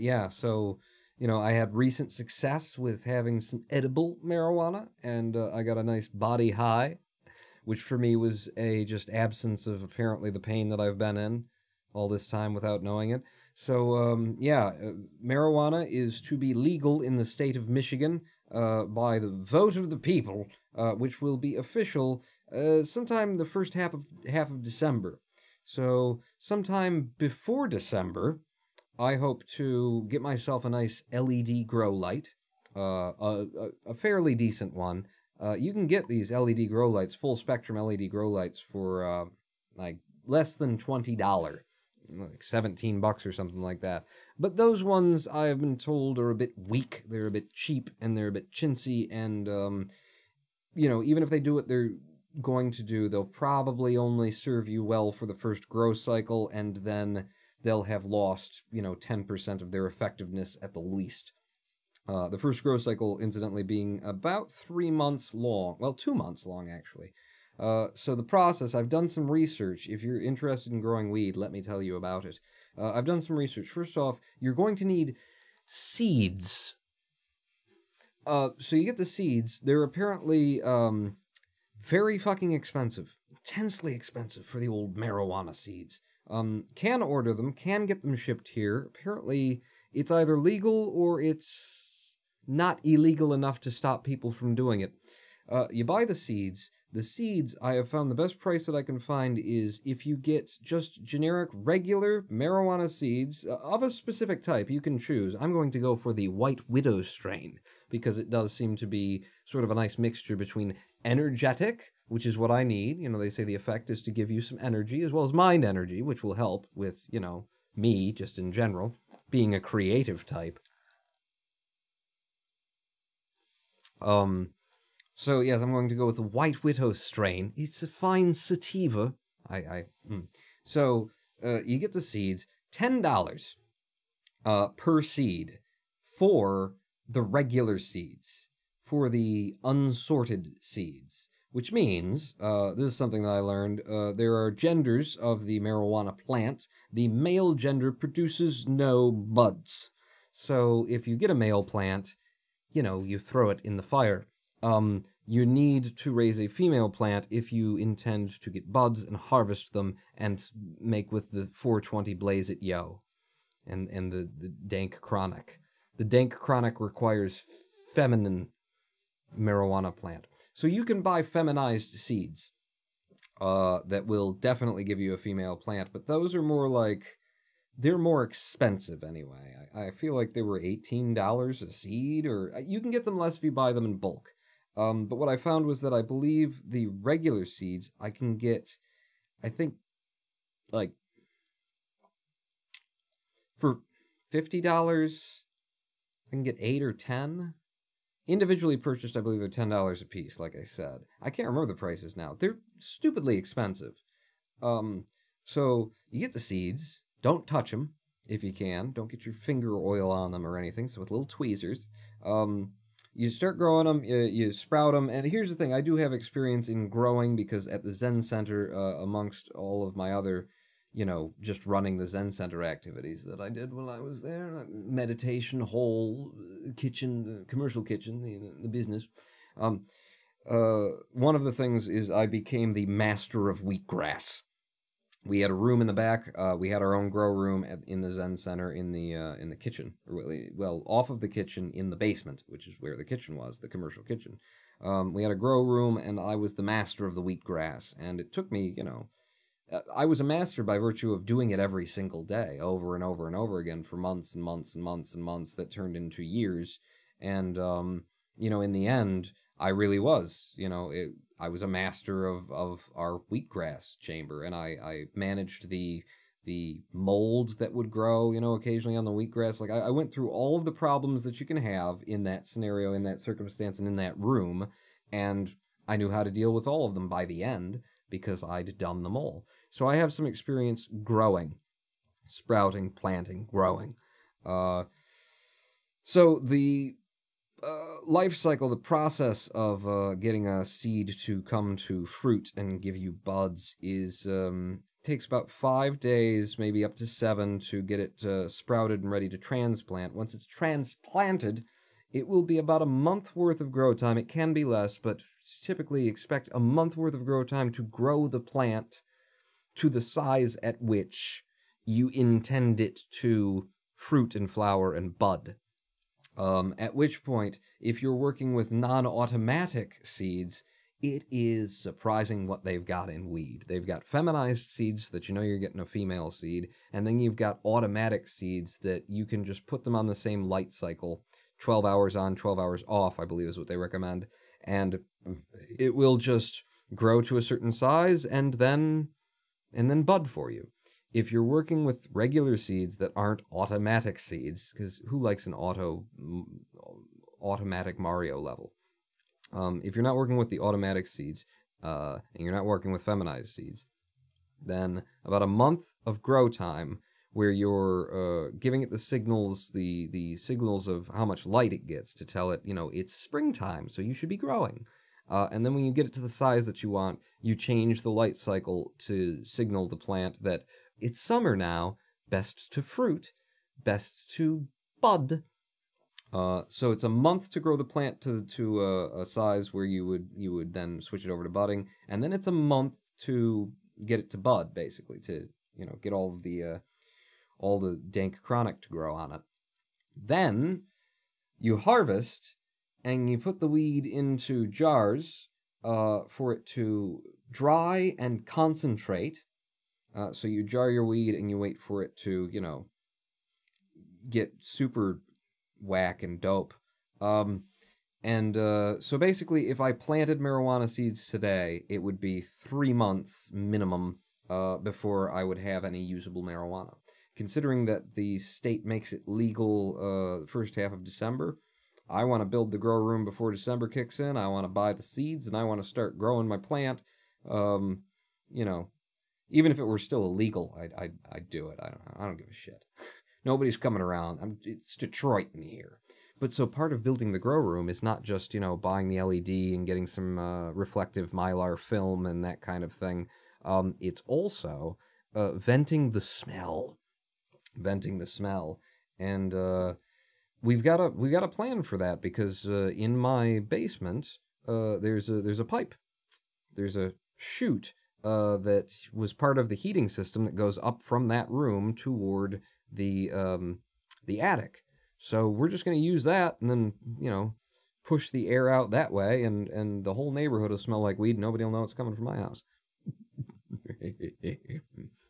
Yeah, so... You know, I had recent success with having some edible marijuana, and I got a nice body high, which for me was a just absence of apparently the pain that I've been in all this time without knowing it. So, yeah, marijuana is to be legal in the state of Michigan by the vote of the people, which will be official sometime the first half of December. So, sometime before December... I hope to get myself a nice LED grow light, a fairly decent one. You can get these LED grow lights, full spectrum LED grow lights for like less than $20, like $17 or something like that. But those ones I've been told are a bit weak, they're a bit cheap, and they're a bit chintzy, and you know, even if they do what they're going to do, they'll probably only serve you well for the first grow cycle, and then they'll have lost, you know, 10% of their effectiveness at the least. The first grow cycle, incidentally, being about 3 months long. Well, 2 months long, actually. So the process, I've done some research. If you're interested in growing weed, let me tell you about it. I've done some research. First off, you're going to need seeds. So you get the seeds. They're apparently very fucking expensive. Intensely expensive for the old marijuana seeds. Can order them, can get them shipped here. Apparently, it's either legal or it's not illegal enough to stop people from doing it. You buy the seeds, The seeds, I have found the best price that I can find is if you get just generic, regular marijuana seeds of a specific type, you can choose. I'm going to go for the White Widow strain, because it does seem to be sort of a nice mixture between energetic, which is what I need. You know, they say the effect is to give you some energy, as well as mind energy, which will help with, you know, me, just in general, being a creative type. So yes, I'm going to go with the White Widow strain. It's a fine sativa. So you get the seeds, $10 per seed for the regular seeds, for the unsorted seeds. Which means, this is something that I learned, there are genders of the marijuana plant. The male gender produces no buds. So if you get a male plant, you know, you throw it in the fire. You need to raise a female plant if you intend to get buds and harvest them and make with the 420 Blaze It Yo and the Dank Chronic. The Dank Chronic requires feminine marijuana plant. So you can buy feminized seeds that will definitely give you a female plant, but those are more like, they're more expensive anyway. I feel like they were $18 a seed, or you can get them less if you buy them in bulk. But what I found was that I believe the regular seeds I can get, I think, like, for $50, I can get 8 or 10. Individually purchased, I believe they're $10 a piece, like I said. I can't remember the prices now. They're stupidly expensive. So you get the seeds. Don't touch them if you can. Don't get your finger oil on them or anything, so with little tweezers. You start growing them, you sprout them, and here's the thing, I do have experience in growing, because at the Zen Center, amongst all of my other, you know, just running the Zen Center activities that I did when I was there, meditation, whole kitchen, commercial kitchen, the business, one of the things is I became the master of wheatgrass. We had a room in the back. We had our own grow room in the Zen Center in the kitchen. Well, off of the kitchen in the basement, which is where the kitchen was, the commercial kitchen. We had a grow room, and I was the master of the wheatgrass. And it took me, you know, I was a master by virtue of doing it every single day, over and over and over again for months and months and months and months that turned into years. And, you know, in the end, I really was, you know, I was a master of our wheatgrass chamber, and I managed the mold that would grow, you know, occasionally on the wheatgrass. Like, I went through all of the problems that you can have in that scenario, in that circumstance, and in that room, and I knew how to deal with all of them by the end, because I'd done them all. So I have some experience growing, sprouting, planting, growing. So the life cycle, the process of getting a seed to come to fruit and give you buds is takes about 5 days, maybe up to 7, to get it sprouted and ready to transplant. Once it's transplanted, it will be about a month worth of grow time. It can be less, but typically expect a month worth of grow time to grow the plant to the size at which you intend it to fruit and flower and bud. At which point, if you're working with non-automatic seeds, it is surprising what they've got in weed. They've got feminized seeds that you know you're getting a female seed, and then you've got automatic seeds that you can just put them on the same light cycle, 12 hours on, 12 hours off, I believe is what they recommend, and it will just grow to a certain size and then bud for you. If you're working with regular seeds that aren't automatic seeds, because who likes an automatic Mario level? If you're not working with the automatic seeds, and you're not working with feminized seeds, then about a month of grow time where you're giving it the signals, the signals of how much light it gets to tell it, you know, it's springtime, so you should be growing. And then when you get it to the size that you want, you change the light cycle to signal the plant that it's summer now, best to fruit, best to bud. So it's a month to grow the plant to a size where you would then switch it over to budding, and then it's a month to get it to bud, basically, to, you know, get all the dank chronic to grow on it. Then you harvest, and you put the weed into jars, for it to dry and concentrate. So you jar your weed and you wait for it to, get super whack and dope. So basically, if I planted marijuana seeds today, it would be 3 months minimum before I would have any usable marijuana. Considering that the state makes it legal the first half of December, I want to build the grow room before December kicks in. I want to buy the seeds, and I want to start growing my plant. Even if it were still illegal, I'd do it. I don't give a shit. Nobody's coming around. It's Detroit in here. But so part of building the grow room is not just, buying the LED and getting some reflective Mylar film and that kind of thing. It's also venting the smell. And we've got a plan for that because in my basement there's a pipe. There's a chute that was part of the heating system that goes up from that room toward the attic. So we're just going to use that and then, push the air out that way, and the whole neighborhood will smell like weed. Nobody will know it's coming from my house.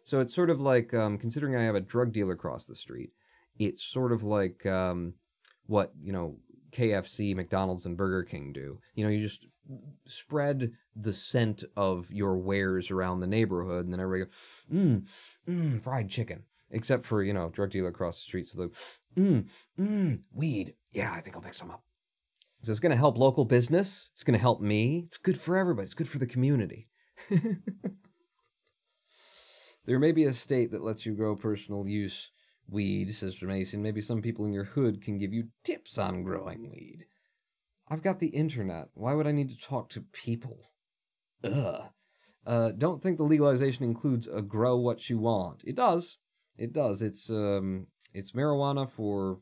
So it's sort of like, considering I have a drug dealer across the street, it's sort of like what, KFC, McDonald's, and Burger King do. You just spread the scent of your wares around the neighborhood, and then everybody goes, fried chicken. Except for, drug dealer across the street, so they're, weed. Yeah, I think I'll pick some up. So it's going to help local business. It's going to help me. It's good for everybody. It's good for the community. There may be a state that lets you grow personal use weed, says Mason. Maybe some people in your hood can give you tips on growing weed. I've got the internet. Why would I need to talk to people? Ugh. Don't think the legalization includes a grow what you want. It does. It does. It's marijuana for,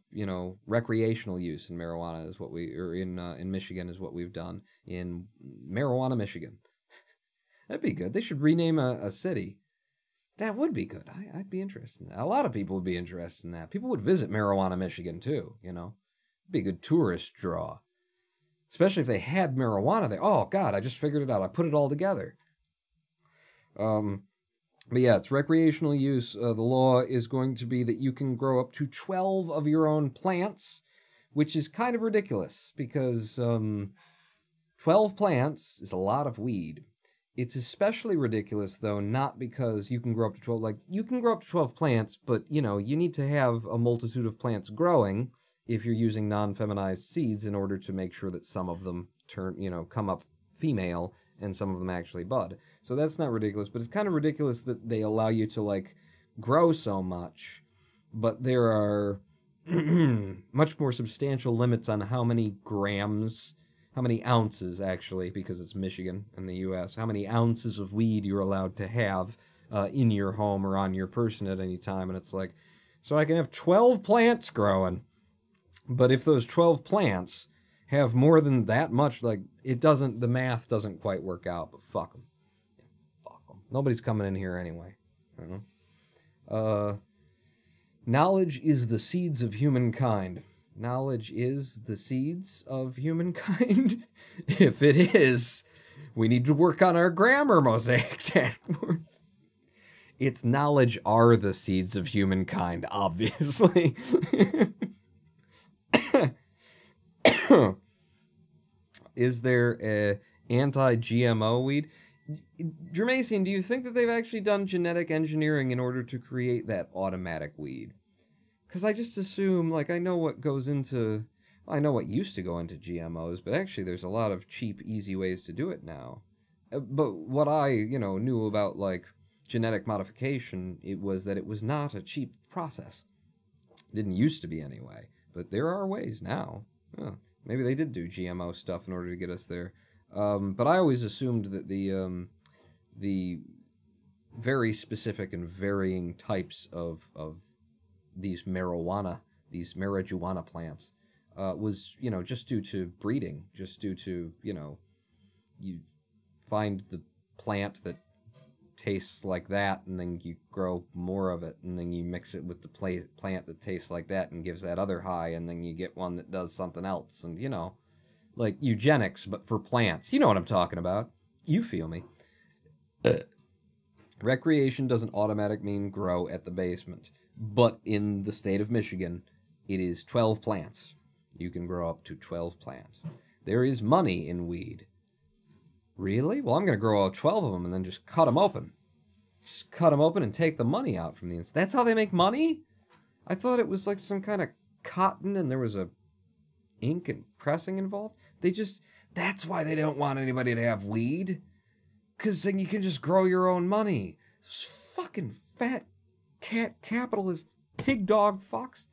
recreational use in marijuana is what in Michigan is what we've done. In Marijuana, Michigan. That'd be good. They should rename a city. That would be good. I'd be interested in that. A lot of people would be interested in that. People would visit Marijuana, Michigan, too, It'd be a good tourist draw. Especially if they had marijuana there. Oh, God, I just figured it out. I put it all together. But yeah, it's recreational use. The law is going to be that you can grow up to 12 of your own plants, which is kind of ridiculous because 12 plants is a lot of weed. It's especially ridiculous, though, not because you can grow up to 12. Like, you can grow up to 12 plants, but, you need to have a multitude of plants growing if you're using non-feminized seeds in order to make sure that some of them come up female and some of them actually bud. So that's not ridiculous, but it's kind of ridiculous that they allow you to, grow so much, but there are much more substantial limits on how many ounces, actually, because it's Michigan and the U.S., how many ounces of weed you're allowed to have in your home or on your person at any time. And it's like, so I can have 12 plants growing, but if those 12 plants have more than that much, the math doesn't quite work out, but fuck them. Nobody's coming in here anyway. I don't know. Knowledge is the seeds of humankind. Knowledge is the seeds of humankind? If it is, we need to work on our grammar, Mosaic Task Force. Its knowledge are the seeds of humankind, obviously. Is there a anti-GMO weed? Jermacian, do you think that they've actually done genetic engineering in order to create that automatic weed? Because I just assume, I know what used to go into GMOs, but actually there's a lot of cheap, easy ways to do it now. But what I, knew about, genetic modification, it was that it was not a cheap process. It didn't used to be anyway, but there are ways now. Maybe they did do GMO stuff in order to get us there. But I always assumed that the very specific and varying types of these marijuana plants was, just due to breeding, just due to, you find the plant that tastes like that, and then you grow more of it, and then you mix it with the plant that tastes like that and gives that other high, and then you get one that does something else, and, like eugenics, but for plants. You know what I'm talking about. You feel me. Recreation doesn't automatically mean grow at the basement. But in the state of Michigan, it is 12 plants. You can grow up to 12 plants. There is money in weed. Really? Well, I'm going to grow out 12 of them and then just cut them open. Just cut them open and take the money out from the inside. That's how they make money? I thought it was like some kind of cotton and there was a ink and pressing involved. That's why they don't want anybody to have weed. Because then you can just grow your own money. Those fucking fat cat capitalist pig dog fucks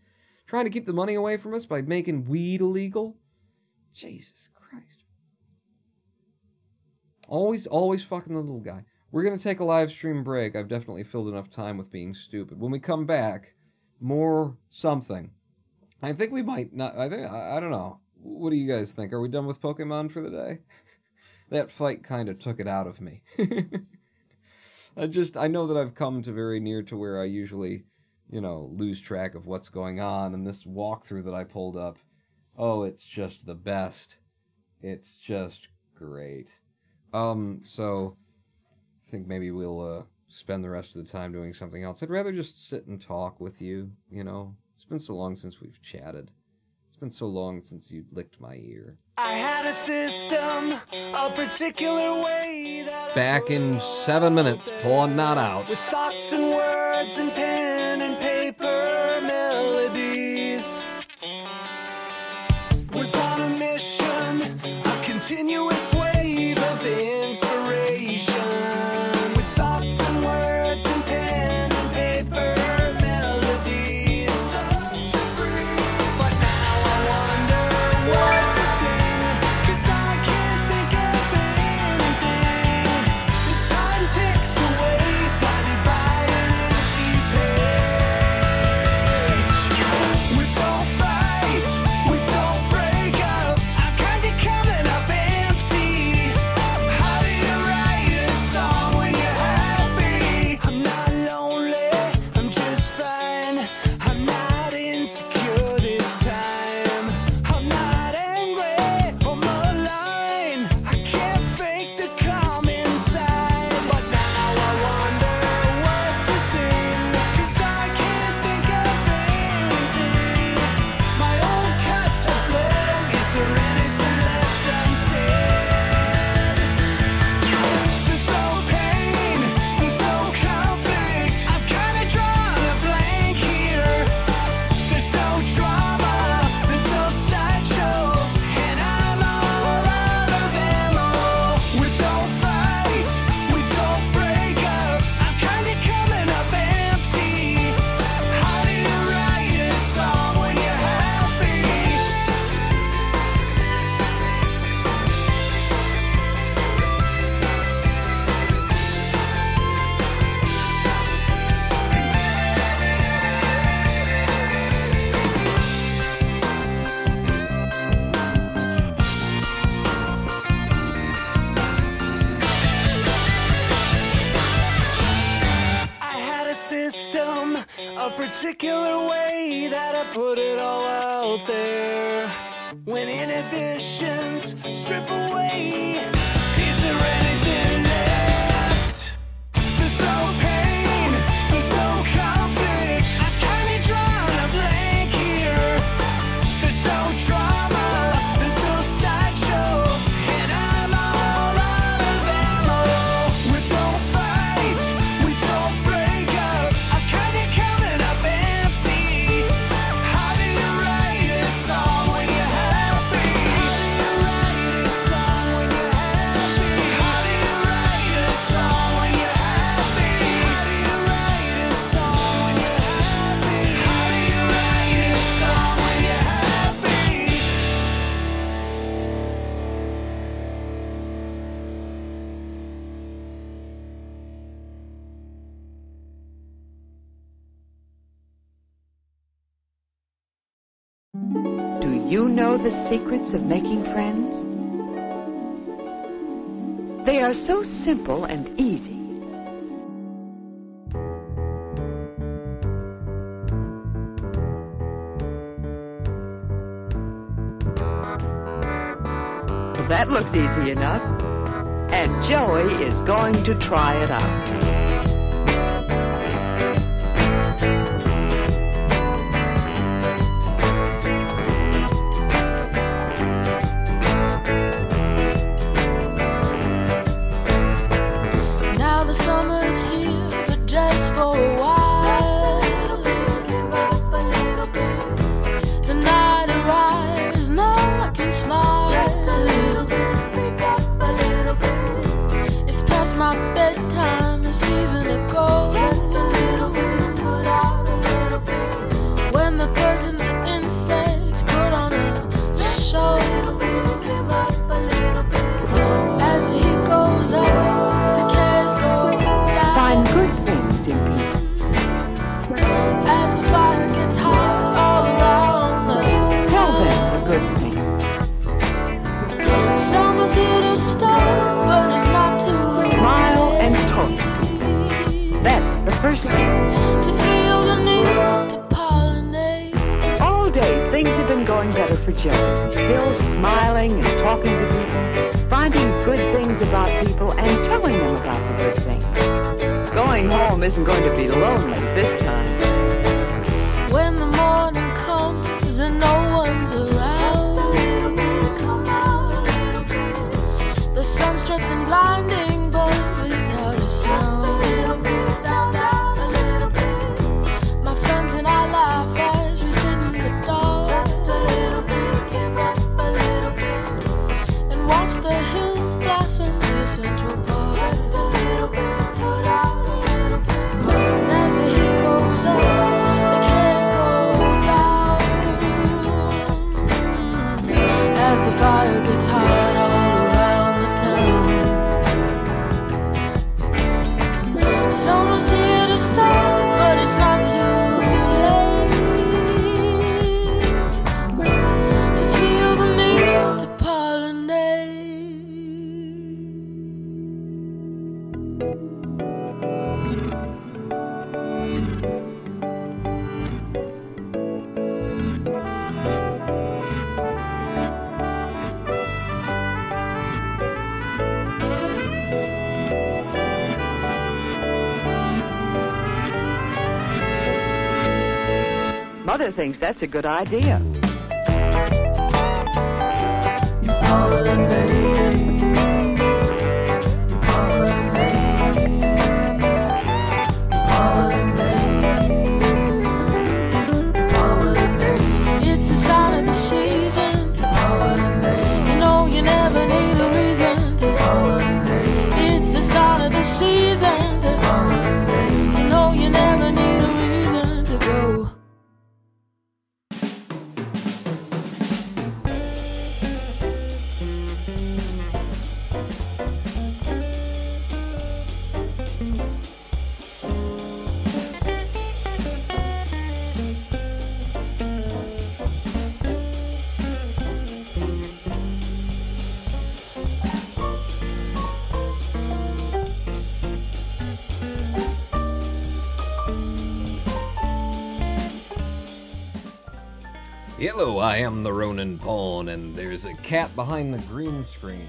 trying to keep the money away from us by making weed illegal. Jesus Christ. Always fucking the little guy. We're going to take a live stream break. I've definitely filled enough time with being stupid. When we come back, more something. I think we might not... I don't know. What do you guys think? Are we done with Pokemon for the day? That fight kind of took it out of me. I know that I've come to very near to where I usually, lose track of what's going on. And this walkthrough that I pulled up, oh, it's just the best. It's just great. So I think maybe we'll spend the rest of the time doing something else. I'd rather just sit and talk with you, It's been so long since we've chatted. It's been so long since you licked my ear. I had a system, a particular way that Back in 7 minutes, pulling that out. with thoughts and words and pen and paper melodies. Was on a mission, a continuous wave of inspiration. With thoughts and words and pen and paper melodies. Such a breeze. But now I wonder what to sing, 'cause I can't think of anything. The time ticks away, blinded by an empty page. We don't fight, we don't break up. I'm kinda coming up empty. How do you write a song when you're happy? I'm not lonely, I'm just fine. I'm not insecure this time. I'm not angry or malign. I can't fake the calm inside. But now I wonder what to sing, 'cause I can't think of anything. My own cuts are blown. Is there anything left unsaid? There's no pain, there's no conflict. I've kinda drawn a blank here. There's no drama, there's no sideshow, and I'm all out of ammo. We don't fight, we don't break up. I'm kinda coming up empty. How do you write a song when you're happy? I had a system, a particular way that I put it all out there. When inhibitions strip away, is there anything left? There's no pain, there's no conflict. I've kinda drawn a blank here. There's no drama, there's no sideshow, and I'm all out of ammo. We don't fight, we don't break up. I'm kinda coming up empty. How do you write a song when you're happy? How do you write a song when you're happy? How do you write a song when you're happy? How do you write a song when you're happy? How do you write a song when you're happy? Do you know the secrets of making friends? They are so simple and easy. That looks easy enough. And Joey is going to try it out. Now the summer's here, but just for a while. The night arrives, now I can smile. Just a little bit, speak up a little bit. It's past my bedtime, a season ago. Just a little bit, put out a little bit. When the birds and the insects put on a show. Give up a little bit. As the heat goes up, the cares go down. Find good things in people. As the fire gets hot all around the Tell town. them the good things. Summer's here to start, but it's not too Smile late and talk. That's the first thing. to feel the need to pollinate. All day, things have been going better for Joe. Still smiling and talking to people, finding good things about people and telling them about the good things. Going home isn't going to be lonely this time. When the morning comes and no one's around, the sun struts in blinding, but without a sound. My friends and I laugh as we sit in the dark and watch the hills blossom near Central Park. And as the heat goes up, the cares go down. As the fire gets hot all around the town. Summer's here to start, but it's not too late to feel the need to pollinate. Mother thinks that's a good idea. It's the sign of the season to pollinate. You know you never need a reason to pollinate. It's the sign of the season to pollinate. You know you never need a reason to go. Hello, I am the Ronin Pawn, and there's a cat behind the green screen.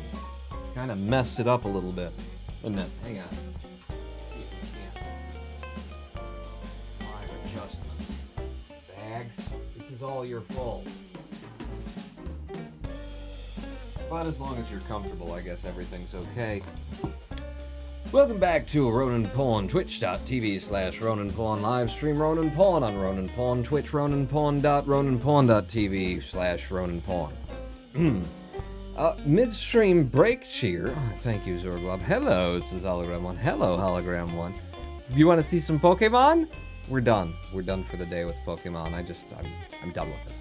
Kind of messed it up a little bit. Wait a minute, hang on. Fire adjustments. Bags, this is all your fault. But as long as you're comfortable, I guess everything's okay. Welcome back to Ronin Pawn, twitch.tv/Ronin Pawn, live stream Ronin Pawn on Ronin Pawn, Twitch, roninpawn.roninpawn.tv/Ronin Pawn. Midstream break cheer. Oh, thank you, Zorglub. Hello, this is Hologram 1. Hello, Hologram 1. You want to see some Pokemon? We're done. We're done for the day with Pokemon. I'm done with it.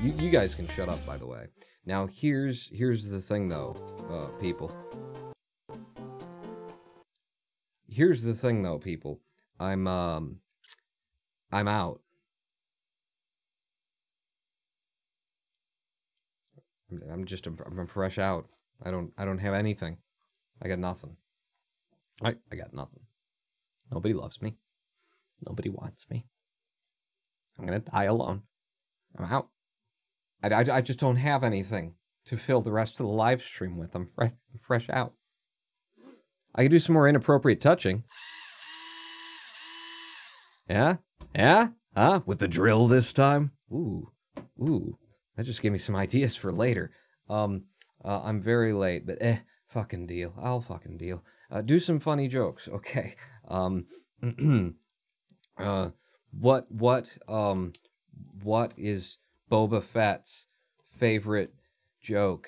You guys can shut up, by the way. Now, here's the thing, though, people. Here's the thing, though, people. I'm out. I'm fresh out. I don't have anything. I got nothing. I got nothing. Nobody loves me. Nobody wants me. I'm gonna die alone. I'm out. I just don't have anything. to fill the rest of the live stream with. I'm fresh out. I can do some more inappropriate touching. Yeah? Yeah? Huh? With the drill this time? Ooh. That just gave me some ideas for later. I'm very late, but fucking deal. I'll fucking deal. Do some funny jokes. Okay. What is Boba Fett's favorite joke?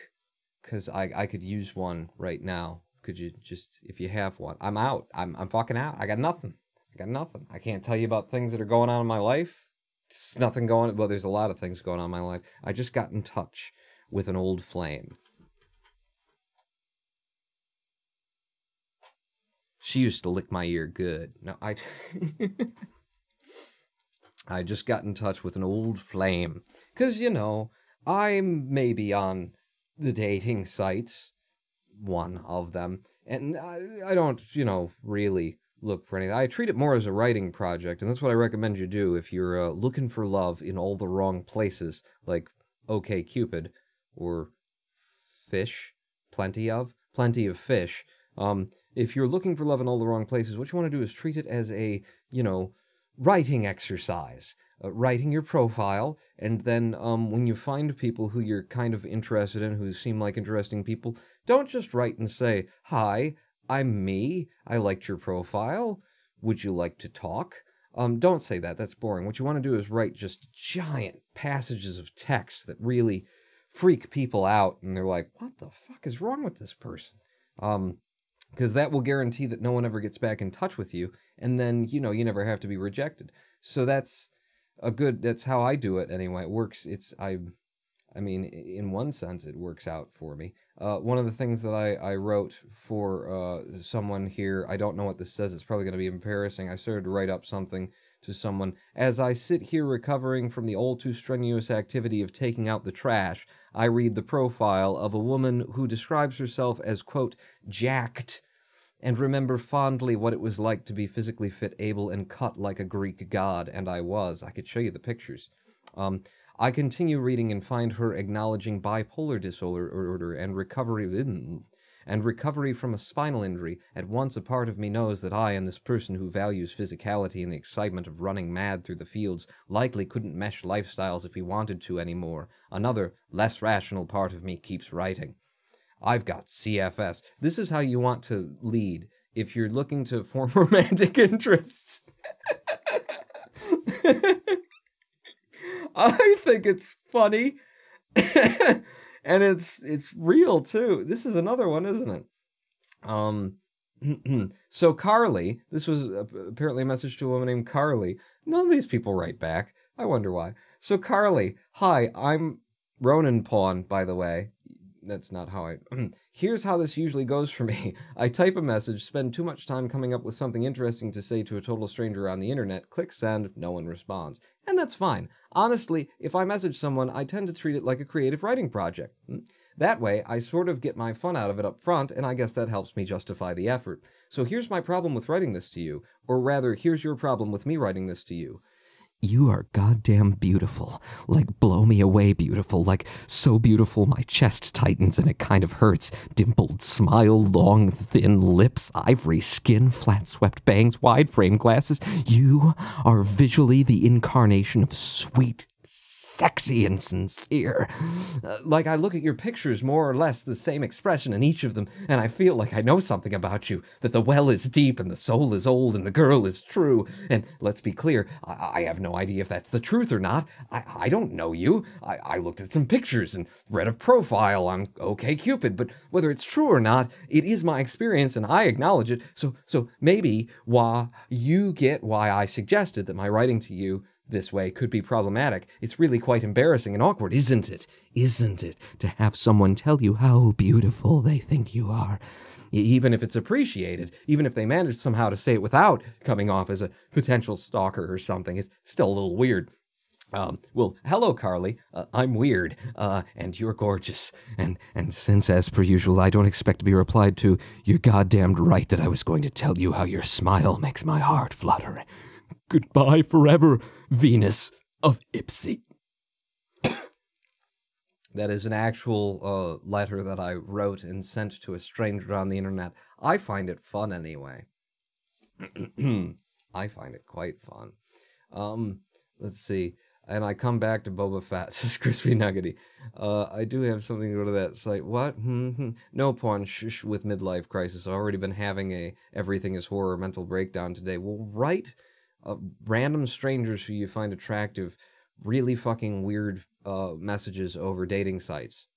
Because I could use one right now. Could you just, if you have one? I'm out. I'm fucking out. I got nothing. I can't tell you about things that are going on in my life. It's nothing going, well, there's a lot of things going on in my life. I just got in touch with an old flame. She used to lick my ear good. No, I just got in touch with an old flame. Because, you know, I'm maybe on the dating sites, one of them, and I don't, you know, really look for anything. I treat it more as a writing project, and that's what I recommend you do if you're looking for love in all the wrong places, like OkCupid, or fish, plenty of fish. If you're looking for love in all the wrong places, what you want to do is treat it as a, you know, writing exercise. Writing your profile, and then when you find people who you're kind of interested in, who seem like interesting people, don't just write and say, "Hi, I'm me. I liked your profile. Would you like to talk?" Don't say that. That's boring. What you want to do is write just giant passages of text that really freak people out, and they're like, "What the fuck is wrong with this person?" Because that will guarantee that no one ever gets back in touch with you, and then, you know, you never have to be rejected. So that's how I do it anyway. It works. I mean, in one sense, it works out for me. One of the things that I wrote for someone here, I don't know what this says, it's probably going to be embarrassing. I started to write up something to someone. As I sit here recovering from the all too strenuous activity of taking out the trash, I read the profile of a woman who describes herself as, quote, jacked, and remember fondly what it was like to be physically fit, able, and cut like a Greek god, and I was. I could show you the pictures. I continue reading and find her acknowledging bipolar disorder and recovery from a spinal injury. At once a part of me knows that I and this person who values physicality and the excitement of running mad through the fields likely couldn't mesh lifestyles if he wanted to anymore. Another, less rational part of me keeps writing. I've got CFS. This is how you want to lead if you're looking to form romantic interests. I think it's funny. And it's real too. This is another one, isn't it? So Carly, this was apparently a message to a woman named Carly. None of these people write back. I wonder why. So Carly, hi, I'm Ronan Pawn, by the way. That's not how I... Here's how this usually goes for me. I type a message, spend too much time coming up with something interesting to say to a total stranger on the internet, click send, no one responds. And that's fine. Honestly, if I message someone, I tend to treat it like a creative writing project. That way, I sort of get my fun out of it up front, and I guess that helps me justify the effort. So here's my problem with writing this to you. Or rather, here's your problem with me writing this to you. You are goddamn beautiful. Like, blow me away beautiful. Like, so beautiful my chest tightens and it kind of hurts. Dimpled smile, long, thin lips, ivory skin, flat-swept bangs, wide-frame glasses. You are visually the incarnation of sweet, sexy, and sincere. Like, I look at your pictures, more or less the same expression in each of them, and I feel like I know something about you, that the well is deep, and the soul is old, and the girl is true. And let's be clear, I have no idea if that's the truth or not. I don't know you. I looked at some pictures and read a profile on OkCupid, but whether it's true or not, it is my experience, and I acknowledge it. So maybe you get why I suggested that my writing to you this way could be problematic. It's really quite embarrassing and awkward, isn't it? Isn't it? To have someone tell you how beautiful they think you are. Even if it's appreciated, even if they manage somehow to say it without coming off as a potential stalker or something, it's still a little weird. Well, hello, Carly. I'm weird, and you're gorgeous. And since, as per usual, I don't expect to be replied to, you're goddamned right that I was going to tell you how your smile makes my heart flutter. Goodbye forever, Venus of Ipsy. That is an actual letter that I wrote and sent to a stranger on the internet. I find it fun anyway. I find it quite fun. Let's see. And I come back to Boba Fett, says Crispy Nuggety. I do have something to go to that site. What? No pawn with midlife crisis. I've already been having a everything is horror mental breakdown today. Well, write random strangers who you find attractive really fucking weird messages over dating sites.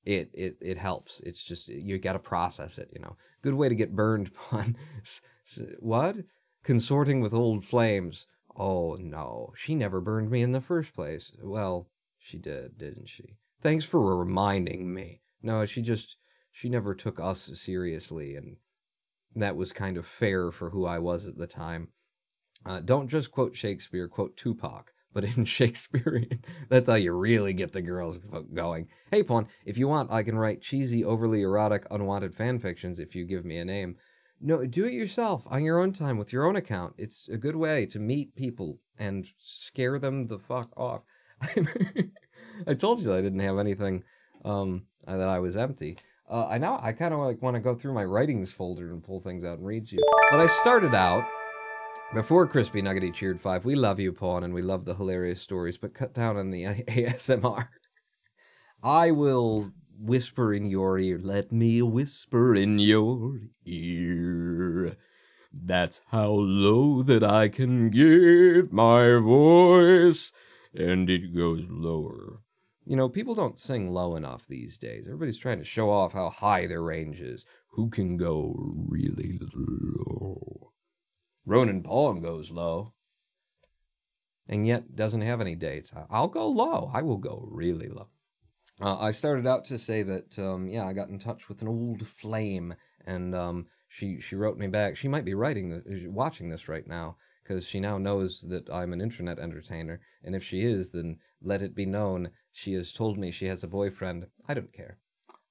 It helps. It's just, you gotta process it, you know. Good way to get burned, pawn. What? Consorting with old flames. Oh, no. She never burned me in the first place. Well, she did, didn't she? Thanks for reminding me. No, she never took us seriously, and that was kind of fair for who I was at the time. Don't just quote Shakespeare, quote Tupac, but in Shakespearean. That's how you really get the girls going. Hey, Pawn, if you want, I can write cheesy, overly erotic, unwanted fan fictions if you give me a name. No, do it yourself, on your own time, with your own account. It's a good way to meet people and scare them the fuck off. I told you that I didn't have anything, that I was empty. I kind of like want to go through my writings folder and pull things out and read to you. But I started out, before Crispy Nuggety cheered 5, we love you, Pawn, and we love the hilarious stories, but cut down on the ASMR. I will whisper in your ear. Let me whisper in your ear. That's how low that I can get my voice. And it goes lower. You know, people don't sing low enough these days. Everybody's trying to show off how high their range is. Who can go really low? Ronan Pawn goes low. And yet doesn't have any dates. I'll go low. I will go really low. I started out to say that, I got in touch with an old flame, and she wrote me back. She might be watching this right now, because she now knows that I'm an internet entertainer, and if she is, then let it be known she has told me she has a boyfriend. I don't care.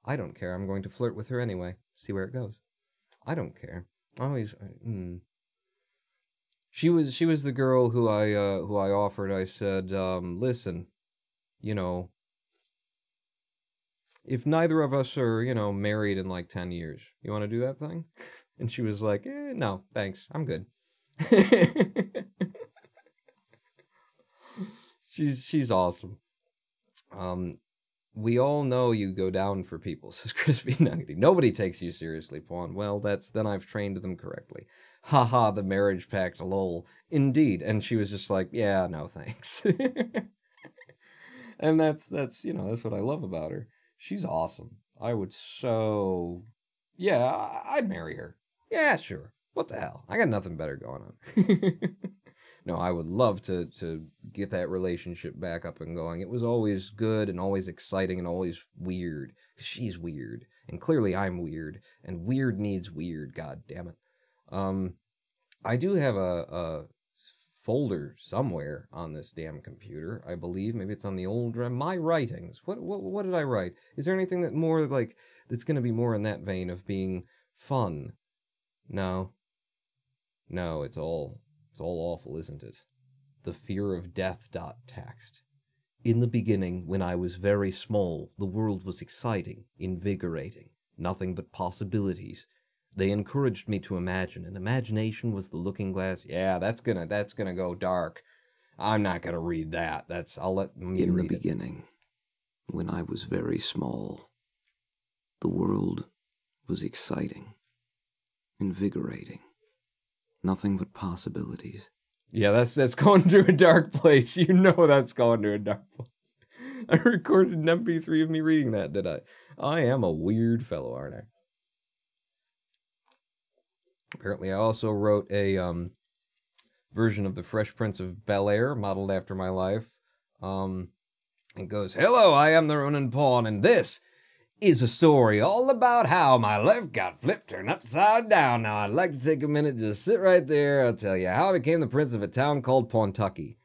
I don't care. I'm going to flirt with her anyway. See where it goes. I don't care. She was the girl who I offered. I said, listen, you know, if neither of us are, you know, married in like 10 years, you want to do that thing? And she was like, no, thanks. I'm good. She's awesome. We all know you go down for people, says Crispy Nuggety. Nobody takes you seriously, Pawn. Well, then I've trained them correctly. Haha, the marriage pact, lol. Indeed. And she was just like, yeah, no thanks. And that's what I love about her. She's awesome. I would I'd marry her. Yeah, sure. What the hell? I got nothing better going on. No, I would love to get that relationship back up and going. It was always good and always exciting and always weird. She's weird. And clearly I'm weird. And weird needs weird, god damn it. I do have a folder somewhere on this damn computer, I believe. Maybe it's on the old my writings. What did I write? Is there anything that's going to be more in that vein of being fun? No, it's all awful, isn't it? The fear of death. Text. In the beginning, when I was very small, the world was exciting, invigorating, nothing but possibilities. They encouraged me to imagine, and imagination was the looking glass. Yeah, that's gonna go dark. I'm not gonna read that. I'll let me read it. In the beginning, when I was very small, the world was exciting, invigorating, nothing but possibilities. Yeah, that's going to a dark place. You know that's going to a dark place. I recorded an MP3 of me reading that, did I? I am a weird fellow, aren't I? Apparently, I also wrote a version of the Fresh Prince of Bel-Air, modeled after my life. It goes, hello, I am the Ronan Pawn, and this is a story all about how my life got flipped, turned upside down. Now, I'd like to take a minute to just sit right there. I'll tell you how I became the prince of a town called Pawtucket.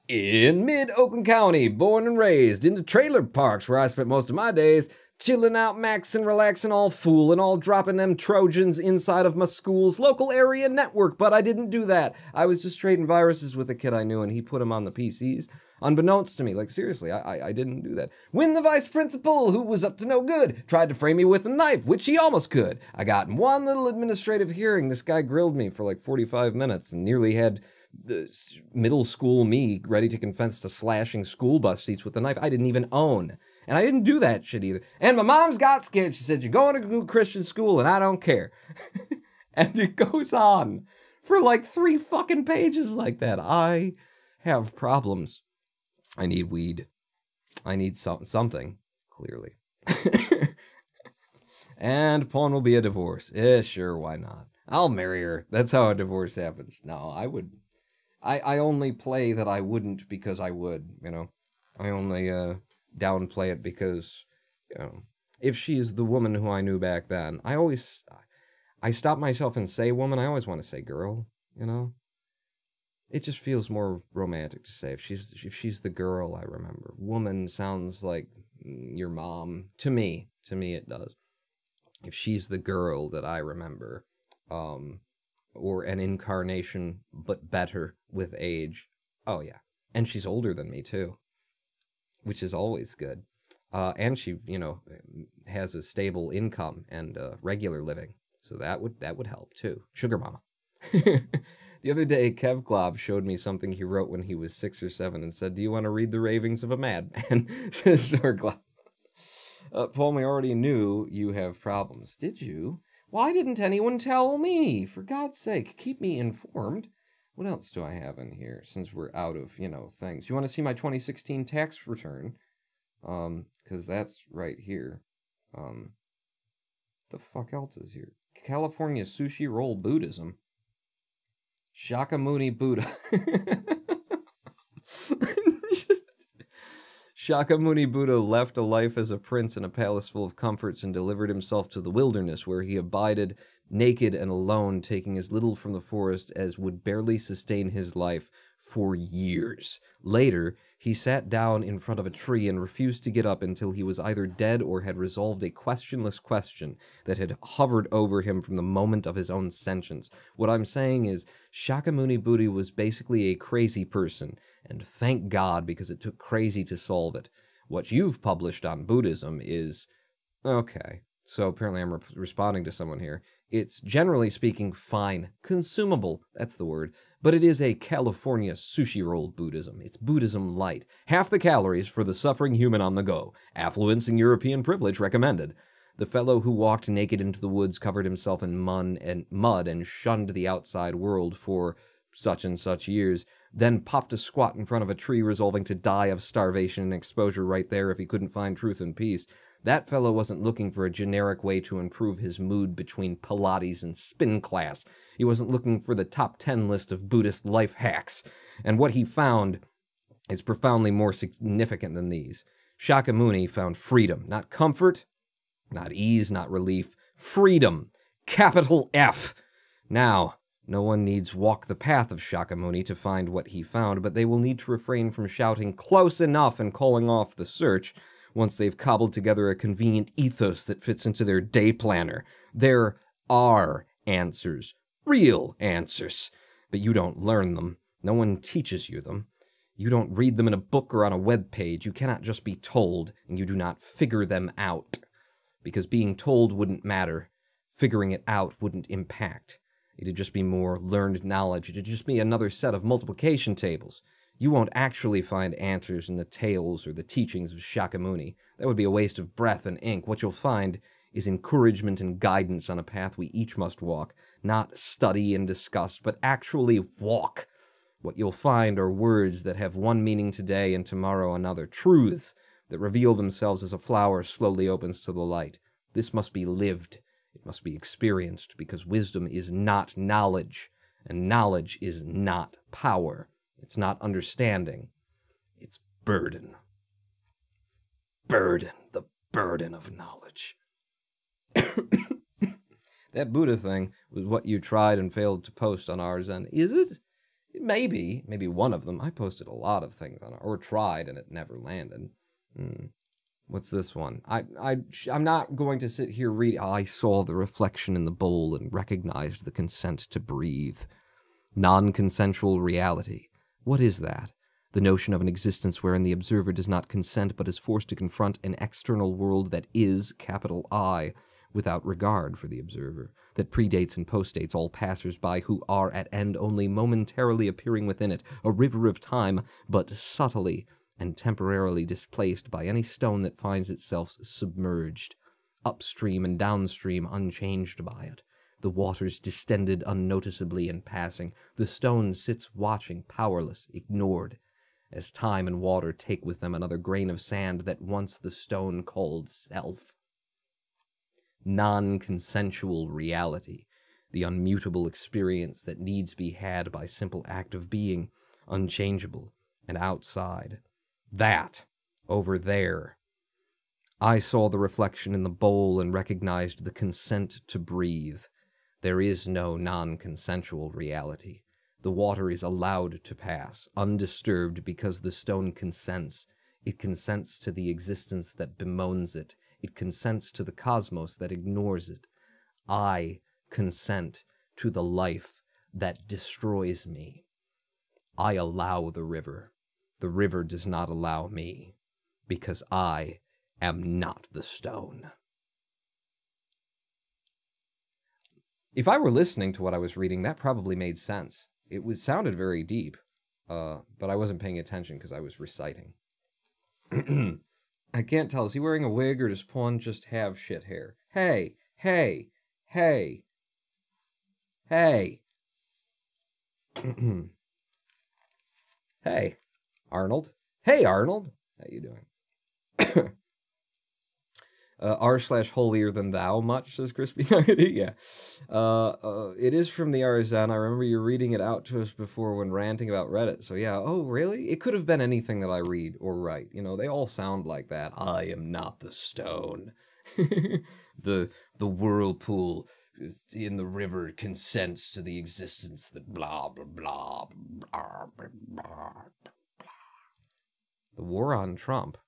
In mid-Oakland County, born and raised in the trailer parks where I spent most of my days, chilling out, maxing, relaxing, all fool, and all dropping them Trojans inside of my school's local area network, but I didn't do that. I was just trading viruses with a kid I knew, and he put them on the PCs. Unbeknownst to me, like seriously, I didn't do that. When the vice principal, who was up to no good, tried to frame me with a knife, which he almost could. I got in one little administrative hearing. This guy grilled me for like 45 minutes and nearly had the middle school me ready to confess to slashing school bus seats with a knife I didn't even own. And I didn't do that shit either. And my mom's got scared. She said, you're going to a Christian school and I don't care. And it goes on for like 3 fucking pages like that. I have problems. I need weed. I need something, clearly. And porn will be a divorce. Sure, why not? I'll marry her. That's how a divorce happens. No, I would. I only play that I wouldn't because I would, you know. I only downplay it because, you know, if she is the woman who I knew back then, I stop myself and say woman. I always want to say girl, you know. It just feels more romantic to say if she's the girl I remember. Woman sounds like your mom. To me it does. If she's the girl that I remember, or an incarnation, but better with age. Oh yeah, and she's older than me too, which is always good. And she, you know, has a stable income and regular living, so that would help too. Sugar mama. The other day, Kev Glob showed me something he wrote when he was 6 or 7 and said, do you want to read the ravings of a madman? Says Sugar Glob. Paul, we already knew you have problems. Did you? Why didn't anyone tell me? For God's sake, keep me informed. What else do I have in here, since we're out of, you know, things? You want to see my 2016 tax return? Because that's right here. The fuck else is here? California Sushi Roll Buddhism. Shakyamuni Buddha. Shakyamuni Buddha left a life as a prince in a palace full of comforts and delivered himself to the wilderness, where he abided naked and alone, taking as little from the forest as would barely sustain his life for years. Later, he sat down in front of a tree and refused to get up until he was either dead or had resolved a questionless question that had hovered over him from the moment of his own sentience. What I'm saying is, Shakyamuni Buddha was basically a crazy person, and thank God, because it took crazy to solve it. What you've published on Buddhism is... Okay, so apparently I'm responding to someone here. It's, generally speaking, fine. Consumable, that's the word. But it is a California sushi roll Buddhism. It's Buddhism light. Half the calories for the suffering human on the go. Affluence and European privilege recommended. The fellow who walked naked into the woods covered himself in mud and shunned the outside world for such and such years, then popped a squat in front of a tree, resolving to die of starvation and exposure right there if he couldn't find truth and peace. That fellow wasn't looking for a generic way to improve his mood between Pilates and spin class. He wasn't looking for the top 10 list of Buddhist life hacks. And what he found is profoundly more significant than these. Shakyamuni found freedom, not comfort, not ease, not relief. Freedom. Capital F. Now, no one needs walk the path of Shakyamuni to find what he found, but they will need to refrain from shouting close enough and calling off the search once they've cobbled together a convenient ethos that fits into their day planner. There are answers. Real answers. But you don't learn them. No one teaches you them. You don't read them in a book or on a web page. You cannot just be told, and you do not figure them out. Because being told wouldn't matter. Figuring it out wouldn't impact. It'd just be more learned knowledge. It'd just be another set of multiplication tables. You won't actually find answers in the tales or the teachings of Shakyamuni. That would be a waste of breath and ink. What you'll find is encouragement and guidance on a path we each must walk. Not study and discuss, but actually walk. What you'll find are words that have one meaning today and tomorrow another. Truths that reveal themselves as a flower slowly opens to the light. This must be lived. It must be experienced, because wisdom is not knowledge, and knowledge is not power. It's not understanding. It's burden. Burden. The burden of knowledge. That Buddha thing was what you tried and failed to post on ours, and is it? Maybe one of them. I posted a lot of things on or tried, and it never landed. What's this one? I'm not going to sit here reading. I saw the reflection in the bowl and recognized the consent to breathe. Non-consensual reality. What is that? The notion of an existence wherein the observer does not consent but is forced to confront an external world that is, capital I, without regard for the observer, that predates and postdates all passers-by who are at end only momentarily appearing within it, a river of time, but subtly and temporarily displaced by any stone that finds itself submerged, upstream and downstream unchanged by it. The waters distended unnoticeably in passing, the stone sits watching, powerless, ignored, as time and water take with them another grain of sand that once the stone called self. Non-consensual reality, the unmutable experience that needs be had by simple act of being, unchangeable and outside. That, over there. I saw the reflection in the bowl and recognized the consent to breathe. There is no non-consensual reality. The water is allowed to pass, undisturbed, because the stone consents. It consents to the existence that bemoans it. It consents to the cosmos that ignores it. I consent to the life that destroys me. I allow the river. The river does not allow me, because I am not the stone. If I were listening to what I was reading, that probably made sense. It sounded very deep, but I wasn't paying attention because I was reciting. I can't tell. Is he wearing a wig or does Pawn just have shit hair? Hey, hey, hey, hey. Hey, Arnold. Hey, Arnold. How you doing? r/holier than thou much, says Crispy Nuggety. Yeah. It is from the RSN. I remember you reading it out to us before when ranting about Reddit. So yeah, oh really? It could have been anything that I read or write. You know, they all sound like that. I am not the stone. The whirlpool in the river consents to the existence that blah, blah, blah, blah, blah, blah, blah. The war on Trump.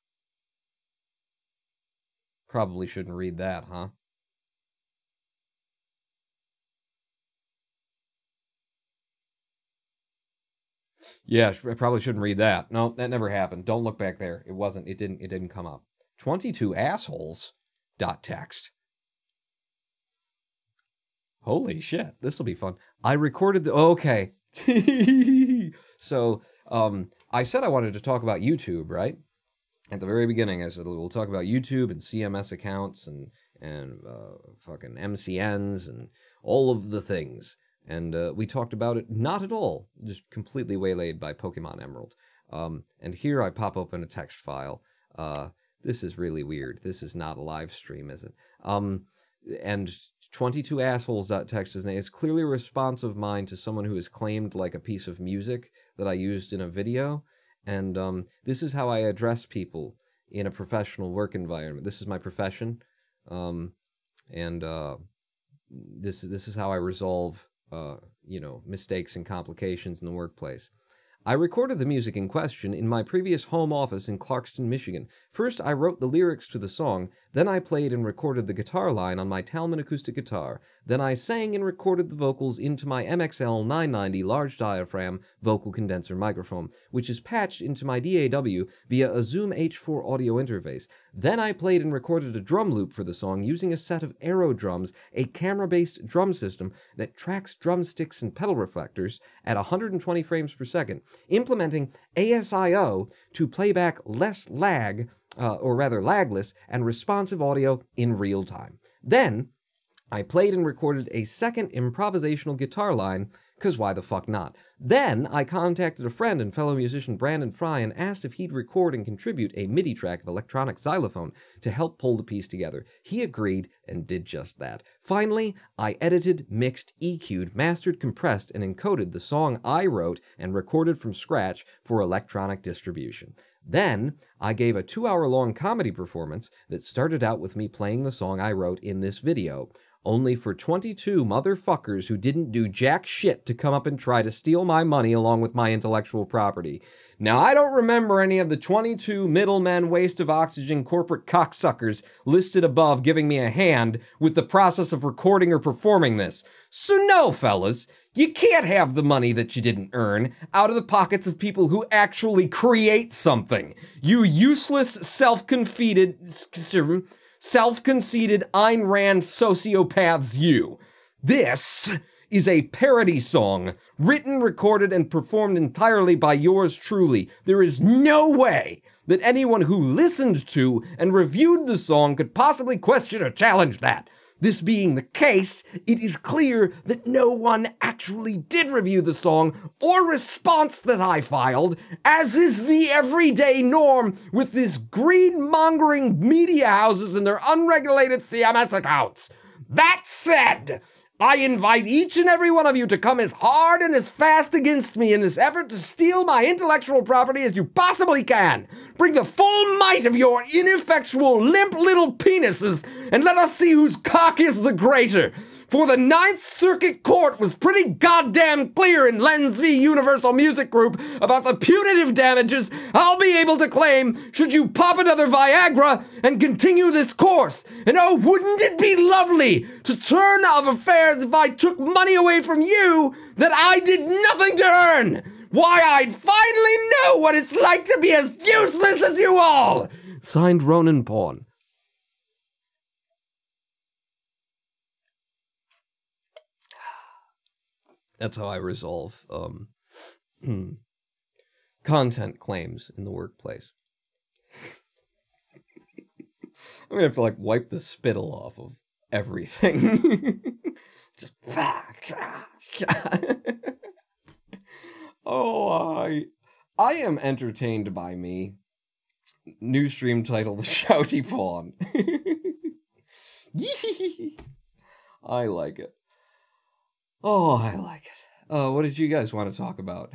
Probably shouldn't read that, huh? Yeah, I probably shouldn't read that. No, that never happened. Don't look back there. It didn't come up. 22 assholes. .text. Holy shit, this will be fun. I recorded the... Okay. So, I said I wanted to talk about YouTube, right? At the very beginning, I said, we'll talk about YouTube and CMS accounts and fucking MCNs and all of the things. And we talked about it not at all, just completely waylaid by Pokemon Emerald. And here I pop open a text file. This is really weird. This is not a live stream, is it? And 22 assholes.txt is clearly a response of mine to someone who has claimed like a piece of music that I used in a video. And this is how I address people in a professional work environment. This is my profession, and this is how I resolve, mistakes and complications in the workplace. I recorded the music in question in my previous home office in Clarkston, Michigan. First, I wrote the lyrics to the song, then I played and recorded the guitar line on my Talman acoustic guitar, then I sang and recorded the vocals into my MXL 990 large diaphragm vocal condenser microphone, which is patched into my DAW via a Zoom H4 audio interface. Then I played and recorded a drum loop for the song using a set of Aero drums, a camera-based drum system that tracks drumsticks and pedal reflectors at 120 frames per second, implementing ASIO to play back less lag, or rather lagless, and responsive audio in real time. Then, I played and recorded a second improvisational guitar line, because why the fuck not? Then, I contacted a friend and fellow musician Brandon Fry and asked if he'd record and contribute a MIDI track of electronic xylophone to help pull the piece together. He agreed and did just that. Finally, I edited, mixed, EQ'd, mastered, compressed, and encoded the song I wrote and recorded from scratch for electronic distribution. Then, I gave a 2-hour-long comedy performance that started out with me playing the song I wrote in this video, only for 22 motherfuckers who didn't do jack shit to come up and try to steal my money along with my intellectual property. Now, I don't remember any of the 22 middlemen, waste of oxygen, corporate cocksuckers listed above giving me a hand with the process of recording or performing this. So no, fellas, you can't have the money that you didn't earn out of the pockets of people who actually create something. You useless, self-conceited Ayn Rand sociopaths, you. This is a parody song, written, recorded, and performed entirely by yours truly. There is no way that anyone who listened to and reviewed the song could possibly question or challenge that. This being the case, it is clear that no one actually did review the song or response that I filed, as is the everyday norm with this greed-mongering media houses and their unregulated CMS accounts. That said, I invite each and every one of you to come as hard and as fast against me in this effort to steal my intellectual property as you possibly can. Bring the full might of your ineffectual, limp little penises, and let us see whose cock is the greater. For the Ninth Circuit Court was pretty goddamn clear in Lens v. Universal Music Group about the punitive damages I'll be able to claim should you pop another Viagra and continue this course. And oh, wouldn't it be lovely to turn of affairs if I took money away from you that I did nothing to earn? Why, I'd finally know what it's like to be as useless as you all. Signed, Ronan Pawn. That's how I resolve content claims in the workplace. I'm gonna have to like wipe the spittle off of everything. Just I am entertained by me. New stream title: The Shouty Pawn. I like it. Oh, I like it. What did you guys want to talk about?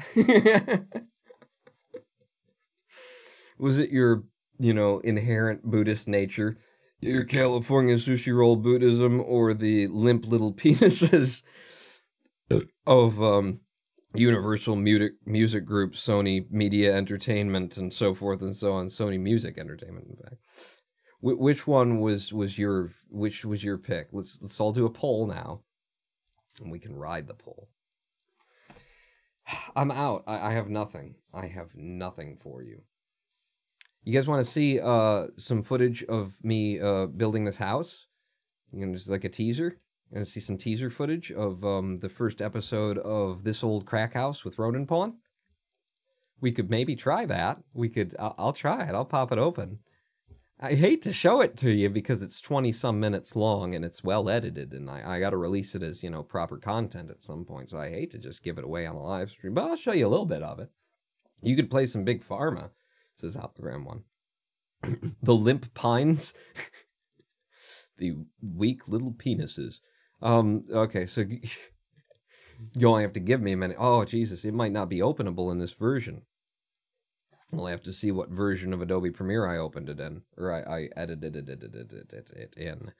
Was it your, inherent Buddhist nature, your California sushi roll Buddhism, or the limp little penises of Universal Music Group, Sony Media Entertainment, and so forth and so on? Sony Music Entertainment, in fact. Which one was your pick? Let's all do a poll now. And we can ride the pole. I'm out. I have nothing. I have nothing for you. You guys want to see some footage of me building this house? Just like a teaser? You want to see some teaser footage of the first episode of This Old Crack House with Ronan Pawn? We could maybe try that. I'll try it. I'll pop it open. I hate to show it to you because it's 20-some minutes long and it's well edited, and I got to release it as, proper content at some point, so I hate to just give it away on a live stream, but I'll show you a little bit of it. You could play some Big Pharma, says Alpagram One. The Limp Pines. The weak little penises. Okay, so you only have to give me a minute. Oh, Jesus, it might not be openable in this version. We'll have to see what version of Adobe Premiere I opened it in, or I edited it in,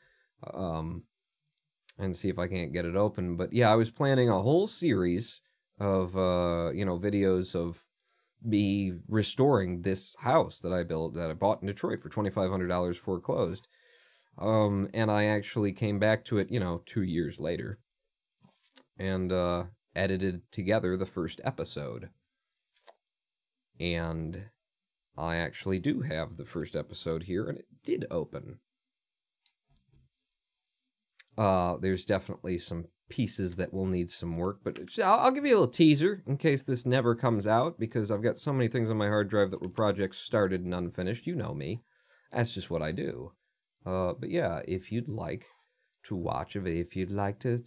and see if I can't get it open. But yeah, I was planning a whole series of, videos of me restoring this house that I built, that I bought in Detroit for $2,500 foreclosed. And I actually came back to it, 2 years later, and edited together the first episode. And I actually do have the first episode here, and it did open. There's definitely some pieces that will need some work, but I'll give you a little teaser in case this never comes out, because I've got so many things on my hard drive that were projects started and unfinished. You know me. That's just what I do. But yeah, if you'd like to watch a video, if you'd like to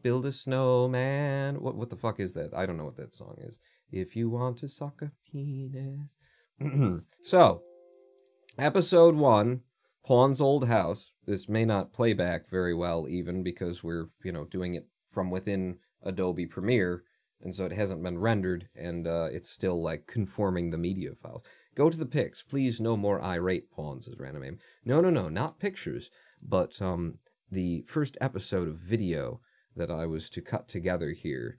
build a snowman, what the fuck is that? I don't know what that song is. If you want to suck a penis. So, episode 1, Pawn's Old House. This may not play back very well even because we're, doing it from within Adobe Premiere, and so it hasn't been rendered, and it's still, conforming the media files. Go to the pics. Please, no more irate pawns, as random name. No, not pictures, but the first episode of video that I was to cut together here.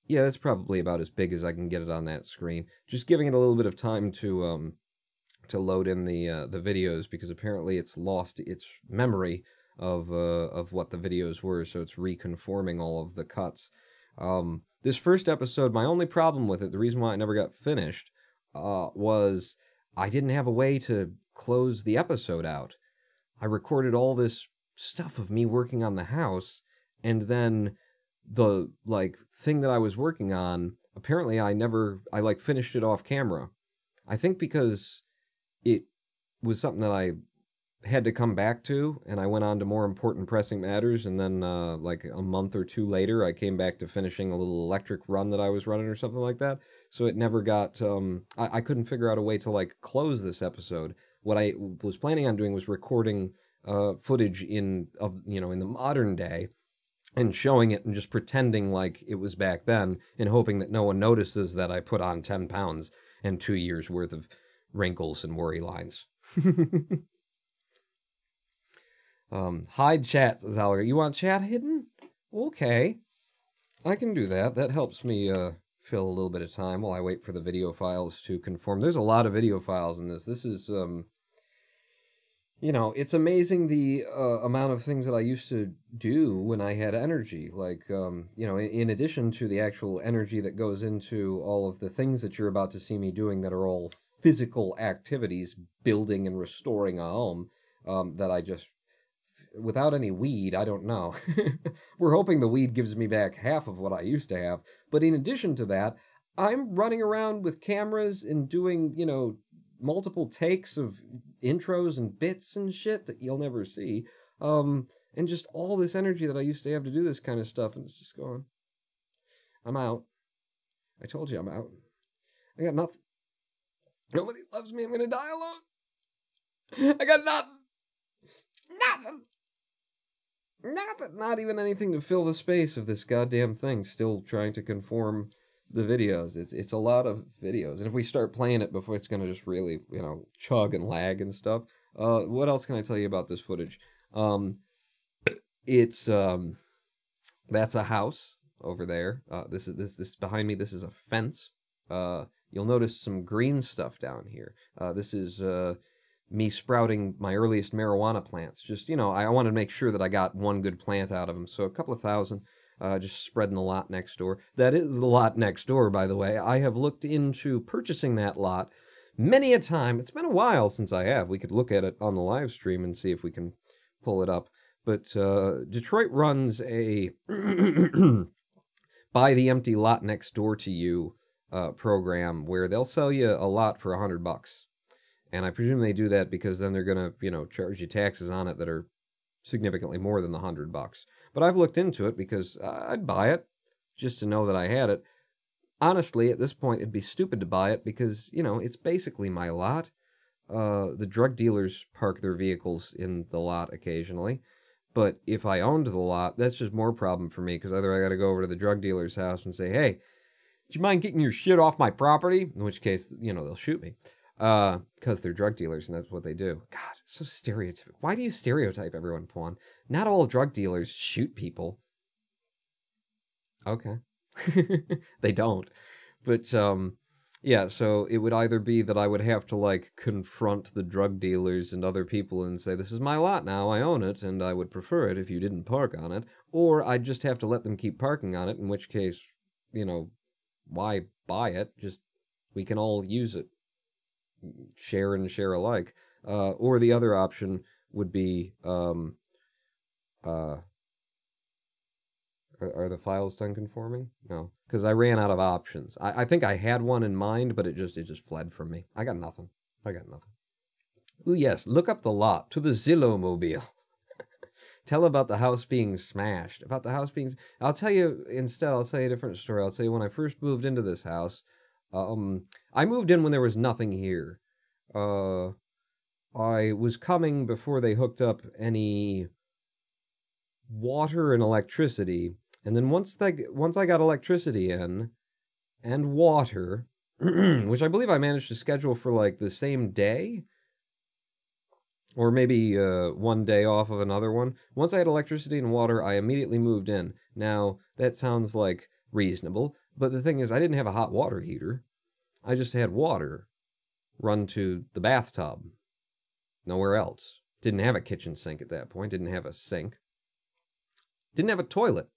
Yeah, that's probably about as big as I can get it on that screen. Just giving it a little bit of time to load in the videos, because apparently it's lost its memory of what the videos were, so it's reconforming all of the cuts. This first episode, my only problem with it, the reason why it never got finished, was I didn't have a way to close the episode out. I recorded all this stuff of me working on the house, and then the, like, thing that I was working on, apparently I finished it off camera. I think because it was something that I had to come back to, and I went on to more important pressing matters, and then, like, a month or two later, I came back to finishing a little electric run that I was running or something like that, so it never got, I couldn't figure out a way to, like, close this episode. What I was planning on doing was recording footage in the modern day, and showing it and just pretending like it was back then, and hoping that no one notices that I put on 10 pounds and 2 years worth of wrinkles and worry lines. Hide chat, says Oliver. You want chat hidden? Okay. I can do that. That helps me fill a little bit of time while I wait for the video files to conform. There's a lot of video files in this. This is, it's amazing the amount of things that I used to do when I had energy. Like, in addition to the actual energy that goes into all of the things that you're about to see me doing that are all physical activities, building and restoring a home, that I just, without any weed, I don't know. We're hoping the weed gives me back half of what I used to have. But in addition to that, I'm running around with cameras and doing, multiple takes of intros and bits and shit that you'll never see. And just all this energy that I used to have to do this kind of stuff, and it's just gone. I'm out. I told you I'm out. I got nothing. Nobody loves me. I'm gonna die alone. I got nothing. Nothing. Not even anything to fill the space of this goddamn thing, still trying to conform the videos. It's a lot of videos, and if we start playing it before, it's gonna just really, chug and lag and stuff. What else can I tell you about this footage? It's that's a house over there. This behind me. This is a fence. You'll notice some green stuff down here. This is me sprouting my earliest marijuana plants. Just, I wanted to make sure that I got one good plant out of them. So a couple of thousand. Just spreading the lot next door. That is the lot next door, by the way. I have looked into purchasing that lot many a time. It's been a while since I have. We could look at it on the live stream and see if we can pull it up. But Detroit runs a buy the empty lot next door to you program where they'll sell you a lot for $100. And I presume they do that because then they're going to, charge you taxes on it that are significantly more than the $100. But I've looked into it because I'd buy it just to know that I had it. Honestly, at this point, it'd be stupid to buy it because, it's basically my lot. The drug dealers park their vehicles in the lot occasionally. But if I owned the lot, that's just more problem for me because either I got to go over to the drug dealer's house and say, hey, do you mind getting your shit off my property? In which case, they'll shoot me. Because they're drug dealers and that's what they do. God, so stereotypical. Why do you stereotype everyone, Pawn? Not all drug dealers shoot people. Okay. They don't. But, yeah, so it would either be that I would have to, confront the drug dealers and other people and say, this is my lot now, I own it, and I would prefer it if you didn't park on it. Or I'd just have to let them keep parking on it, in which case, why buy it? Just, we can all use it. Share and share alike. Or the other option would be, are the files done conforming? No, because I ran out of options. I think I had one in mind, but it just fled from me. I got nothing. Ooh, yes, look up the lot to the Zillow-mobile. Tell about the house being smashed. I'll tell you a different story. I'll tell you when I first moved into this house. I moved in when there was nothing here. I was coming before they hooked up any water and electricity, and then once I got electricity in and water, which I believe I managed to schedule for the same day. Or maybe one day off of another one. Once I had electricity and water, I immediately moved in. Now, that sounds like reasonable, but the thing is, I didn't have a hot water heater. I just had water run to the bathtub. Nowhere else. Didn't have a kitchen sink at that point. Didn't have a sink. Didn't have a toilet.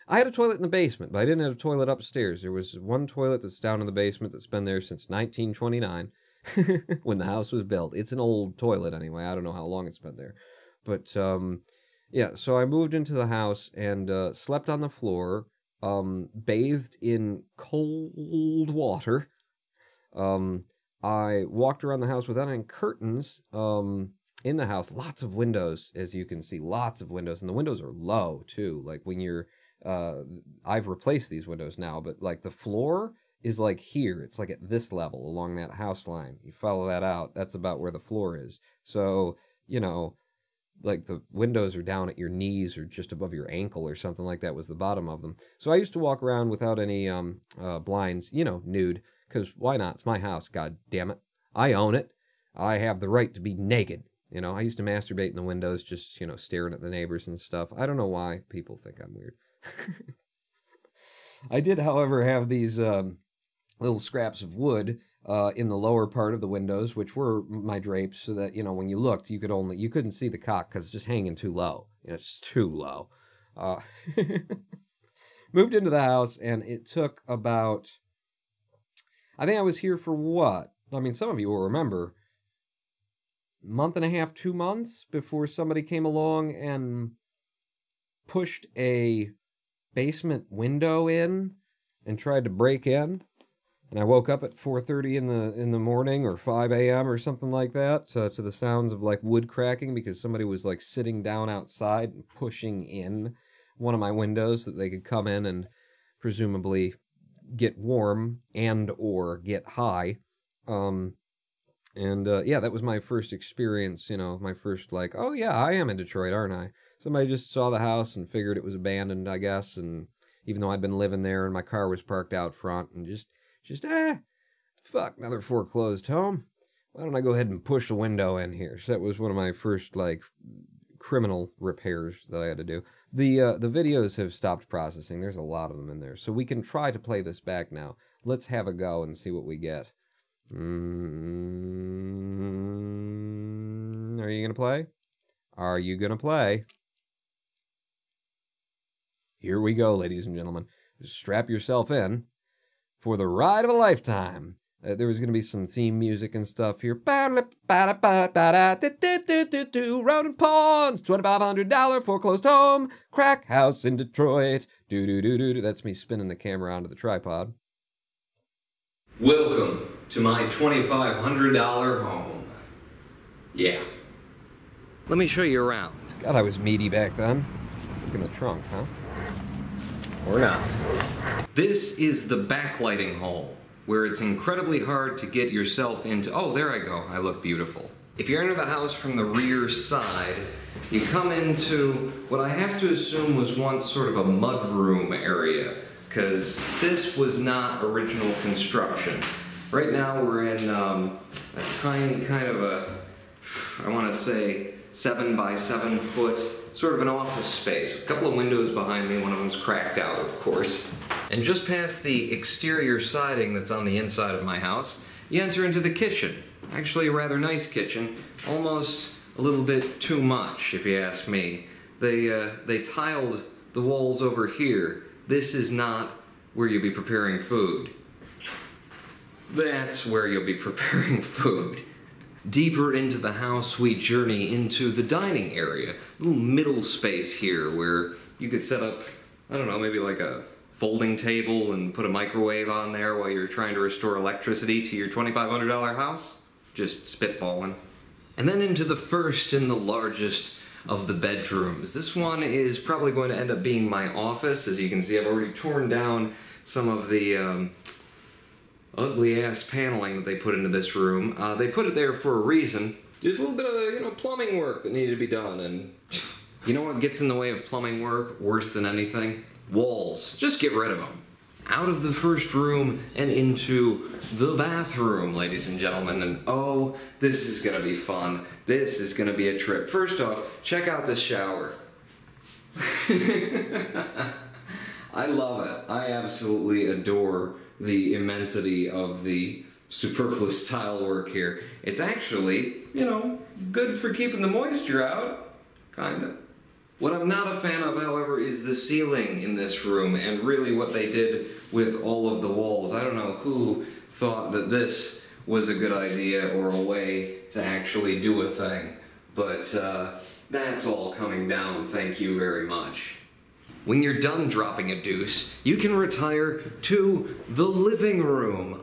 I had a toilet in the basement, but I didn't have a toilet upstairs. There was one toilet that's down in the basement that's been there since 1929. When the house was built. It's an old toilet anyway. I don't know how long it's been there. But, yeah, so I moved into the house and slept on the floor, bathed in cold water. I walked around the house without any curtains in the house. Lots of windows, as you can see. Lots of windows. And the windows are low, too. Like, when you're... I've replaced these windows now, but, like, the floor... is like here. It's like at this level along that house line. You follow that out, that's about where the floor is. So, you know, like the windows are down at your knees or just above your ankle or something like that was the bottom of them. So I used to walk around without any blinds, you know, nude, because why not? It's my house, god damn it. I own it. I have the right to be naked. You know, I used to masturbate in the windows, just, you know, staring at the neighbors and stuff. I don't know why people think I'm weird. I did, however, have these little scraps of wood in the lower part of the windows, which were my drapes, so that, you know, when you looked, you couldn't see the cock because it's just hanging too low. You know, it's too low. Moved into the house, and it took about, I think I was here for what? I mean, some of you will remember, month and a half, 2 months before somebody came along and pushed a basement window in and tried to break in. And I woke up at 4:30 in the morning or 5 a.m. or something like that to the sounds of like wood cracking because somebody was like sitting down outside and pushing in one of my windows so that they could come in and presumably get warm and or get high. Yeah, that was my first experience, you know, my first like, oh yeah, I am in Detroit, aren't I? Somebody just saw the house and figured it was abandoned, I guess, and even though I'd been living there and my car was parked out front and just fuck, another foreclosed home. Why don't I go ahead and push a window in here? So that was one of my first, like, criminal repairs that I had to do. The videos have stopped processing. There's a lot of them in there. So we can try to play this back now. Let's have a go and see what we get. Are you gonna play? Are you gonna play? Here we go, ladies and gentlemen. Strap yourself in for the ride of a lifetime. There was going to be some theme music and stuff here. Road and Pawns, $2,500 foreclosed home, crack house in Detroit. Do. That's me spinning the camera onto the tripod. Welcome to my $2,500 home. Yeah. Let me show you around. God, I was meaty back then. Look in the trunk, huh? Or not. This is the backlighting hole, where it's incredibly hard to get yourself into... Oh, there I go. I look beautiful. If you enter the house from the rear side, you come into what I have to assume was once sort of a mudroom area, because this was not original construction. Right now we're in a tiny kind of a, I want to say, 7 by 7 foot, sort of an office space. A couple of windows behind me, one of them's cracked out, of course. And just past the exterior siding that's on the inside of my house, you enter into the kitchen. Actually a rather nice kitchen, almost a little bit too much, if you ask me. They tiled the walls over here. This is not where you'll be preparing food. That's where you'll be preparing food. Deeper into the house, we journey into the dining area. A little middle space here where you could set up, I don't know, maybe like a folding table and put a microwave on there while you're trying to restore electricity to your $2,500 house. Just spitballing. And then into the first and the largest of the bedrooms. This one is probably going to end up being my office. As you can see, I've already torn down some of the ugly-ass paneling that they put into this room. They put it there for a reason. Just a little bit of, plumbing work that needed to be done. And you know what gets in the way of plumbing work worse than anything? Walls. Just get rid of them. out of the first room and into the bathroom, ladies and gentlemen. And oh, this is gonna be fun. This is gonna be a trip. First off, check out this shower. I love it. I absolutely adore the immensity of the superfluous tile work here. It's actually, you know, good for keeping the moisture out, kinda. What I'm not a fan of, however, is the ceiling in this room, and really what they did with all of the walls. I don't know who thought that this was a good idea or a way to actually do a thing, but that's all coming down, thank you very much. When you're done dropping a deuce, you can retire to the living room.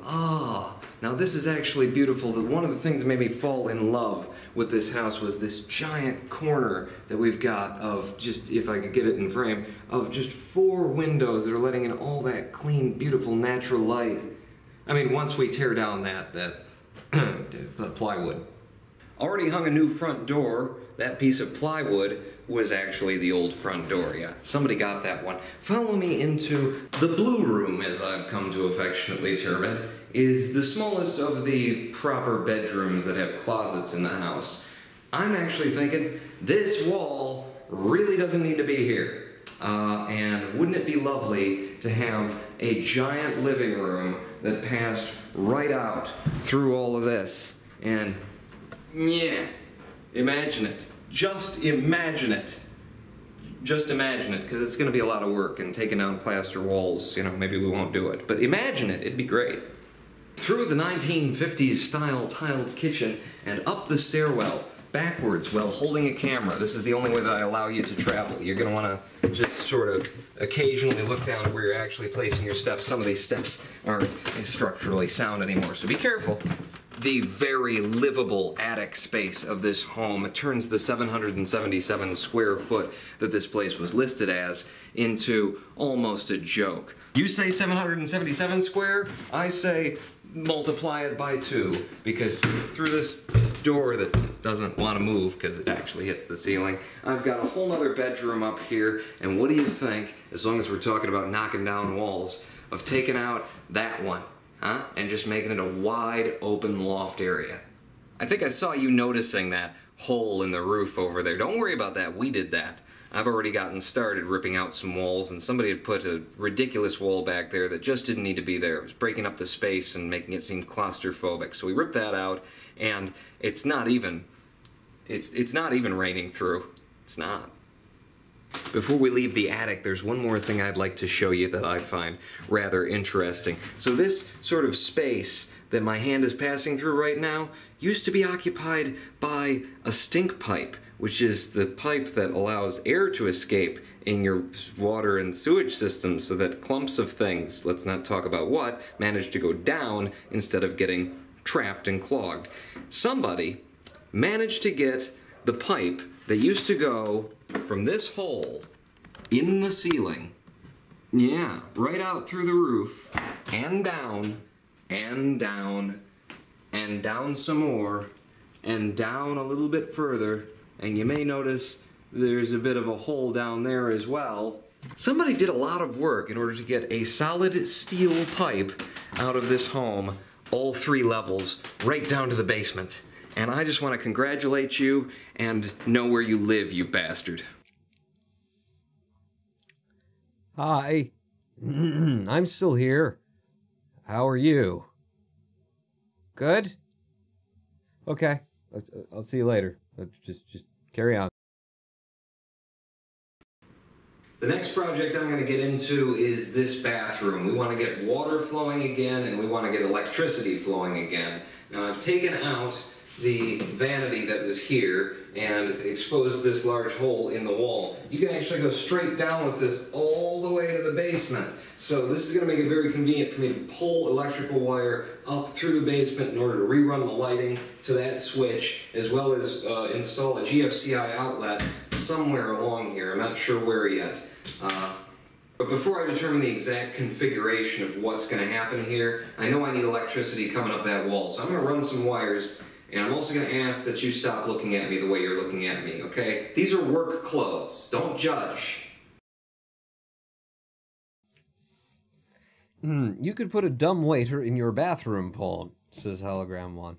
Now this is actually beautiful. One of the things that made me fall in love with this house was this giant corner that we've got of just, if I could get it in frame, of just 4 windows that are letting in all that clean, beautiful, natural light. I mean, once we tear down that plywood. Already hung a new front door. That piece of plywood was actually the old front door, yeah. Somebody got that one. Follow me into the blue room, as I've come to affectionately term it. Is the smallest of the proper bedrooms that have closets in the house. I'm actually thinking this wall really doesn't need to be here. And wouldn't it be lovely to have a giant living room that passed right out through all of this? And yeah, imagine it. Just imagine it. Just imagine it, because it's going to be a lot of work, and taking down plaster walls, you know, maybe we won't do it. But imagine it, it'd be great. Through the 1950s style tiled kitchen and up the stairwell, backwards while holding a camera. This is the only way that I allow you to travel. You're going to want to just sort of occasionally look down at where you're actually placing your steps. Some of these steps aren't structurally sound anymore, so be careful. The very livable attic space of this home turns the 777 square foot that this place was listed as into almost a joke. You say 777 square, I say multiply it by 2, because through this door that doesn't want to move because it actually hits the ceiling, I've got a whole other bedroom up here, and what do you think, as long as we're talking about knocking down walls, of taking out that one? Huh? And just making it a wide open loft area. I think I saw you noticing that hole in the roof over there. Don't worry about that, we did that. I've already gotten started ripping out some walls, and somebody had put a ridiculous wall back there that just didn't need to be there. It was breaking up the space and making it seem claustrophobic. So we ripped that out, and it's not even raining through. It's not. Before we leave the attic, there's one more thing I'd like to show you that I find rather interesting. So this sort of space that my hand is passing through right now used to be occupied by a stink pipe, which is the pipe that allows air to escape in your water and sewage system so that clumps of things, let's not talk about what, manage to go down instead of getting trapped and clogged. Somebody managed to get the pipe that used to go from this hole in the ceiling, yeah, right out through the roof, and down, and down, and down some more, and down a little bit further, and you may notice there's a bit of a hole down there as well. Somebody did a lot of work in order to get a solid steel pipe out of this home, all 3 levels, right down to the basement. And I just want to congratulate you and know where you live, you bastard. Hi. I'm still here. How are you? Good? Okay. I'll see you later. Just carry on. The next project I'm going to get into is this bathroom. We want to get water flowing again, and we want to get electricity flowing again. Now I've taken out the vanity that was here and exposed this large hole in the wall. You can actually go straight down with this all the way to the basement. So this is going to make it very convenient for me to pull electrical wire up through the basement in order to rerun the lighting to that switch, as well as install a GFCI outlet somewhere along here. I'm not sure where yet. But before I determine the exact configuration of what's going to happen here, I know I need electricity coming up that wall. So I'm going to run some wires. And I'm also going to ask that you stop looking at me the way you're looking at me, okay? These are work clothes. Don't judge. You could put a dumb waiter in your bathroom, Paul, says Hologram 1.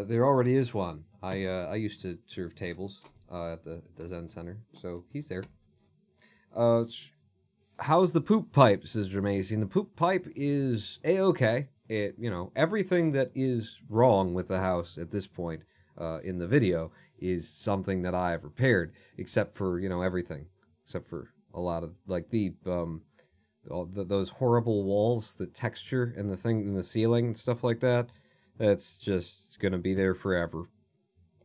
There already is one. I used to serve tables at the Zen Center, so he's there. How's the poop pipe, says Jermaine. The poop pipe is A-okay. It, everything that is wrong with the house at this point in the video is something that I have repaired, except for, everything. Except for a lot of, like, those horrible walls, the texture and the thing in the ceiling and stuff like that. That's just gonna be there forever.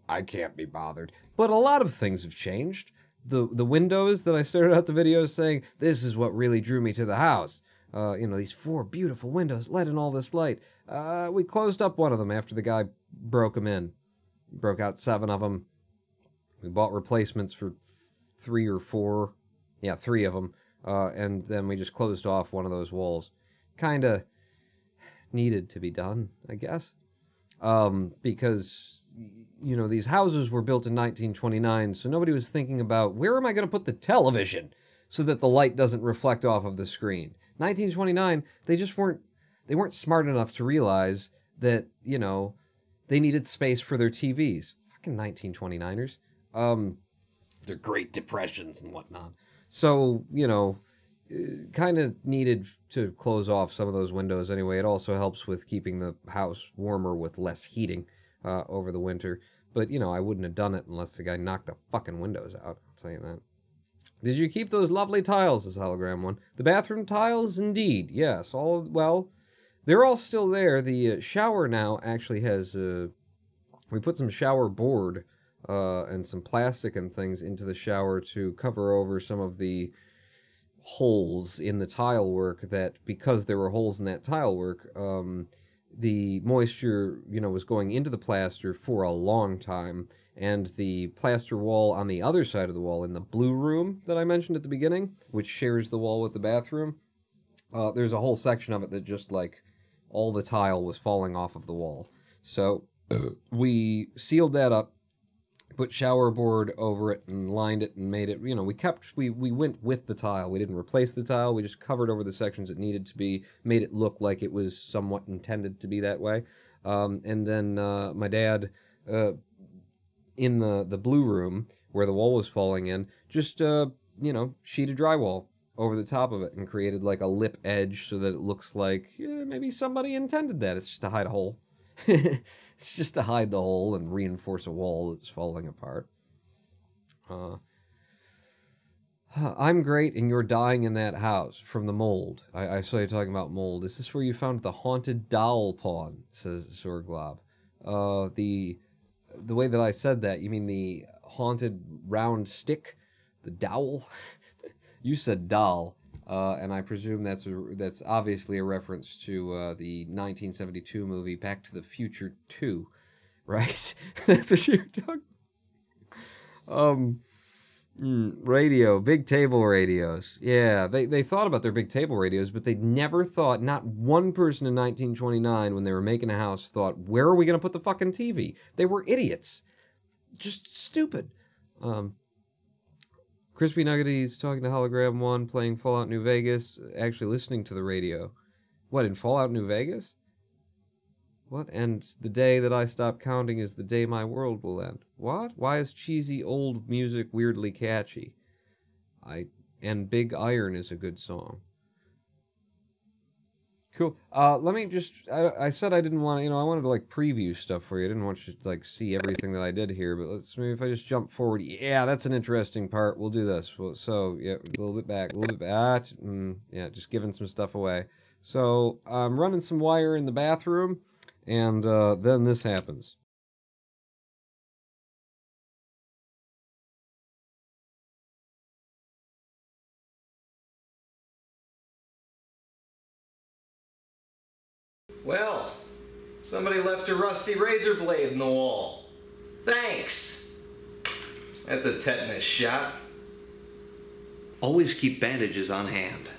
I can't be bothered. But a lot of things have changed. The windows that I started out the video saying, this is what really drew me to the house. These 4 beautiful windows let in all this light. We closed up one of them after the guy broke them in. Broke out 7 of them. We bought replacements for 3 or 4. Yeah, 3 of them. And then we just closed off one of those walls. Kinda needed to be done, I guess. Because, these houses were built in 1929, so nobody was thinking about, where am I going to put the television so that the light doesn't reflect off of the screen? 1929, they weren't smart enough to realize that, they needed space for their TVs. Fucking 1929ers. Their Great Depressions and whatnot. So, kind of needed to close off some of those windows anyway. It also helps with keeping the house warmer with less heating over the winter. But, I wouldn't have done it unless the guy knocked the fucking windows out. I'll tell you that. Did you keep those lovely tiles, says Hologram 1? The bathroom tiles? Indeed, yes. They're all still there. The shower now actually has... we put some shower board and some plastic and things into the shower to cover over some of the holes in the tile work that, because there were holes in that tile work, the moisture, was going into the plaster for a long time, and the plaster wall on the other side of the wall in the blue room that I mentioned at the beginning, which shares the wall with the bathroom, there's a whole section of it that just, like, all the tile was falling off of the wall. So we sealed that up, put shower board over it and lined it and made it, we went with the tile. We didn't replace the tile. We just covered over the sections it needed to be, made it look like it was somewhat intended to be that way. And then my dad, in the blue room where the wall was falling in, just, sheet of drywall over the top of it and created like a lip edge so that it looks like, maybe somebody intended that. It's just to hide a hole. It's just to hide the hole and reinforce a wall that's falling apart. I'm great and you're dying in that house from the mold. I saw you talking about mold. Is this where you found the haunted dowel pawn, says Sorglob. The way that I said that, you mean the haunted round stick? The dowel? You said doll. And I presume that's obviously a reference to the 1972 movie Back to the Future 2, right? That's what you're talking. Radio, big table radios. Yeah, they thought about their big table radios, but they never thought, not one person in 1929 when they were making a house thought, where are we going to put the fucking TV? They were idiots. Just stupid. Crispy Nuggety's talking to Hologram 1, playing Fallout New Vegas, actually listening to the radio. What, in Fallout New Vegas? What? And the day that I stop counting is the day my world will end. What? Why is cheesy old music weirdly catchy? And Big Iron is a good song. Cool. Let me just... I said I didn't want to... I wanted to, like, preview stuff for you. I didn't want you to, like, see everything that I did here. But maybe if I just jump forward... Yeah, that's an interesting part. We'll do this. So, yeah, a little bit back. A little bit back. Yeah, just giving some stuff away. So, I'm running some wire in the bathroom. And then this happens. Well, somebody left a rusty razor blade in the wall. Thanks. That's a tetanus shot. Always keep bandages on hand.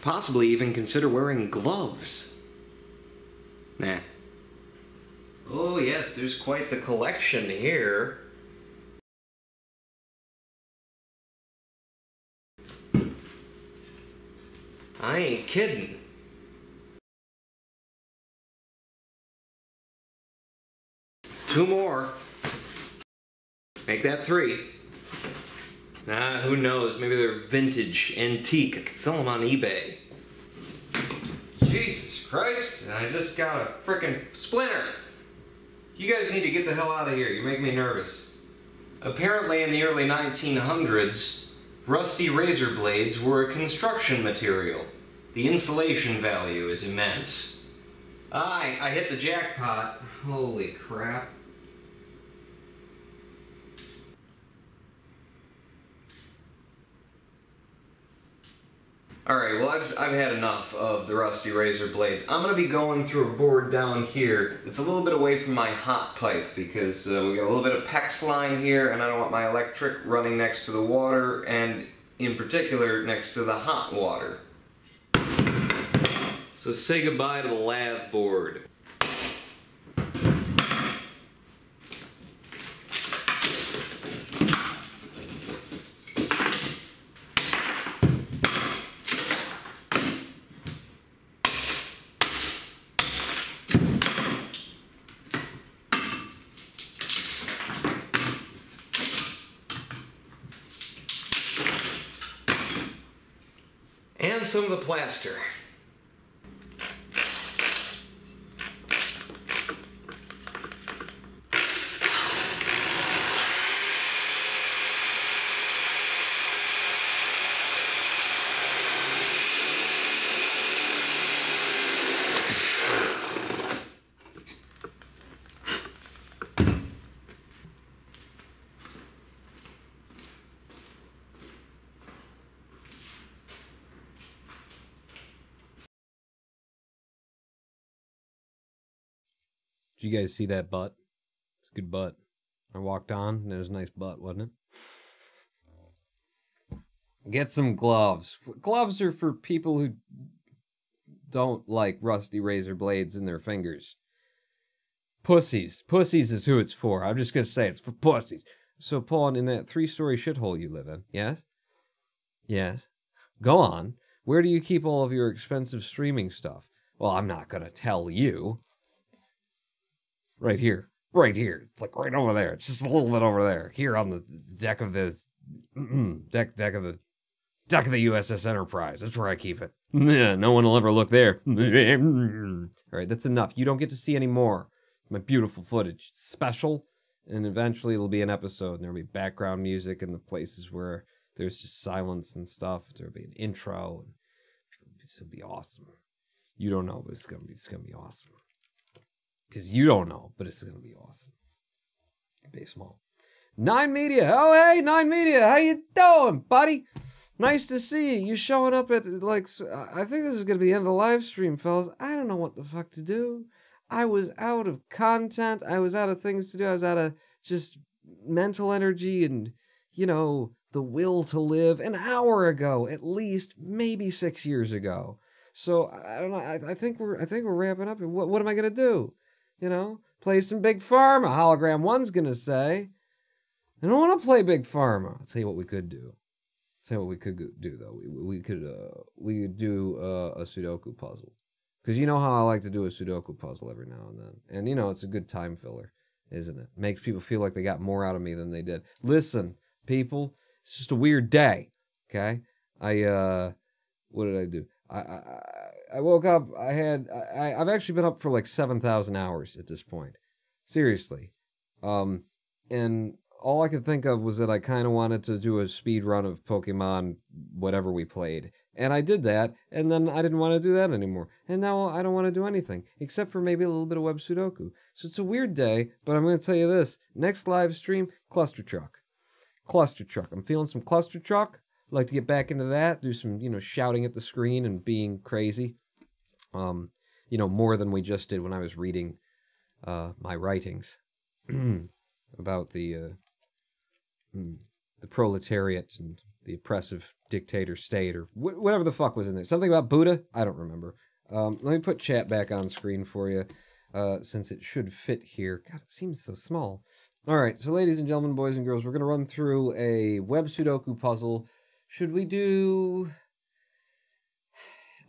Possibly even consider wearing gloves. Nah. Oh yes, there's quite the collection here. kidding. Two more. Make that three. Who knows? Maybe they're vintage, antique. I could sell them on eBay. Jesus Christ, I just got a frickin' splinter. You guys need to get the hell out of here. You make me nervous. Apparently in the early 1900s, rusty razor blades were a construction material. The insulation value is immense. I hit the jackpot. Holy crap. Alright, well I've had enough of the rusty razor blades. I'm going to be going through a board down here that's a little bit away from my hot pipe because we got a little bit of PEX line here and I don't want my electric running next to the water and in particular next to the hot water. So say goodbye to the lathe board. And some of the plaster. Did you guys see that butt? It's a good butt. I walked on, and it was a nice butt, wasn't it? Get some gloves. Gloves are for people who don't like rusty razor blades in their fingers. Pussies. Pussies is who it's for. I'm just going to say it's for pussies. So, Paul, in that 3-story shithole you live in, yes? Yes. Go on. Where do you keep all of your expensive streaming stuff? Well, I'm not going to tell you. Right here. Right here. It's like right over there. It's just a little bit over there. Here on the deck of the deck of the USS Enterprise. That's where I keep it. No one will ever look there. All right, that's enough. You don't get to see any more. My beautiful footage. It's special, and eventually it'll be an episode, and there'll be background music in the places where there's just silence and stuff. There'll be an intro, and it'll be awesome. You don't know, but it's gonna be awesome. Because you don't know, but it's going to be awesome. Be small. 9 Media. Oh, hey, 9 Media. How you doing, buddy? Nice to see you. You showing up at, like, I think this is going to be the end of the live stream, fellas. I don't know what the fuck to do. I was out of content. I was out of things to do. I was out of just mental energy and, you know, the will to live an hour ago, at least, maybe 6 years ago. So, I don't know. I think we're wrapping up. What am I going to do? You know, play some Big Pharma. Hologram 1's gonna say. I don't want to play Big Pharma. I'll tell you what we could do. We could do though. We could do a Sudoku puzzle. Because you know how I like to do a Sudoku puzzle every now and then. And you know, it's a good time filler, isn't it? Makes people feel like they got more out of me than they did. Listen, people, it's just a weird day. Okay? What did I do? I woke up, I've actually been up for like 7,000 hours at this point. Seriously. And all I could think of was that I kind of wanted to do a speed run of Pokemon, whatever we played. And I did that, and then I didn't want to do that anymore. And now I don't want to do anything, except for maybe a little bit of Web Sudoku. So it's a weird day, but I'm going to tell you this. Next live stream, Cluster Truck. Cluster Truck. I'm feeling some Cluster Truck. I'd like to get back into that, do some, you know, shouting at the screen and being crazy. You know, more than we just did when I was reading my writings about the proletariat and the oppressive dictator state, or whatever the fuck was in there. Something about Buddha? I don't remember. Let me put chat back on screen for you, since it should fit here. God, it seems so small. All right, so ladies and gentlemen, boys and girls, we're going to run through a Web Sudoku puzzle. Should we do...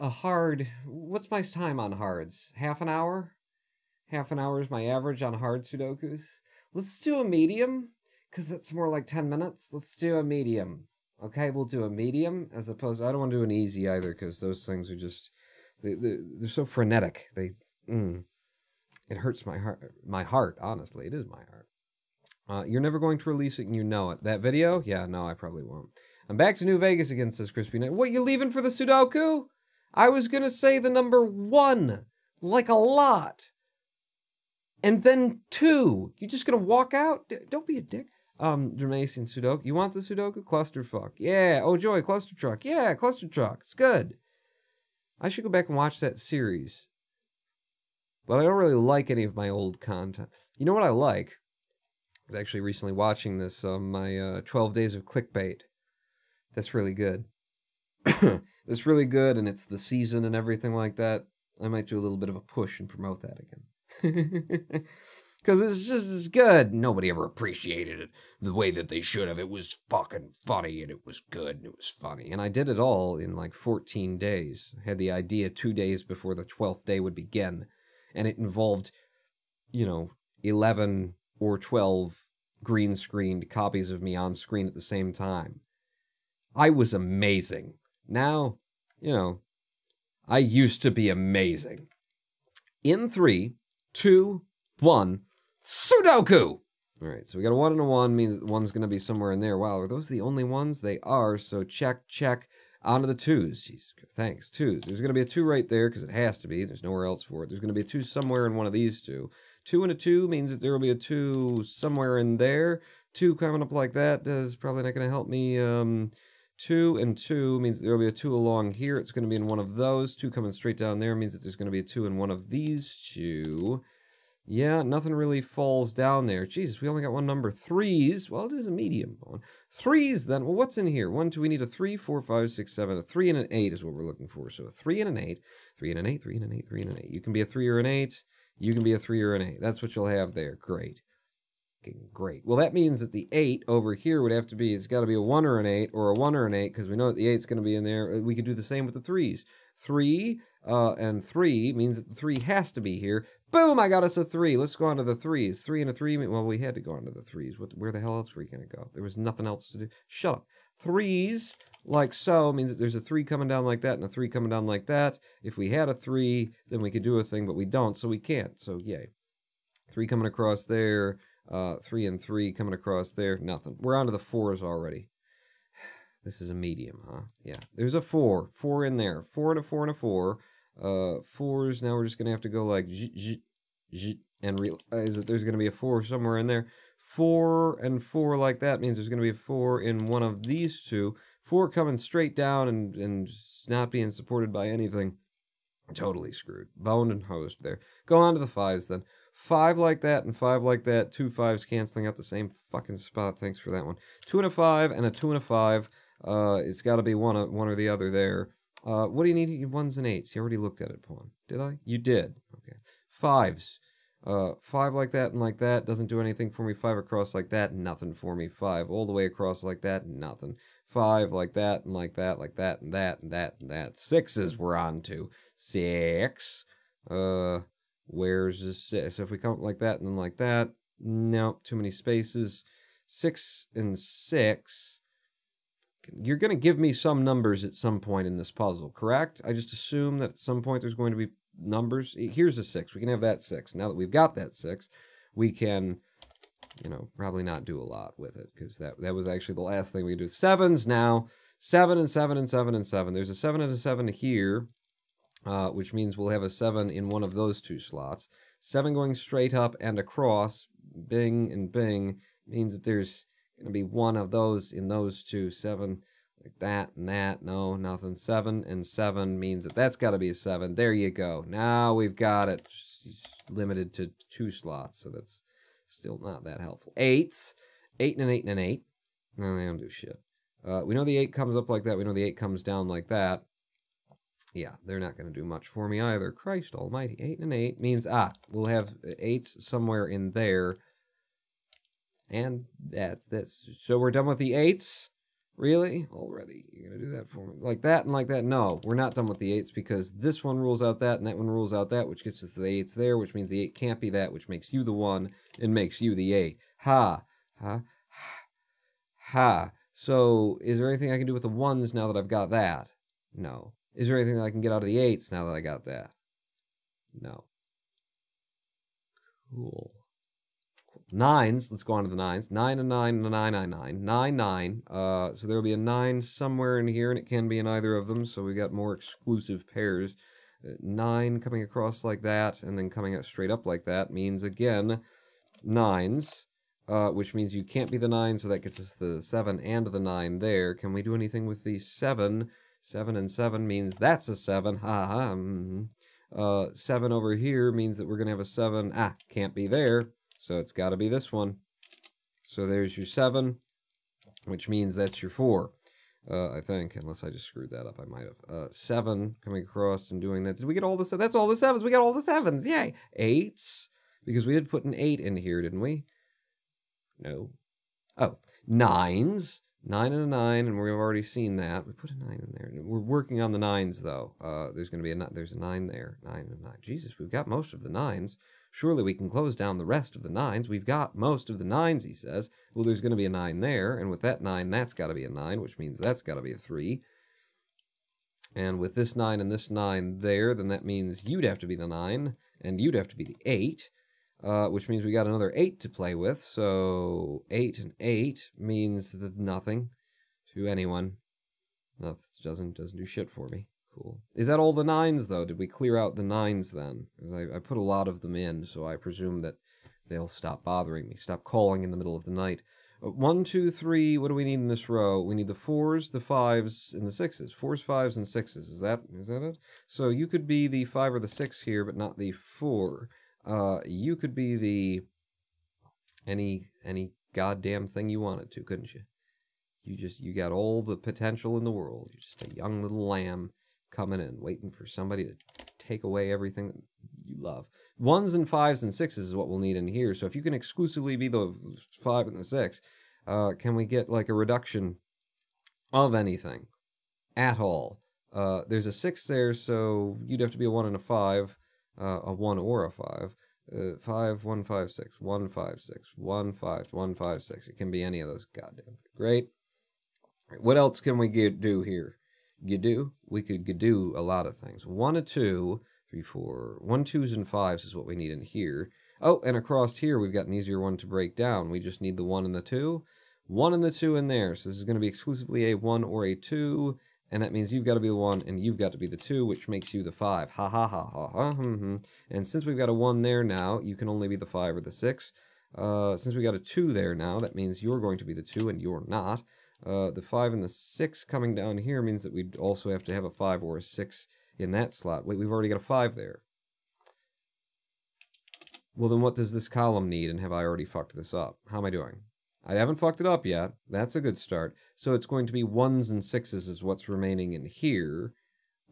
a hard... What's my time on hards? Half an hour? Half an hour is my average on hard Sudokus. Let's do a medium, because that's more like 10 minutes. Let's do a medium. Okay, we'll do a medium, as opposed to... I don't want to do an easy either, because those things are just... They're so frenetic. It hurts my heart, honestly. It is my heart. You're never going to release it, and you know it. That video? Yeah, no, I probably won't. I'm back to New Vegas again, says Crispy Night. What, you leaving for the Sudoku? I was going to say the number 1. Like a lot. And then 2. You're just going to walk out? Don't be a dick. Dramatian Sudoku. You want the Sudoku? Clusterfuck. Yeah. Oh, Joy, Cluster Truck. Yeah, Cluster Truck. It's good. I should go back and watch that series. But I don't really like any of my old content. You know what I like? I was actually recently watching this, my 12 Days of Clickbait. That's really good. That's really good, and it's the season and everything like that. I might do a little bit of a push and promote that again. Because it's just as good. Nobody ever appreciated it the way that they should have. It was fucking funny, and it was good, and it was funny. And I did it all in like 14 days. I had the idea 2 days before the 12th day would begin. And it involved, 11 or 12 green-screened copies of me on screen at the same time. I was amazing. Now, I used to be amazing. In 3, 2, 1, Sudoku! Alright, so we got a 1 and a 1, means 1's going to be somewhere in there. Wow, are those the only ones? They are, so check. Onto the 2s. Jeez, thanks, 2s. There's going to be a 2 right there, because it has to be. There's nowhere else for it. There's going to be a 2 somewhere in one of these 2. 2 and a 2 means that there will be a 2 somewhere in there. 2 coming up like that is probably not going to help me. 2 and 2 means that there will be a 2 along here. It's going to be in one of those. 2 coming straight down there means that there's going to be a 2 in one of these 2. Yeah, nothing really falls down there. Jesus, we only got one number. 3s. Well, it is a medium one. 3s, then. Well, what's in here? 1, 2, we need a 3, 4, 5, 6, 7. A 3 and an 8 is what we're looking for. So a 3 and an 8. 3 and an 8, 3 and an 8, 3 and an 8. You can be a 3 or an 8. You can be a 3 or an 8. That's what you'll have there. Great. Okay, great. Well, that means that the 8 over here would have to be, it's got to be a 1 or an 8, or a 1 or an 8, because we know that the 8's going to be in there. We could do the same with the 3s. 3 and 3 means that the 3 has to be here. Boom, I got us a 3. Let's go on to the 3s. 3 and a 3, well, we had to go on to the 3s. Where the hell else were we going to go? There was nothing else to do. Shut up. 3s, like so, means that there's a 3 coming down like that and a 3 coming down like that. If we had a 3, then we could do a thing, but we don't, so we can't. So, yay. 3 coming across there. 3 and 3 coming across there. Nothing. We're on to the 4s already. This is a medium, huh? Yeah. There's a 4. 4 in there. 4 and a 4 and a 4. 4s, now we're just going to have to go like and realize that there's going to be a 4 somewhere in there. 4 and 4 like that means there's going to be a 4 in one of these 2. 4 coming straight down and not being supported by anything. Totally screwed. Boned and hosed there. Go on to the 5s then. 5 like that and 5 like that. 2 5s canceling out the same fucking spot. Thanks for that one. 2 and a 5 and a 2 and a 5. It's got to be one or the other there. What do you need? 1s and 8s. You already looked at it, Pawn. Did I? You did. Okay. 5s. 5 like that and like that. Doesn't do anything for me. 5 across like that. Nothing for me. 5 all the way across like that. Nothing. 5 like that and like that. Like that and that and that and that. 6s we're on to. 6. Where's the 6? So if we come up like that and then like that. Nope. Too many spaces. 6 and 6. You're going to give me some numbers at some point in this puzzle, correct? I just assume that at some point there's going to be numbers. Here's a 6. We can have that 6. Now that we've got that 6, we can, probably not do a lot with it, because that was actually the last thing we do. 7s now. 7 and 7 and 7 and 7. There's a 7 and a 7 here, which means we'll have a 7 in one of those 2 slots. 7 going straight up and across, bing and bing, means that there's going to be one of those in those 2. 7 like that and that. No, nothing. 7 and 7 means that that's got to be a 7. There you go. Now we've got it. It's limited to 2 slots, so that's still not that helpful. 8s. 8 and an 8 and an 8. No, they don't do shit. We know the 8 comes up like that. We know the 8 comes down like that. Yeah, they're not going to do much for me either. Christ almighty. 8 and an 8 means, we'll have 8s somewhere in there. And that's so we're done with the 8s. Really? Already? You're going to do that for me? Like that and like that? No, we're not done with the 8s because this one rules out that and that one rules out that, which gets us the 8s there, which means the 8 can't be that, which makes you the 1 and makes you the 8. Ha! Ha! Ha! So, is there anything I can do with the 1s now that I've got that? No. Is there anything that I can get out of the 8s now that I got that? No. Cool. 9s, let's go on to the 9s. 9 and 9 and a 9, 9, 9. 9, 9. So there'll be a 9 somewhere in here, and it can be in either of them, so we got more exclusive pairs. 9 coming across like that, and then coming out straight up like that means, again, 9s, which means you can't be the 9, so that gets us the 7 and the 9 there. Can we do anything with the 7? 7 and 7 means that's a 7. Ha ha. 7 over here means that we're going to have a 7. Ah, can't be there. So it's got to be this one. So there's your 7, which means that's your 4, I think, unless I just screwed that up. I might have. 7 coming across and doing that. Did we get all the 7s? That's all the 7s. We got all the 7s. Yay. 8s, because we did put an 8 in here, didn't we? No. Oh, 9s. 9 and a 9, and we've already seen that. We put a 9 in there. We're working on the 9s, though. There's going to be there's a 9 there. 9 and 9. Jesus, we've got most of the 9s. Surely we can close down the rest of the 9s. We've got most of the 9s, he says. Well, there's going to be a 9 there, and with that 9, that's got to be a 9, which means that's got to be a 3. And with this 9 and this 9 there, then that means you'd have to be the 9, and you'd have to be the 8, which means we got another 8 to play with. So 8 and 8 means nothing to anyone. No, doesn't do shit for me. Cool. Is that all the 9s, though? Did we clear out the 9s, then? I put a lot of them in, so I presume that they'll stop bothering me, stop calling in the middle of the night. 1, 2, 3, what do we need in this row? We need the 4s, the 5s, and the 6s. 4s, 5s, and 6s. Is that it? So you could be the 5 or the 6 here, but not the 4. You could be the... any goddamn thing you wanted to, couldn't you? You got all the potential in the world. You're just a young little lamb coming in, waiting for somebody to take away everything that you love. 1s and 5s and 6s is what we'll need in here. So if you can exclusively be the 5 and the 6, can we get like a reduction of anything at all? There's a 6 there, so you'd have to be a 1 and a 5, a 1 or a 5. 5, 1, 5, 6, 1, 5, 6, 1, 5, 1, 5, 6. It can be any of those goddamn things. Great. What else can we do here? We could do a lot of things. 1 and 2, 3, 4. 1, 2s, and 5s is what we need in here. Oh, and across here we've got an easier one to break down. We just need the 1 and the 2. 1 and the 2 in there. So this is going to be exclusively a 1 or a 2. And that means you've got to be the 1 and you've got to be the 2, which makes you the 5. Ha ha ha ha ha. And since we've got a 1 there now, you can only be the 5 or the 6. Since we got a 2 there now, that means you're going to be the 2 and you're not. The 5 and the 6 coming down here means that we'd also have to have a 5 or a 6 in that slot. Wait, we've already got a 5 there. Well, then what does this column need, and have I already fucked this up? How am I doing? I haven't fucked it up yet. That's a good start. So it's going to be 1s and 6s is what's remaining in here.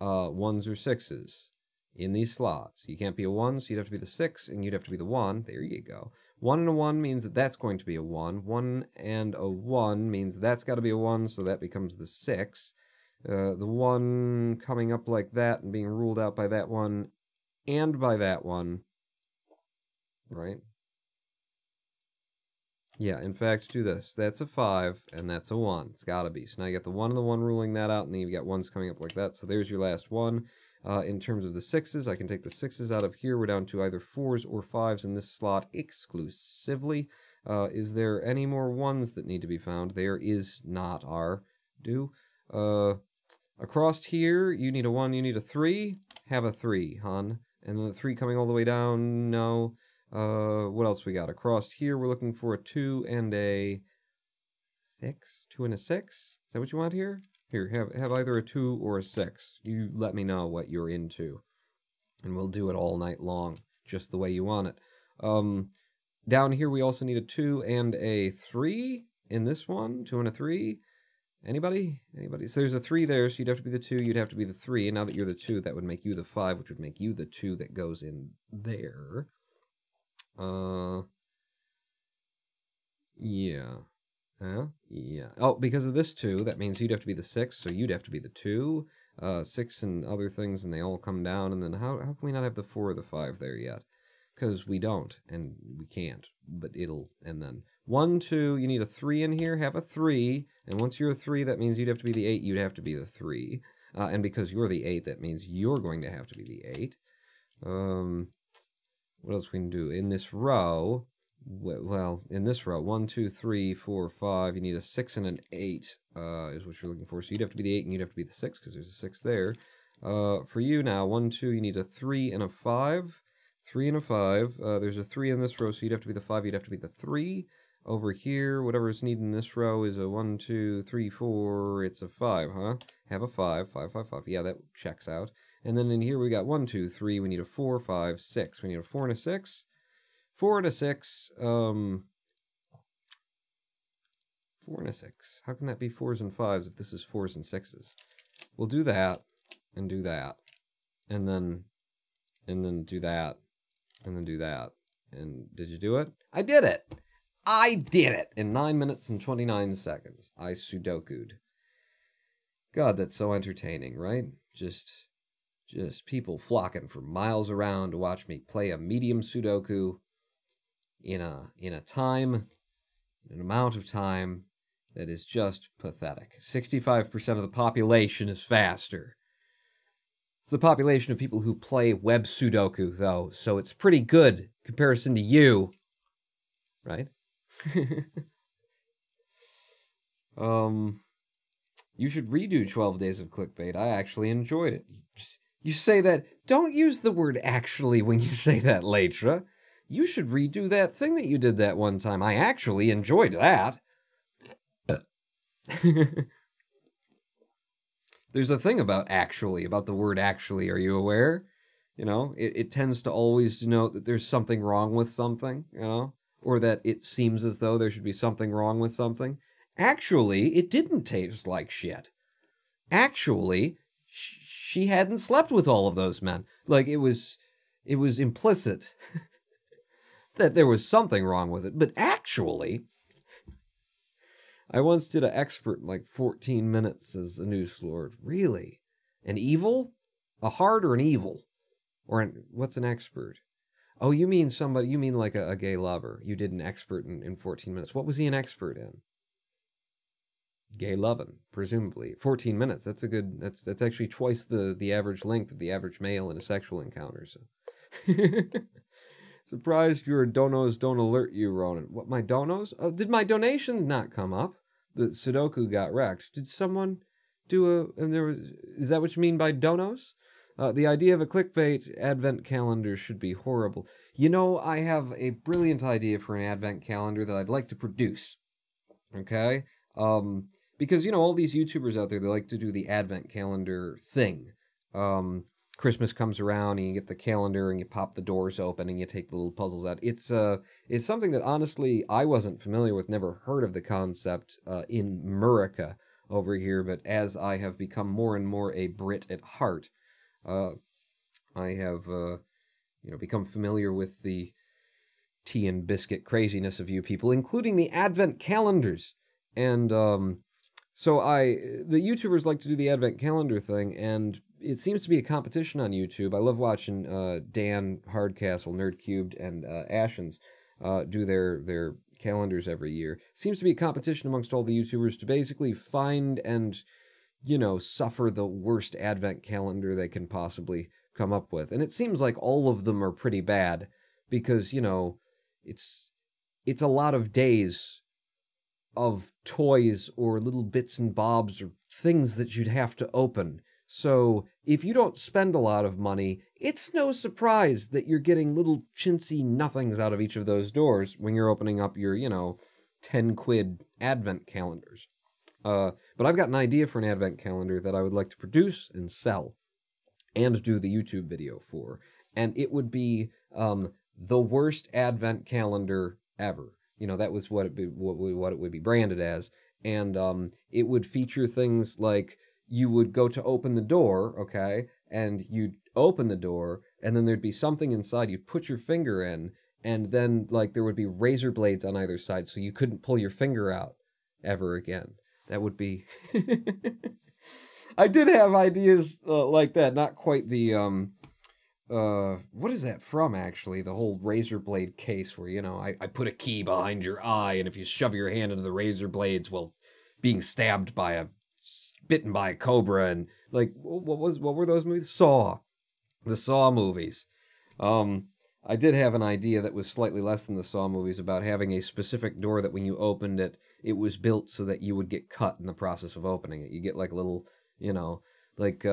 1s or 6s in these slots. You can't be a 1, so you'd have to be the 6, and you'd have to be the 1. There you go. 1 and a 1 means that that's going to be a 1. 1 and a 1 means that's got to be a 1, so that becomes the 6. The 1 coming up like that and being ruled out by that one and by that one. Right? Yeah, in fact, do this. That's a 5, and that's a 1. It's got to be. So now you got the 1 and the 1 ruling that out, and then you've got 1s coming up like that. So there's your last 1. In terms of the 6s, I can take the 6s out of here. We're down to either 4s or 5s in this slot exclusively. Is there any more 1s that need to be found? There is not. Across here, you need a 1, you need a 3. Have a 3, hon. And then the 3 coming all the way down, no. What else we got? Across here, we're looking for a 2 and a 6? 2 and a 6? Is that what you want here? Here, have either a 2 or a 6. You let me know what you're into. And we'll do it all night long, just the way you want it. Down here, we also need a 2 and a 3 in this one. 2 and a 3. Anybody? Anybody? So there's a 3 there, so you'd have to be the 2, you'd have to be the 3. And now that you're the 2, that would make you the 5, which would make you the 2 that goes in there. Yeah. Yeah. Oh, because of this 2, that means you'd have to be the 6, so you'd have to be the 2, 6 and other things, and they all come down, and then how can we not have the 4 or the 5 there yet? Because we don't, and we can't, but it'll, and then 1, 2, you need a 3 in here, have a 3, and once you're a 3, that means you'd have to be the 8, you'd have to be the 3, and because you're the 8, that means you're going to have to be the 8. What else we can do? In this row, well, in this row, 1, 2, 3, 4, 5, you need a 6 and an 8, is what you're looking for. So you'd have to be the 8 and you'd have to be the 6, because there's a 6 there. For you now, 1, 2, you need a 3 and a 5. 3 and a 5. There's a 3 in this row, so you'd have to be the 5, you'd have to be the 3. Over here, whatever is needed in this row is a 1, 2, 3, 4, it's a 5, huh? Have a 5, 5, 5, 5. Yeah, that checks out. And then in here we got 1, 2, 3, we need a 4, 5, 6. We need a 4 and a 6. 4 and a 6, 4 and a 6. How can that be 4s and 5s if this is 4s and 6s? We'll do that, and do that, and then do that, and then do that. And did you do it? I did it! I did it! In 9 minutes and 29 seconds. I Sudoku'd. God, that's so entertaining, right? Just people flocking for miles around to watch me play a medium Sudoku in a time, an amount of time that is just pathetic. 65% of the population is faster. It's the population of people who play web Sudoku, though, so it's pretty good in comparison to you. Right? You should redo 12 Days of Clickbait. I actually enjoyed it. You say that. Don't use the word actually when you say that, Leitra. You should redo that thing that you did that one time. I actually enjoyed that. There's a thing about actually, about the word actually. Are you aware? You know, it tends to always denote that there's something wrong with something, you know? Or that it seems as though there should be something wrong with something. Actually, it didn't taste like shit. Actually, she hadn't slept with all of those men. Like, it was implicit that there was something wrong with it. But actually, I once did an expert in like 14 minutes as a news lord. Really? An evil? A hard or an evil? Or what's an expert? Oh, you mean like a gay lover. You did an expert in 14 minutes. What was he an expert in? Gay lovin', presumably. 14 minutes, that's actually twice the average length of the average male in a sexual encounter, so. Surprised your donos don't alert you, Ronan. What, my donos? Oh, did my donations not come up? The Sudoku got wrecked. Did someone do is that what you mean by donos? The idea of a clickbait advent calendar should be horrible. You know, I have a brilliant idea for an advent calendar that I'd like to produce. Okay? Because, you know, all these YouTubers out there, they like to do the advent calendar thing. Christmas comes around and you get the calendar and you pop the doors open and you take the little puzzles out. It's something that, honestly, I wasn't familiar with, never heard of the concept in America over here, but as I have become more and more a Brit at heart, I have, become familiar with the tea and biscuit craziness of you people, including the advent calendars. And so the YouTubers like to do the advent calendar thing, and it seems to be a competition on YouTube. I love watching Dan Hardcastle, Nerdcubed, and Ashens do their calendars every year. Seems to be a competition amongst all the YouTubers to basically find and, suffer the worst advent calendar they can possibly come up with. And it seems like all of them are pretty bad because, it's a lot of days of toys or little bits and bobs or things that you'd have to open. So if you don't spend a lot of money, it's no surprise that you're getting little chintzy nothings out of each of those doors when you're opening up your, 10 quid advent calendars. But I've got an idea for an advent calendar that I would like to produce and sell and do the YouTube video for. And it would be the worst advent calendar ever. That was what it would be branded as. And it would feature things like you would go to open the door, okay, and you'd open the door, and then there'd be something inside. You'd put your finger in, and then, there would be razor blades on either side, so you couldn't pull your finger out. ever again. That would be... I did have ideas like that, not quite the, what is that from, actually? The whole razor blade case where, you know, I put a key behind your eye, and if you shove your hand into the razor blades, well, being bitten by a cobra, and, like, what were those movies? Saw. The Saw movies. I did have an idea that was slightly less than the Saw movies about having a specific door that when you opened it, it was built so that you would get cut in the process of opening it. You get, like, a little... You know, like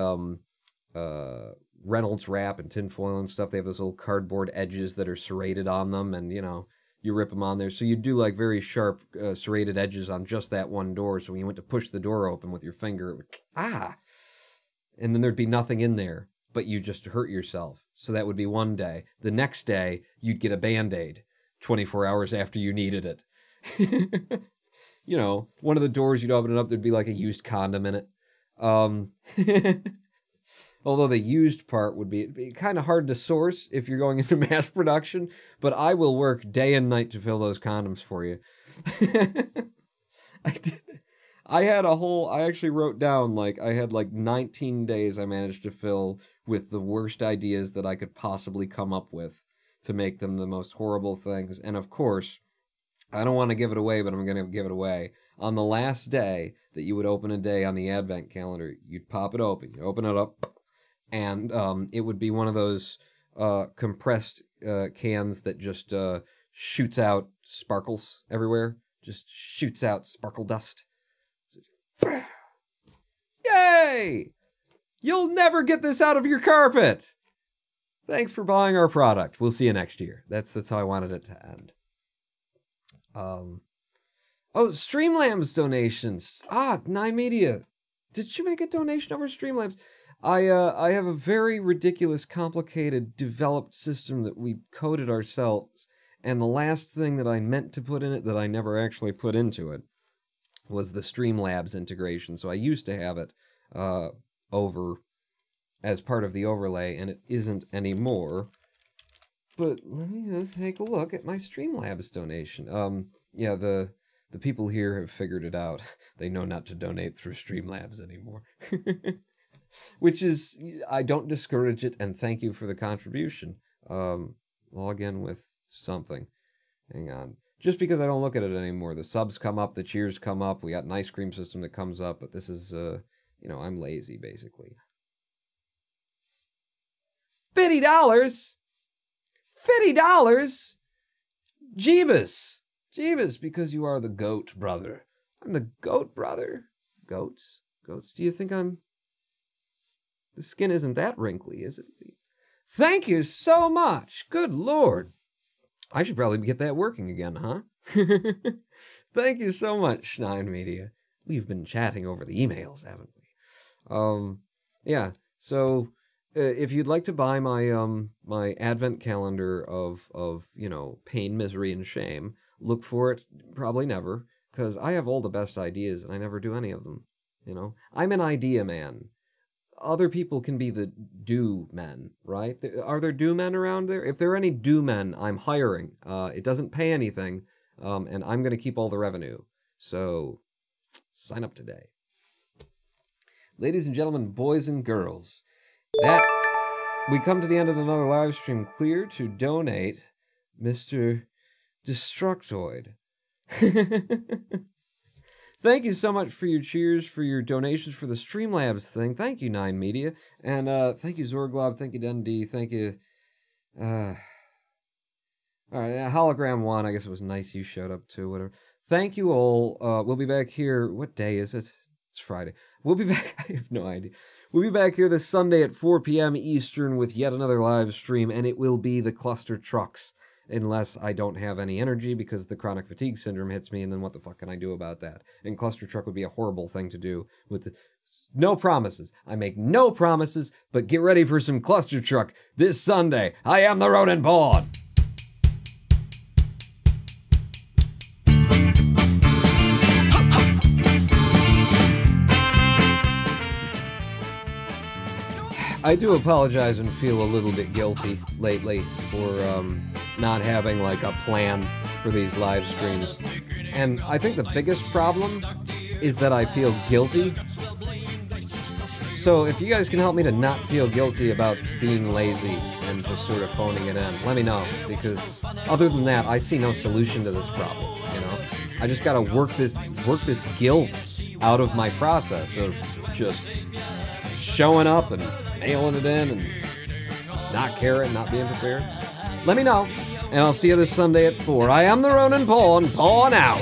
Reynolds wrap and tinfoil and stuff. They have those little cardboard edges that are serrated on them, and, you know, you rip them on there. So you do, like, very sharp serrated edges on just that one door. So when you went to push the door open with your finger, it would, and then there'd be nothing in there, but you just hurt yourself. So that would be one day. The next day, you'd get a Band-Aid 24 hours after you needed it. You know, one of the doors, you'd open it up, there'd be, like, a used condom in it. Although the used part would be kind of hard to source if you're going into mass production, but I will work day and night to fill those condoms for you. I actually wrote down, like, I had like 19 days I managed to fill with the worst ideas that I could possibly come up with to make them the most horrible things. And of course, I don't want to give it away, but I'm going to give it away. On the last day that you would open a day on the advent calendar, you'd pop it open, you open it up, and it would be one of those compressed cans that just shoots out sparkles everywhere, just shoots out sparkle dust. Yay! You'll never get this out of your carpet! Thanks for buying our product. We'll see you next year. That's how I wanted it to end. Oh, Streamlabs donations. 9 Media. Did you make a donation over Streamlabs? I have a very ridiculous, complicated, developed system that we coded ourselves, and the last thing that I meant to put in it that I never actually put into it was the Streamlabs integration. So I used to have it over as part of the overlay, and it isn't anymore. But let me just take a look at my Streamlabs donation. Yeah, the people here have figured it out. They know not to donate through Streamlabs anymore. Which is, I don't discourage it, and thank you for the contribution. Log in with something. Hang on. Just because I don't look at it anymore. The subs come up, the cheers come up, we got an ice cream system that comes up, but this is, you know, I'm lazy, basically. $50! $50! Jeebus! Jeebus, because you are the goat brother. I'm the goat brother. Goats? Goats? Do you think I'm... The skin isn't that wrinkly, is it? Thank you so much! Good Lord! I should probably get that working again, huh? Thank you so much, 9 Media. We've been chatting over the emails, haven't we? Yeah, so... if you'd like to buy my my advent calendar of you know, pain, misery, and shame, look for it probably never, because I have all the best ideas and I never do any of them. You know, I'm an idea man. Other people can be the do men, right? Are there do men around there? If there are any do men, I'm hiring. It doesn't pay anything, and I'm going to keep all the revenue. So sign up today, ladies and gentlemen, boys and girls. That we come to the end of another live stream. Clear to donate, Mr. Destructoid. Thank you so much for your cheers, for your donations, for the Streamlabs thing. Thank you, 9 Media. And thank you, Zorglob. Thank you, Dundee. Thank you. Alright, Hologram 1. I guess it was nice you showed up too. Whatever. Thank you all. We'll be back here. What day is it? It's Friday. We'll be back. I have no idea. We'll be back here this Sunday at 4 p.m. Eastern with yet another live stream, and it will be the cluster trucks. Unless I don't have any energy because the chronic fatigue syndrome hits me, and then what the fuck can I do about that? And cluster truck would be a horrible thing to do with the... No promises. I make no promises, but get ready for some cluster truck this Sunday. I am the rodent born. I do apologize and feel a little bit guilty lately for not having like a plan for these live streams. And I think the biggest problem is that I feel guilty. So if you guys can help me to not feel guilty about being lazy and just sort of phoning it in, let me know. Because other than that, I see no solution to this problem, you know? I just gotta work this guilt out of my process of just showing up and mailing it in and not caring, not being prepared. Let me know, and I'll see you this Sunday at 4. I am the Ronin Pawn, pawn out.